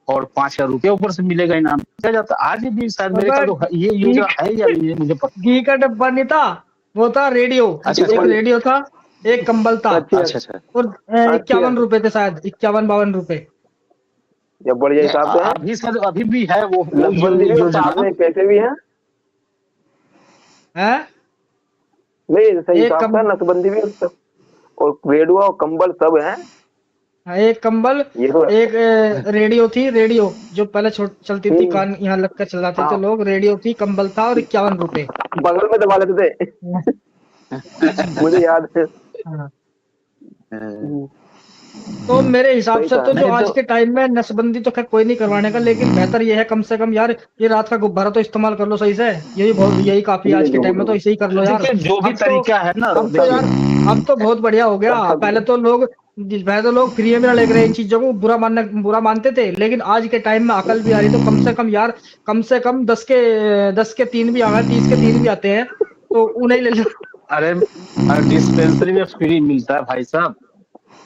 और 5,000 रुपये ऊपर से मिलेगा इनाम दिया जाता। आज भी शायद मेरे ख्याल तो ये योजना है या नहीं है मुझे पता। घी का डब्बा नहीं था, वो था रेडियो। अच्छा, एक रेडियो था, एक कंबल था, अच्छा। और 51 रुपए थे शायद, 51-52 रुपए। ये बढ़िया हिसाब से है। अभी सर अभी भी है वो नसबंदी में साथ में पैसे भी हैं। हैं? नहीं सही एक हिसाब से नसबंदी भी और रेडियो और कंबल सब हैं। एक कंबल, ये तो एक रेडियो थी, रेडियो जो पहले चलती थी, कान यहाँ लगकर चलाते थे हाँ। लोग। रेडियो थी, कंबल था और 51 रुपए। बगल में दबा लेते थे। मुझे याद है। हाँ। तो मेरे हिसाब से तो जो आज के टाइम में नसबंदी तो खैर कोई नहीं करवाने का, लेकिन बेहतर ये है कम से कम यार, ये रात का गुब्बारा तो इस्तेमाल कर लो सही से। यही काफी है आज के टाइम में, तो इसे ही कर लो यार। जो भी तरीका है ना, अब तो यार अब तो बहुत बढ़िया हो गया। पहले तो लोग फ्री में लेकर इन चीजों को बुरा मानते थे, लेकिन आज के टाइम में अकल भी आ रही। तो कम से कम यार, कम से कम 10 के 3 भी आ गए, 30 के 3 भी आते हैं, तो उन्हें ले लो। अरे डिस्पेंसरी में फ्री मिलता है भाई साहब,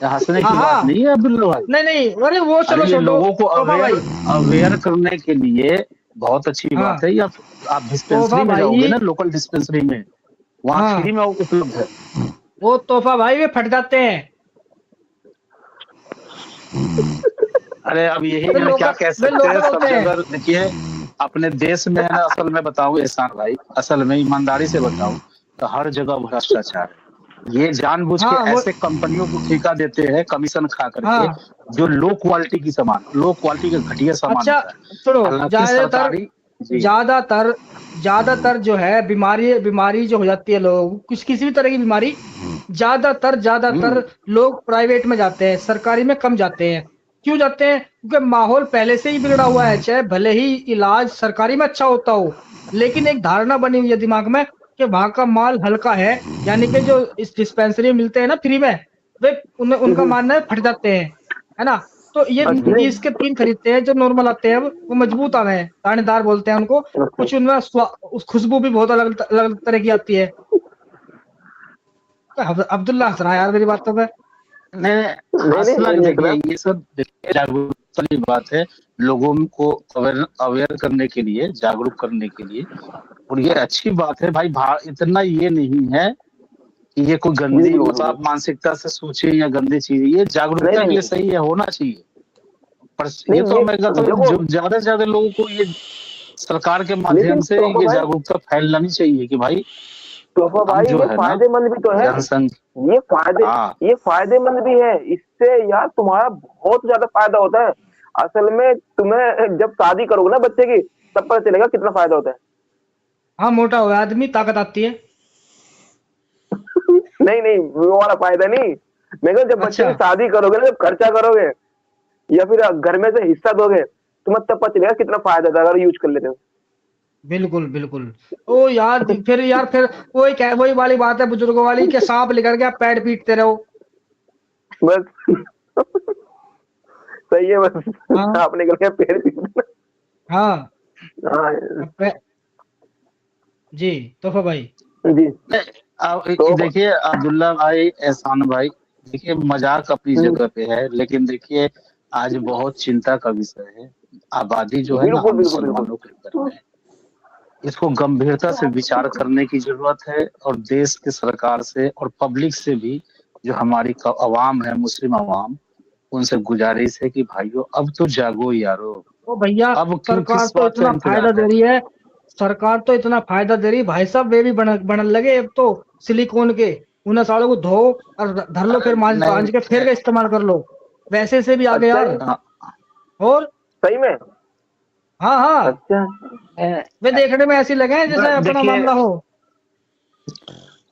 हंसने की बात नहीं है अब्दुल्ला भाई। नहीं, अरे वो चलो छोड़ो, लोगों को अवेयर करने के लिए बहुत अच्छी बात है। या आप डिस्पेंसरी में जाओगे ना, लोकल डिस्पेंसरी में, वहाँ फ्री में उपलब्ध है वो तोहफा भाई, वे फट जाते हैं। अरे अब यही क्या कह सकते हैं, सब जगह देखिए अपने देश में है ना। असल में बताऊं एहसान भाई, असल में ईमानदारी से बताऊं तो हर जगह भ्रष्टाचार है। ये जानबूझ के ऐसे कंपनियों को ठेका देते हैं कमीशन खा करके, जो लो क्वालिटी की सामान, लो क्वालिटी के घटिया सामान। अच्छा सुनो, ज्यादातर जो है बीमारी जो हो जाती है लोग, किसी भी तरह की बीमारी, ज्यादातर लोग प्राइवेट में जाते हैं, सरकारी में कम जाते हैं। क्यों जाते हैं? क्योंकि माहौल पहले से ही बिगड़ा हुआ है। चाहे भले ही इलाज सरकारी में अच्छा होता हो, लेकिन एक धारणा बनी हुई है दिमाग में कि वहां का माल हल्का है, यानी कि जो इस डिस्पेंसरी में मिलते हैं ना फ्री में, वे उनका मानना है फट जाते हैं, है ना। तो ये 20 के 3 खरीदते हैं जो नॉर्मल आते हैं, वो मजबूत आवे हैं, दानेदार बोलते हैं उनको। कुछ उनमें खुशबू भी बहुत अलग तरह की आती है। अब्दुल्ला हंस रहा है यार मेरी बातों पे। ये सब जागरूकता की बात है, लोगों को अवेयर करने के लिए, जागरूक करने के लिए। और ये अच्छी बात है भाई। इतना ये नहीं है कि ये कोई जी गंदी बिल्कुल मतलब आप बिल्कुल मानसिकता से सोचे या गंदी चीज है, ये नहीं जागरूकता के लिए नहीं सही है, होना चाहिए। पर नहीं ये तो ये मैं कहता हूँ देखो, जो ज्यादा से ज्यादा लोगों को ये सरकार के माध्यम लेकिन से तोहफा ये भाई, जागरूकता फैलानी चाहिए कि भाई तोहफा हम भाई जो ये है ना फायदेमंद भी तो है, जनसंख्या। ये फायदे, हाँ ये फायदेमंद भी है। इससे यार तुम्हारा बहुत ज्यादा फायदा होता है। असल में तुम्हें जब शादी करोगे ना बच्चे की, तब पता चलेगा कितना फायदा होता है। हाँ, मोटा हुआ आदमी ताकत आती है। नहीं नहीं, वो वाला फायदा नहीं। मैं कहूँ जब बच्चे अच्छा, की शादी करोगे ना, जब खर्चा करोगे या फिर घर में से हिस्सा दोगे, तुम्हें तब पता चलेगा कितना फायदा था अगर यूज कर लेते हो। बिल्कुल बिल्कुल। ओ यार, फिर वही वाली बात है बुजुर्गों वाली कि सांप लेकर के आप पैर पीटते रहो। बस सही है, बस हाँ आपने कहा पेड़ पीटना। हाँ। हाँ अब जी, तोहफा भाई। जी। अब तो देखिए अब्दुल्ला भाई, एहसान भाई, देखिए मजाक अपनी जगह पे है, लेकिन देखिए आज बहुत चिंता का विषय है। आबादी जो है ना बिल्कुल हम बिल्कुल बिल्कुल। मुसलमानों के अंदर में, इसको गंभीरता से विचार करने की जरूरत है। और देश की सरकार से और पब्लिक से भी, जो हमारी अवाम है, मुस्लिम अवाम, उनसे गुजारिश है कि भाइयों अब तो जागो यारो। ओ भैया, अब क्यों सरकार किस तो बात का इतना फायदा इंतजार दे है? रही है। सरकार तो इतना फायदा दे रही है भाई साहब, वे भी बनने लगे अब तो सिलिकॉन के। उन्हें सालों को धो और धर लो, अरे फिर मांझ नहीं, पांच के फिर का इस्तेमाल कर लो। वैसे से भी आगे अच्छा यार। है, हाँ, और सही में। हाँ हाँ, अच्छा वे देखने में ऐसे लगे हैं जैसे अपना देखिए मामला हो।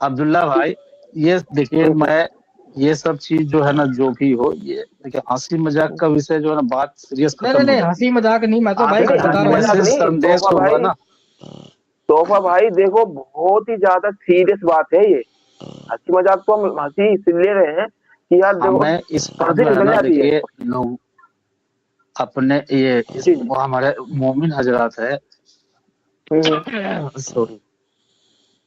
अब्दुल्ला भाई, ये देखिए मैं ये सब चीज जो है ना, जो भी हो, ये देखिए हंसी मजाक का विषय जो है ना, बात सीरियस नहीं खत्म नहीं हो नहीं, जाती हंसी है। मजाक नहीं, मैं तो भाई नहीं आपका नहीं, जो बता हंसी रहा हूँ। मजाक मैसेज नहीं, संदेश होगा ना, तोहफा भाई देखो बहुत ही ज्यादा सीरियस बात है ये। हंसी मजाक तो हम हंसी इसलिए ले रहे हैं कि यार देखो हमें इस पर हंसी जो है निकल ना, जाती है। देखिए लोग अपने ये इस जी जी। वो हमारे मोमिन हजरात है, हम्म, सॉरी,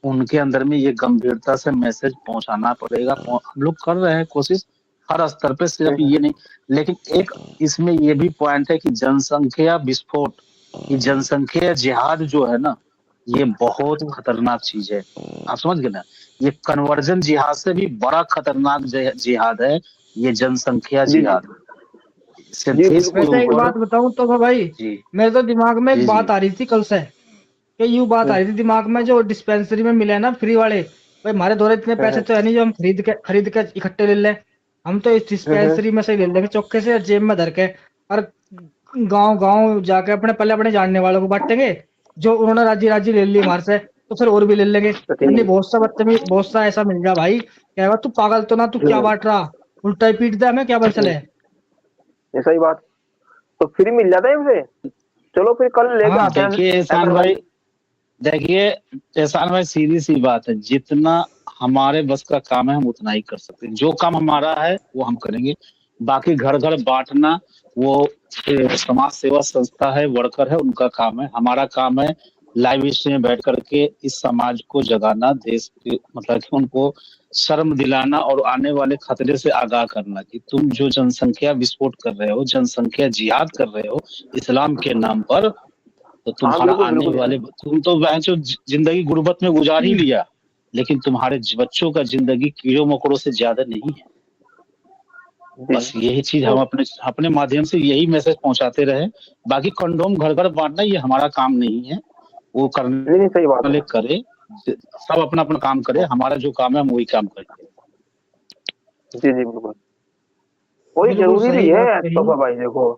उनके अंदर में ये गंभीरता से मैसेज पहुंचाना पड़ेगा। हम लोग कर रहे हैं कोशिश हर स्तर पे, सिर्फ हम्म, ये नहीं। लेकिन एक इसमें ये भी पॉइंट है कि जनसंख्या विस्फोट, ये जनसंख्या जिहाद जो है ना, ये बहुत खतरनाक चीज है। आप समझ गए ना, ये कन्वर्जन जिहाद से भी बड़ा खतरनाक जिहाद है ये जनसंख्या जी जी जिहाद। इससे जी देश के बिल्कुल वैसे एक बिल्कुल। ऊपर। बात बताऊं तो भाई, जी मेरे तो दिमाग में जी एक जी। बात आ रही थी कल से, कि यूं बात आ हम्म, रही थी दिमाग में, जो डिस्पेंसरी में मिले ना फ्री वाले। भाई हमारे द्वारा इतने पैसे हम्म, तो है नहीं जो हम खरीद के इकट्ठे ले लें। हम तो इस हम्म, डिस्पेंसरी में से ले लेंगे चौके से, जेब में धर के। और गांव गांव जाके पहले अपने जानने वालों को बांटेंगे। जो उन्होंने राजी राजी ले ली हमारे से, तो फिर और भी ले लेंगे। तो ठीक नहीं, है। बहुत सा बच्चे बहुत सा ऐसा मिल गया भाई, कहेगा तू पागल तो ना, तू क्या बांट रहा, उल्टा ही पीट दे हमें, क्या पता चले। ये सही बात। तो फ्री मिल जाता है इनसे। चलो फिर कल लेके हाँ आते हैं देखिए एहसान पैकेट भाई, वाली। देखिए एहसान भाई, सीधी सी बात है, जितना हमारे बस का काम है हम उतना ही कर सकते हैं। जो काम हमारा है वो हम करेंगे। बाकी घर घर बांटना वो समाज सेवा संस्था है, वर्कर है, उनका काम है। हमारा काम है लाइव स्ट्रीम में बैठ करके इस समाज को जगाना, देश के मतलब कि उनको शर्म दिलाना और आने वाले खतरे से आगाह करना कि तुम जो जनसंख्या विस्फोट कर रहे हो, जनसंख्या जिहाद कर रहे हो इस्लाम के नाम पर, तो हाँ तुम्हारा बिल्कुल आने बिल्कुल वाले, तुम तो बहनचोद जिंदगी गुर्बत में गुजार ही लिया, लेकिन तुम्हारे बच्चों का जिंदगी कीड़ों मकोड़ों से ज्यादा नहीं है। जी। बस यही चीज हम तो अपने अपने माध्यम से यही मैसेज पहुंचाते रहे। बाकी कंडोम घर घर बांटना ये हमारा काम नहीं है, वो करने नहीं नहीं, सही बात वाले है। करे, सब अपना अपना काम करे। हमारा जो काम है हम वही काम करेंगे। जी जी बिल्कुल। वही बिल्कुल जरूरी भी सही बात है कही। तो भाई देखो,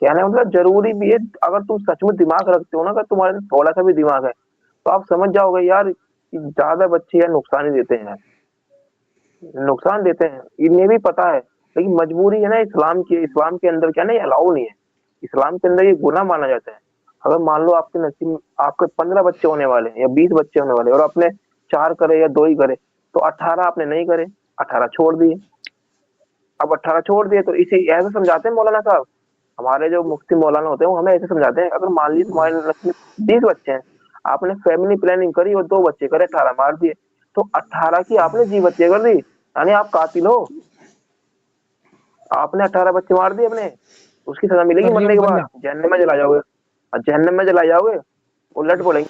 कहने का मतलब जरूरी भी है। अगर तुम सच में दिमाग रखते हो ना, अगर तुम्हारे थोड़ा सा भी दिमाग है, तो आप समझ जाओगे यार कि ज्यादा बच्चे यार नुकसान ही देते हैं, नुकसान देते हैं, इन्हें भी पता है। लेकिन मजबूरी है ना इस्लाम की। इस्लाम के अंदर क्या नहीं, अलाउ नहीं है। इस्लाम के अंदर ये गुनाह माना जाता है। अगर मान लो आपके नसीब में आपके 15 बच्चे होने वाले हैं या 20 बच्चे होने वाले, और आपने 4 करे या 2 ही करे, तो 18 आपने नहीं करे, 18 छोड़ दिए। अब 18 छोड़ दिए तो इसी ऐसे समझाते हैं मौलाना साहब। हमारे जो मुफ्ती मौलाना होते हैं वो हमें ऐसे समझाते हैं, अगर मान लीजिए तुम्हारे नस्ल में 20 बच्चे हैं, आपने फैमिली प्लानिंग करी और 2 बच्चे करे, 18 मार दिए, तो 18 की आपने जी बच्चे कर दी, यानी आप कातिल हो। आपने 18 बच्चे मार दिए अपने, उसकी सजा मिलेगी कर दिया मरने के बाद, मुकल्ला। जहन्नम में जला जाओगे। और जहन्नम में जला जाओगे, उलट बोलेंगे